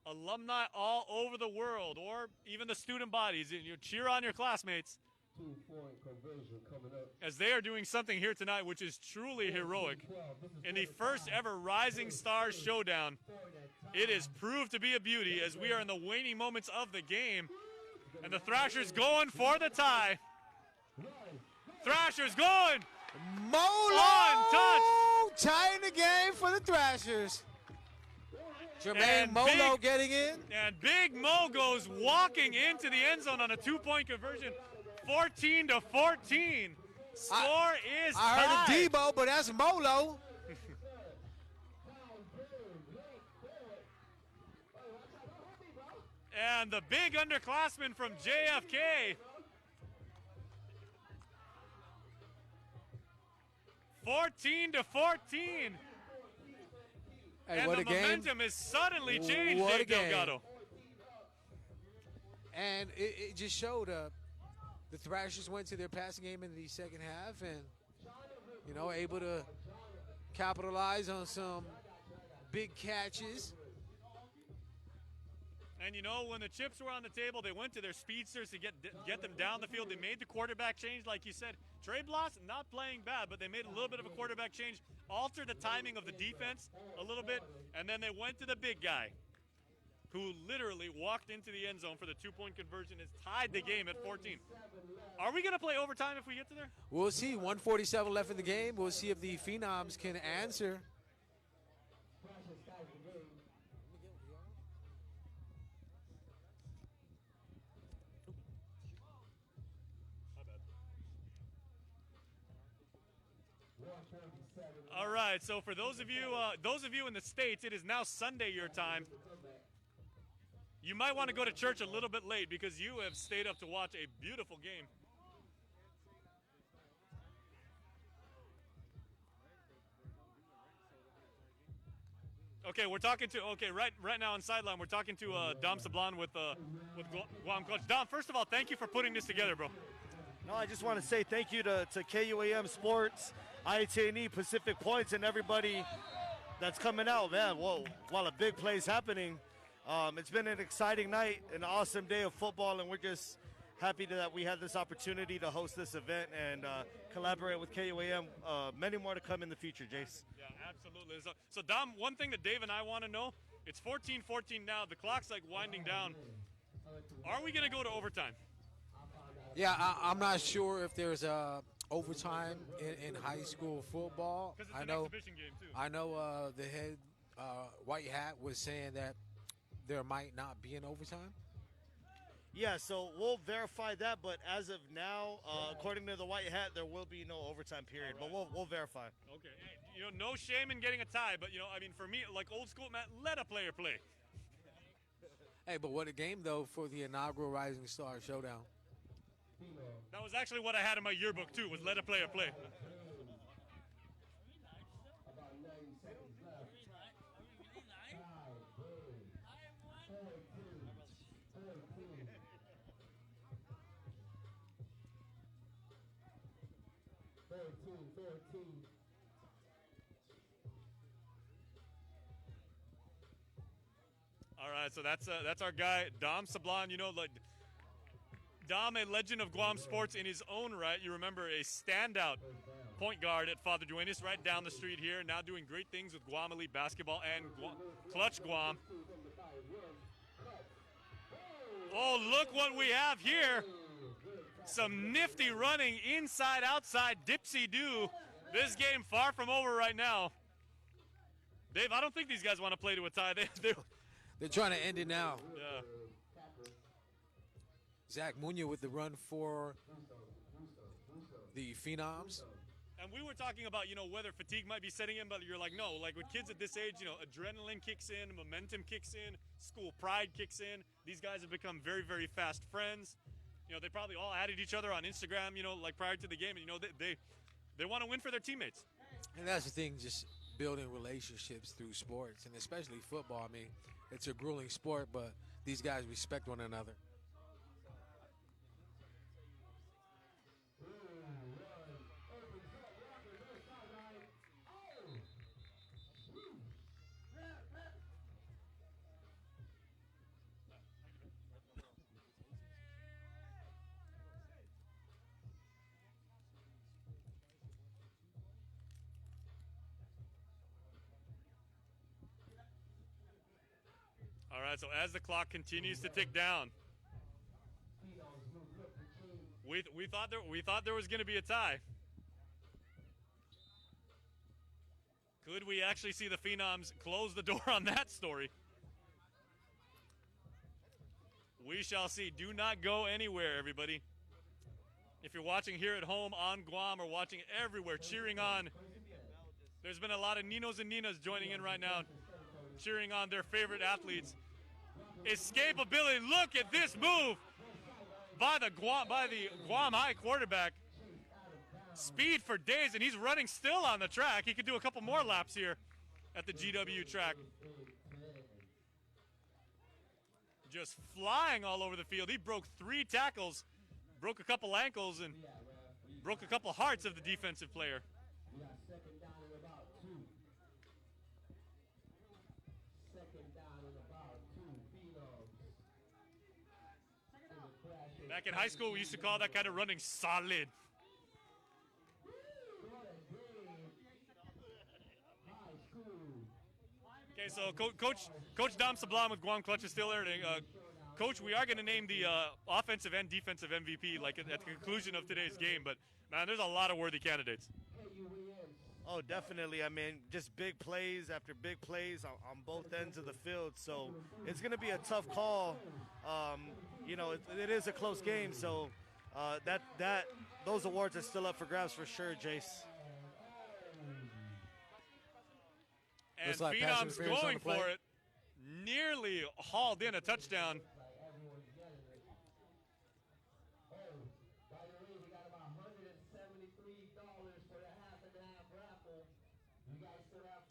Alumni all over the world, or even the student bodies. You cheer on your classmates 2-point conversion coming up. as they are doing something here tonight which is truly heroic. In the first ever Rising Stars Showdown, it is proved to be a beauty as we are in the waning moments of the game. And the Thrashers going for the tie. Thrashers going! Molo Untouched. tying the game for the Thrashers. Jermaine And Molo big- getting in. And Big Mo goes walking into the end zone on a 2-point conversion. 14-14. Score is I heard tied. of Debo, but that's Molo. And the big underclassman from JFK. 14-14. Hey, And what the a game. momentum has suddenly changed, What a Dave game. Delgado. And it just showed the Thrashers went to their passing game in the second half and, you know, able to capitalize on some big catches. And you know, when the chips were on the table, they went to their speedsters to get them down the field. They made the quarterback change, like you said. Trey Bloss not playing bad, but they made a little bit of a quarterback change, altered the timing of the defense a little bit, and then they went to the big guy, who literally walked into the end zone for the 2-point conversion, has tied the game at 14. Are we going to play overtime if we get to there? We'll see. 1:47 left in the game. We'll see if the Phenoms can answer. All right, so for those of you in the States, it is now Sunday your time. You might want to go to church a little bit late because you have stayed up to watch a beautiful game. Okay, we're talking to right now on sideline. We're talking to Dom Sablan with Guam coach. Dom, first of all, thank you for putting this together, bro. No, I just want to say thank you to KUAM Sports, ITNE, Pacific Points, and everybody that's coming out, man. Whoa, while a big play's happening, it's been an exciting night, an awesome day of football, and we're just happy that we had this opportunity to host this event and collaborate with KUAM. Many more to come in the future, Jace. Yeah, absolutely. So Dom, one thing that Dave and I want to know, it's 14-14 now. The clock's like winding down. Are we going to go to overtime? Yeah, I'm not sure if there's overtime in high school football. Because it's an exhibition game, too. I know the head White Hat was saying that there might not be an overtime. Yeah, so we'll verify that, but as of now, according to the White Hat, there will be no overtime period, but we'll verify. Okay. Hey, no shame in getting a tie, but, I mean, for me, like old school, Matt, let a player play. Hey, but what a game, though, for the inaugural Rising Star Showdown. That was actually what I had in my yearbook, too, was let a player play. About 9 seconds left. 14. All right, so that's our guy, Dom Sablan. Like Dom, a legend of Guam sports in his own right. You remember a standout point guard at Father Duenas right down the street here, now doing great things with Guam Elite Basketball and Clutch Guam. Oh, look what we have here. Some nifty running inside, outside, dipsy-do. This game far from over right now. Dave, I don't think these guys want to play to a tie. They're trying to end it now. Yeah. Zach Munoz with the run for the Phenoms. And we were talking about, whether fatigue might be setting in, but you're like, no, like with kids at this age, adrenaline kicks in, momentum kicks in, school pride kicks in. These guys have become very, very fast friends. They probably all added each other on Instagram, like prior to the game. And, they want to win for their teammates. And that's the thing, just building relationships through sports, and especially football. I mean, it's a grueling sport, but these guys respect one another. All right, so as the clock continues to tick down, we thought there was going to be a tie. Could we actually see the Phenoms close the door on that story? We shall see. Do not go anywhere, everybody. If you're watching here at home on Guam or watching everywhere, cheering on, there's been a lot of Ninos and Ninas joining in right now, cheering on their favorite athletes. Escapability. Look at this move by the Guam High quarterback. Speed for days, and he's running still on the track. He could do a couple more laps here at the GW track. Just flying all over the field. He broke 3 tackles, broke a couple ankles, and broke a couple hearts of the defensive player. Back in high school, we used to call that kind of running solid. Okay, so Coach Dom Sablan with Guam Clutch is still there. Coach, we are going to name the offensive and defensive MVP like at the conclusion of today's game, but man, there's a lot of worthy candidates. Oh, definitely. I mean, just big plays after big plays on both ends of the field. So it's going to be a tough call. You know, it is a close game, so those awards are still up for grabs for sure, Jace. And Phenoms going for it, nearly hauled in a touchdown.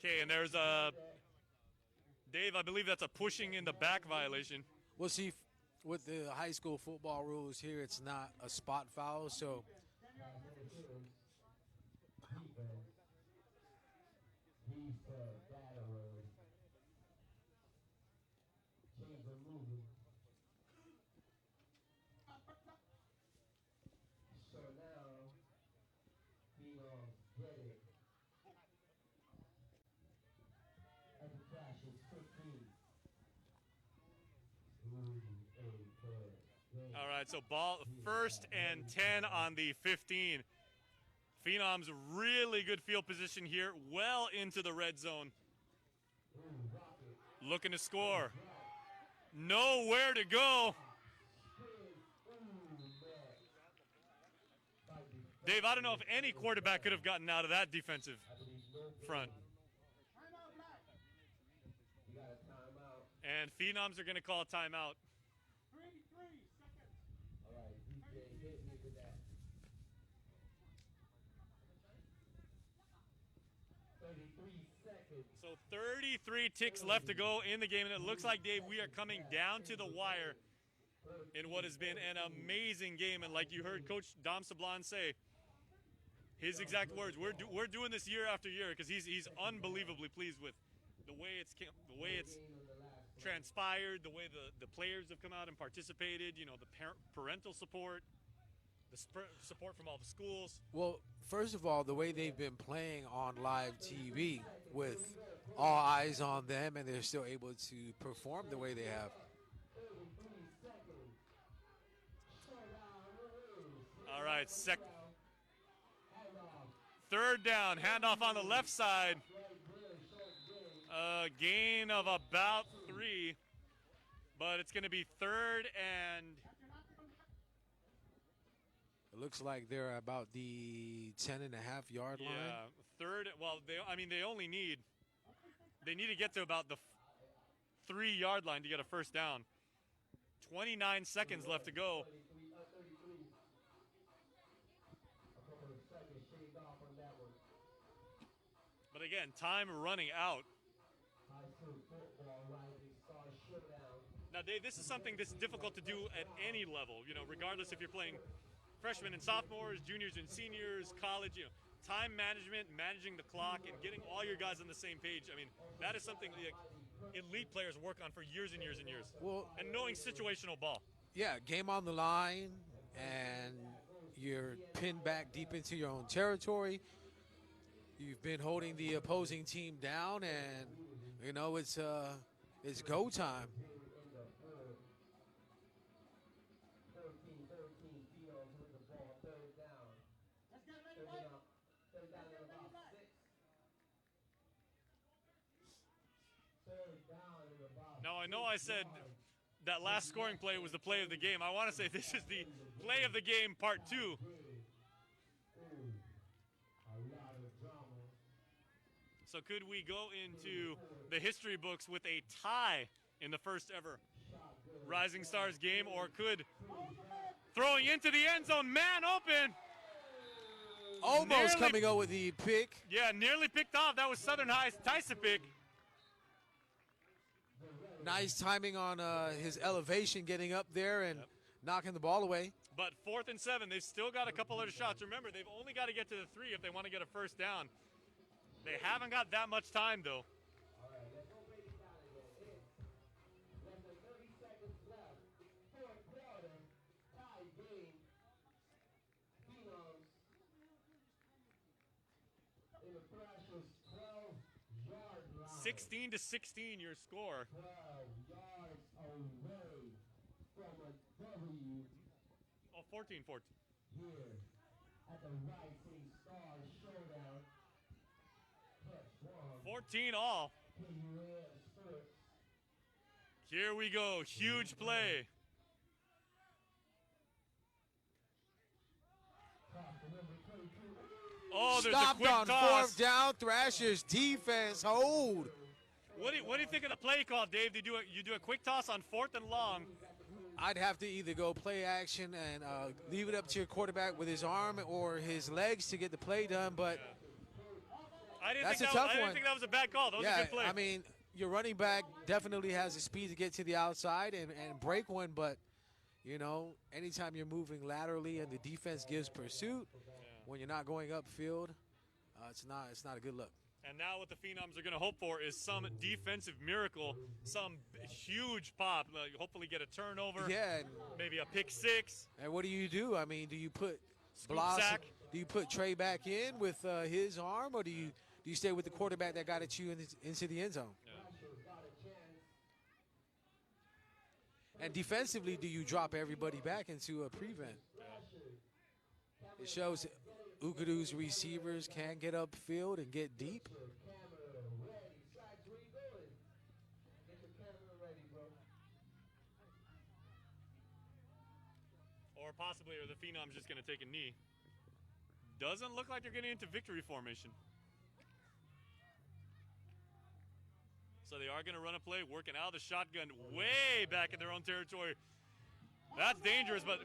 Okay, and there's Dave, I believe that's a pushing in the back violation. Well, see, with the high school football rules here, it's not a spot foul, so All right, so ball first and 10 on the 15. Phenoms really good field position here, well into the red zone. Looking to score. Nowhere to go. Dave, I don't know if any quarterback could have gotten out of that defensive front. And Phenoms are going to call a timeout. So 33 ticks left to go in the game, and it looks like, Dave, we are coming down to the wire in what has been an amazing game. And like you heard Coach Dom Sablan say, his exact words, we're doing this year after year because he's unbelievably pleased with the way it's transpired, the way the players have come out and participated, you know, the parental support, the support from all the schools. Well, first of all, the way they've been playing on live TV with all eyes on them, and they're still able to perform the way they have. All right, third down, handoff on the left side. Gain of about 3, but it's going to be third and... It looks like they're about the 10.5-yard line. Yeah, third. Well, they need to get to about the 3-yard line to get a first down. 29 seconds left to go. But again, time running out. Now, Dave, this is something that's difficult to do at any level, you know, regardless if you're playing freshmen and sophomores, juniors and seniors, college, you know, time management, managing the clock, and getting all your guys on the same page. I mean, that is something like elite players work on for years and years and years. Well, and knowing situational ball. yeah, game on the line, and you're pinned back deep into your own territory. You've been holding the opposing team down, and you know it's go time. 13-13 Fields with the ball, third down. Third down at about 6. Third down at about Now, I know I said that last scoring play was the play of the game. I want to say this is the play of the game part 2. a lot of drama. So could we go into the history books with a tie in the first ever Rising Stars game, or could throwing into the end zone, man open, Almost Nearly- coming out with the pick. yeah, nearly picked off. That was Southern High's Tyson pick. Nice timing on his elevation, getting up there and knocking the ball away. But 4th and 7, they've still got a couple other shots. Remember, they've only got to get to the 3 if they want to get a first down. They haven't got that much time, though. All right, let's go break it down again. Less than 30 seconds left. Fourth quarter, tie game. Phenoms in the Thrashers 12-yard line. 16 to 16, your score. 12 yards away from a W Oh, 14-14. here at the Rising Stars Showdown. Clutch one. 14 all. KUAM Sports. Here we go. Huge play. Cross the number 22. Oh, there's a Stopped quick on toss. 4th down. Thrashers defense hold. What do you think of the play call, Dave? You do a quick toss on 4th and long. I'd have to either go play action and leave it up to your quarterback with his arm or his legs to get the play done. But I didn't, That's think, a that, tough I didn't one. think that was a bad call. That was a yeah, good play. I mean, your running back definitely has the speed to get to the outside and break one. But, you know, anytime you're moving laterally and the defense gives pursuit, when you're not going upfield, it's not a good look. And now what the Phenoms are going to hope for is some defensive miracle, some huge pop. Like hopefully get a turnover, Yeah, and, maybe a pick 6. and what do? I mean, do you put Scoop Blas? sack. Do you put Trey back in with his arm, or do you stay with the quarterback that got at you into the end zone? And defensively, do you drop everybody back into a prevent? It shows Ukadu's receivers can get upfield and get deep. Camera ready. Sides, where you going? Get your camera ready, bro. Or possibly are the Phenoms just going to take a knee? Doesn't look like they're getting into victory formation. So they are going to run a play, working out of the shotgun way back in their own territory. That's dangerous, but...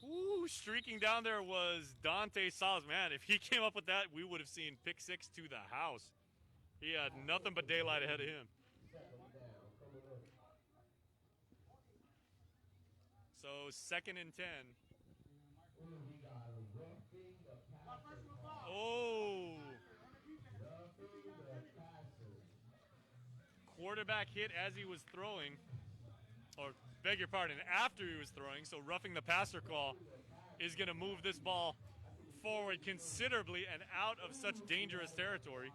Ooh, streaking down there was Dante Salas. Man, if he came up with that, we would have seen pick 6 to the house. He had nothing but daylight ahead of him. So 2nd and 10. Oh. Quarterback hit as he was throwing, or beg your pardon, after he was throwing. So roughing the passer call is going to move this ball forward considerably and out of such dangerous territory.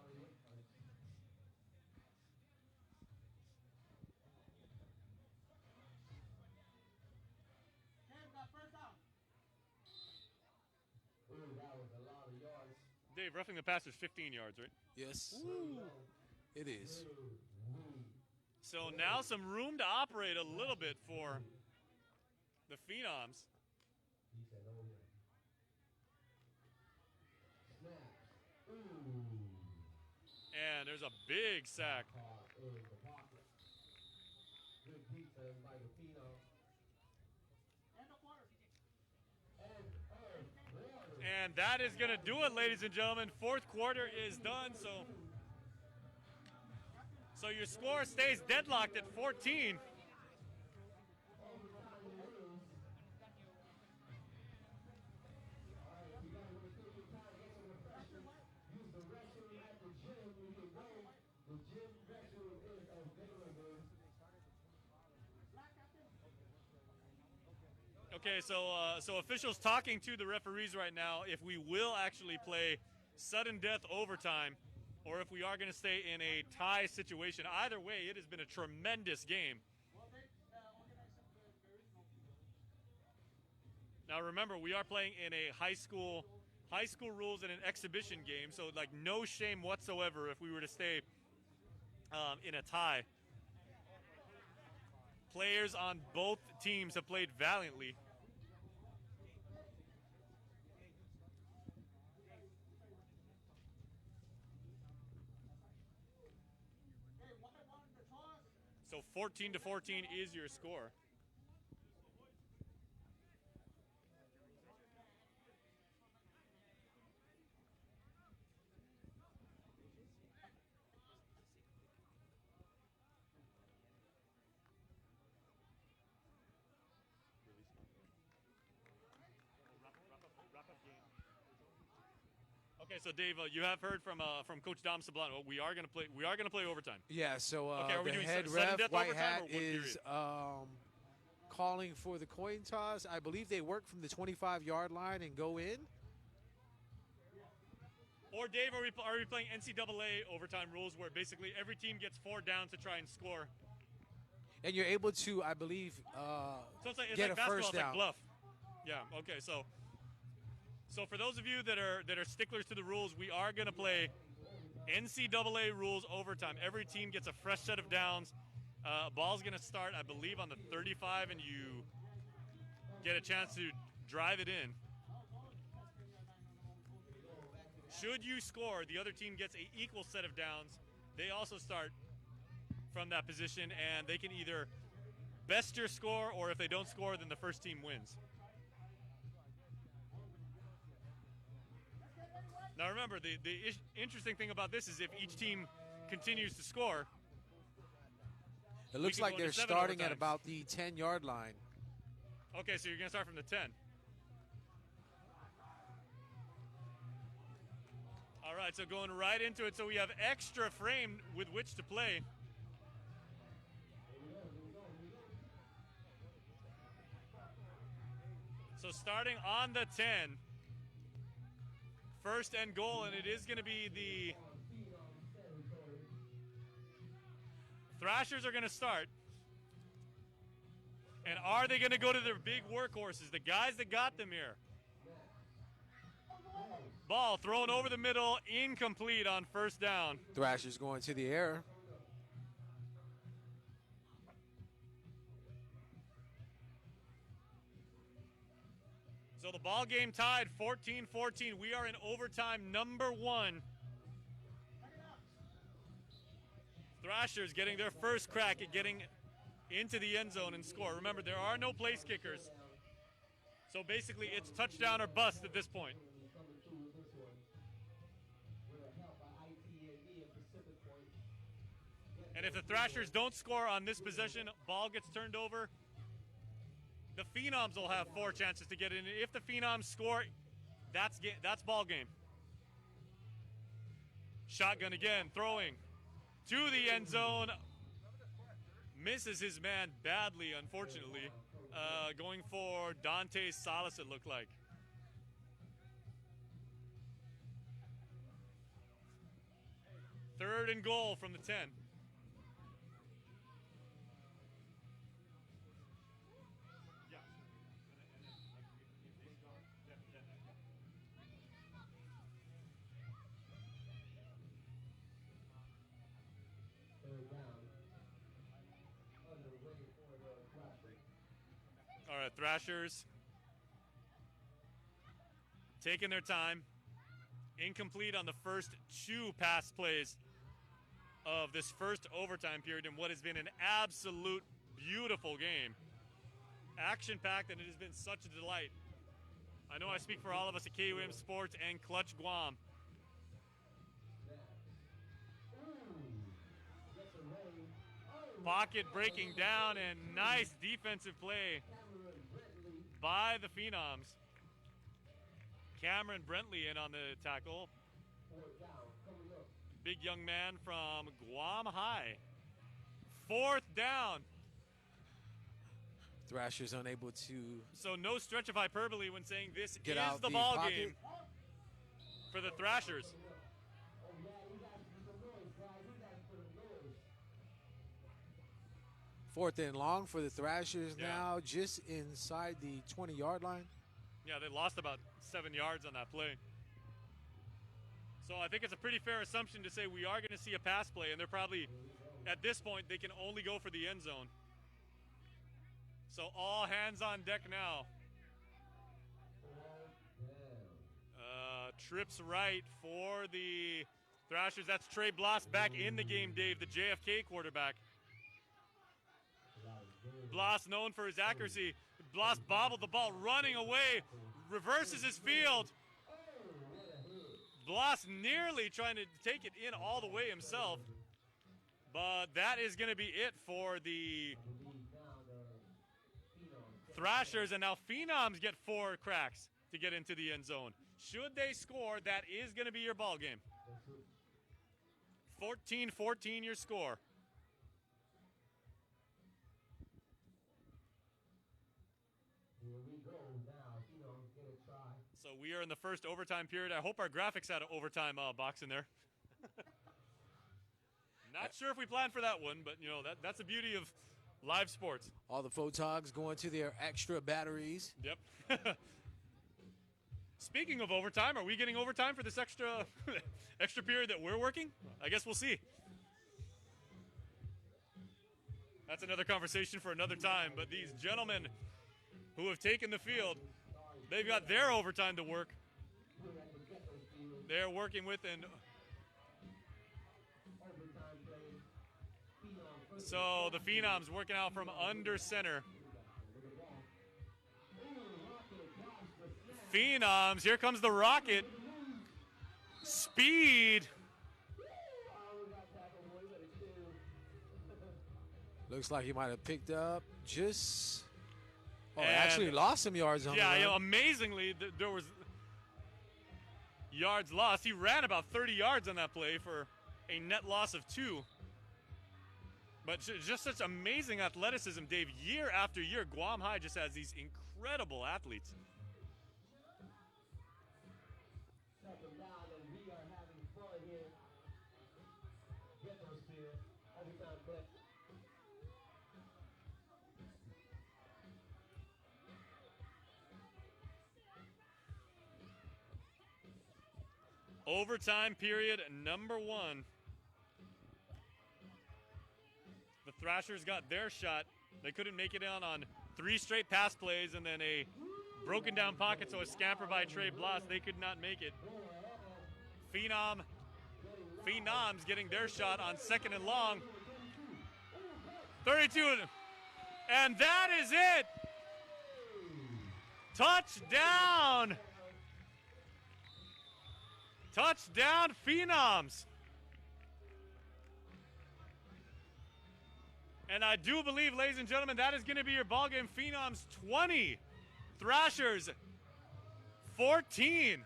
Dave, roughing the passer is 15 yards, right? Yes, it is. So now some room to operate a little bit for the Phenoms. And there's a big sack. Good defense by the Phenoms. And that is going to do it, ladies and gentlemen. 4th quarter is done, so So your score stays deadlocked at 14. Okay, so officials talking to the referees right now if we will actually play sudden death overtime or if we are going to stay in a tie situation. Either way, it has been a tremendous game. Now remember, we are playing in a high school rules and an exhibition game, so like no shame whatsoever if we were to stay in a tie. Players on both teams have played valiantly. So 14-14 is your score. Okay, so Dave, you have heard from Coach Dom Sublano. We are gonna play overtime. Yeah, so Okay, are we the doing head sudden ref, death White overtime Hat, or what is calling for the coin toss. I believe they work from the 25-yard line and go in. Or Dave, are we playing NCAA overtime rules where basically every team gets 4 downs to try and score? And you're able to, I believe, So it's like get a basketball, first it's down. like bluff. Yeah. Okay. So for those of you that are sticklers to the rules, we are going to play NCAA rules overtime. Every team gets a fresh set of downs. Ball's going to start, I believe, on the 35, and you get a chance to drive it in. Should you score, the other team gets an equal set of downs. They also start from that position, and they can either best your score, or if they don't score, then the first team wins. Now remember, the interesting thing about this is if each team continues to score. It looks can like go to they're 7 starting at overtimes. about the 10-yard line. Okay, so you're going to start from the 10. All right, so going right into it. So we have extra frame with which to play. So starting on the 10, first and goal, and it is going to be the Thrashers are going to start. And are they going to go to their big workhorses, the guys that got them here? Ball thrown over the middle, incomplete on first down. Thrashers going to the air. So the ball game tied 14-14. We are in overtime number 1. Thrashers getting their first crack at getting into the end zone and score. Remember, there are no place kickers. So basically, it's touchdown or bust at this point. And if the Thrashers don't score on this possession, ball gets turned over. The Phenoms will have 4 chances to get in. If the Phenoms score, that's ball game. Shotgun again, throwing to the end zone. Misses his man badly, unfortunately. Going for Dante Salas, it looked like. Third and goal from the 10. All right, Thrashers taking their time. Incomplete on the first 2 pass plays of this first overtime period in what has been an absolute beautiful game. Action-packed, and it has been such a delight. I know I speak for all of us at KUM Sports and Clutch Guam. Pocket breaking down, and nice defensive play by the Phenoms. Cameron Brentley in on the tackle. Big young man from Guam High. 4th down. Thrashers unable to So no stretch of hyperbole when saying this get is out the ball pocket. game for the Thrashers. Fourth and long for the Thrashers Yeah. now, just inside the 20-yard line. Yeah, they lost about 7 yards on that play. So I think it's a pretty fair assumption to say we are going to see a pass play, and they're probably, at this point, they can only go for the end zone. So all hands on deck now. Trips right for the Thrashers. That's Trey Bloss back in the game, Dave, the JFK quarterback. Bloss known for his accuracy. Bloss bobbled the ball, running away, reverses his field. Bloss nearly trying to take it in all the way himself. But that is going to be it for the Thrashers, and now Phenoms get 4 cracks to get into the end zone. Should they score, that is going to be your ball game. 14-14 your score. So we are in the first overtime period. I hope our graphics had an overtime box in there. Not sure if we planned for that one, but you know that's the beauty of live sports. All the photogs going to their extra batteries. Yep. Speaking of overtime, are we getting overtime for this extra extra period that we're working? I guess we'll see. That's another conversation for another time, but these gentlemen who have taken the field, they've got their overtime to work. They're working with and so the Phenoms working out from under center. Phenoms, here comes the rocket. Speed. Looks like he might have picked up just. Oh, And- actually lost some yards on Yeah, the you know, run. amazingly, there was yards lost. He ran about 30 yards on that play for a net loss of 2. But just such amazing athleticism, Dave. Year after year, Guam High just has these incredible athletes. Overtime period number 1. The Thrashers got their shot. They couldn't make it on 3 straight pass plays and then a broken down pocket, so a scamper by Trey Bloss. They could not make it. Phenoms getting their shot on 2nd and long. 32. And that is it. Touchdown. Touchdown, Phenoms. And I do believe, ladies and gentlemen, that is going to be your ball game. Phenoms 20, Thrashers 14.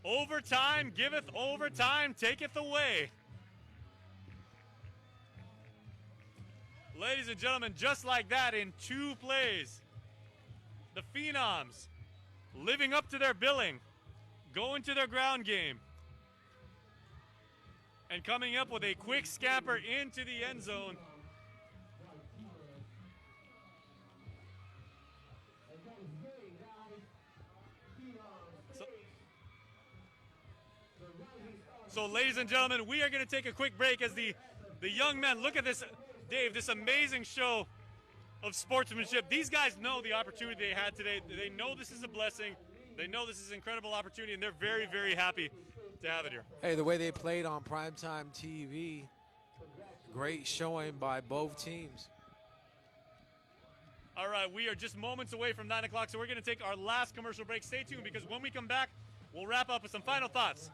Overtime giveth overtime, taketh away. Ladies and gentlemen, just like that in 2 plays, the Phenoms living up to their billing, going to their ground game, and coming up with a quick scamper into the end zone. So, ladies and gentlemen, we are going to take a quick break as the young men, look at this, Dave, this amazing show of sportsmanship. These guys know the opportunity they had today. They know this is a blessing. They know this is an incredible opportunity, and they're very, very happy to have it here. Hey, the way they played on primetime TV, great showing by both teams. All right, we are just moments away from 9 o'clock, so we're going to take our last commercial break. Stay tuned, because when we come back, we'll wrap up with some final thoughts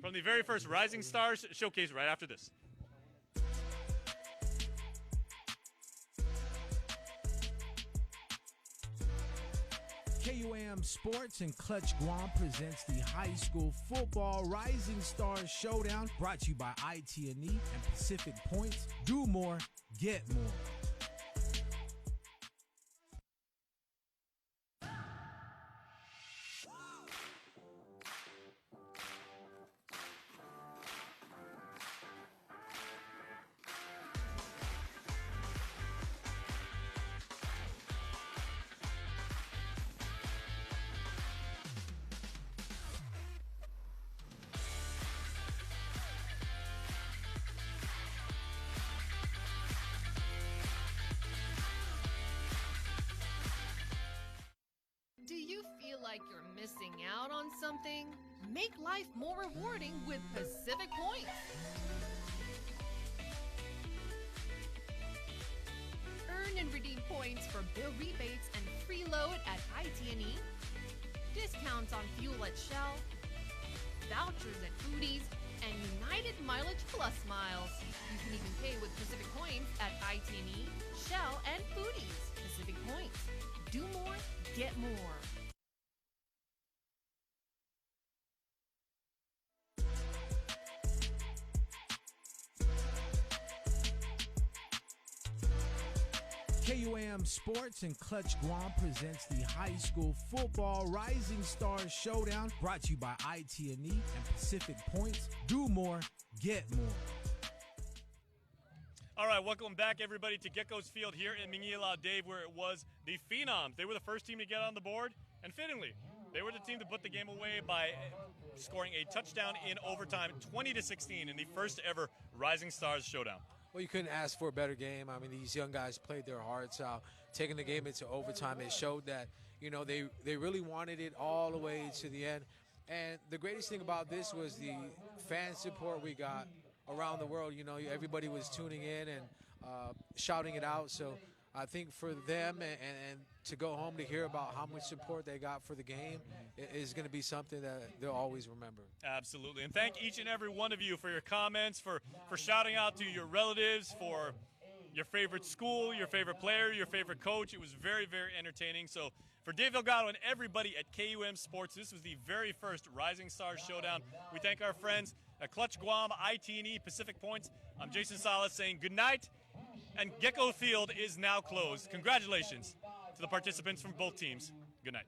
from the very first Rising Stars showcase right after this. KUAM Sports and Clutch Guam presents the High School Football Rising Stars Showdown, brought to you by IT&E and Pacific Points. Do more, get more. Do you feel like you're missing out on something? Make life more rewarding with Pacific Points. Earn and redeem points for bill rebates and free load at IT&E, discounts on fuel at Shell, vouchers at Foodies, and United Mileage Plus miles. You can even pay with Pacific Points at IT&E, Shell, and Foodies. Pacific Points. Do more, get more. KUAM Sports and Clutch Guam presents the High School Football Rising Stars Showdown, brought to you by IT&E and Pacific Points. Do more, get more. All right, welcome back, everybody, to Geckos Field here in Mingila, Dave, where it was the Phenoms. They were the first team to get on the board, and fittingly, they were the team to put the game away by scoring a touchdown in overtime, 20-16, in the first ever Rising Stars Showdown. Well, you couldn't ask for a better game. I mean, these young guys played their hearts out, taking the game into overtime. It showed that, you know, they really wanted it all the way to the end. And the greatest thing about this was the fan support we got around the world. You know, everybody was tuning in and shouting it out. So I think for them and to go home to hear about how much support they got for the game is going to be something that they'll always remember. Absolutely. And thank each and every one of you for your comments, for shouting out to your relatives, for your favorite school, your favorite player, your favorite coach. It was very, very entertaining. So for Dave Delgado and everybody at KUAM Sports, this was the very first Rising Stars Showdown. We thank our friends at Clutch Guam, IT&E, Pacific Points. I'm Jason Salas saying good night. And Gecko Field is now closed. Congratulations to the participants from both teams. Good night.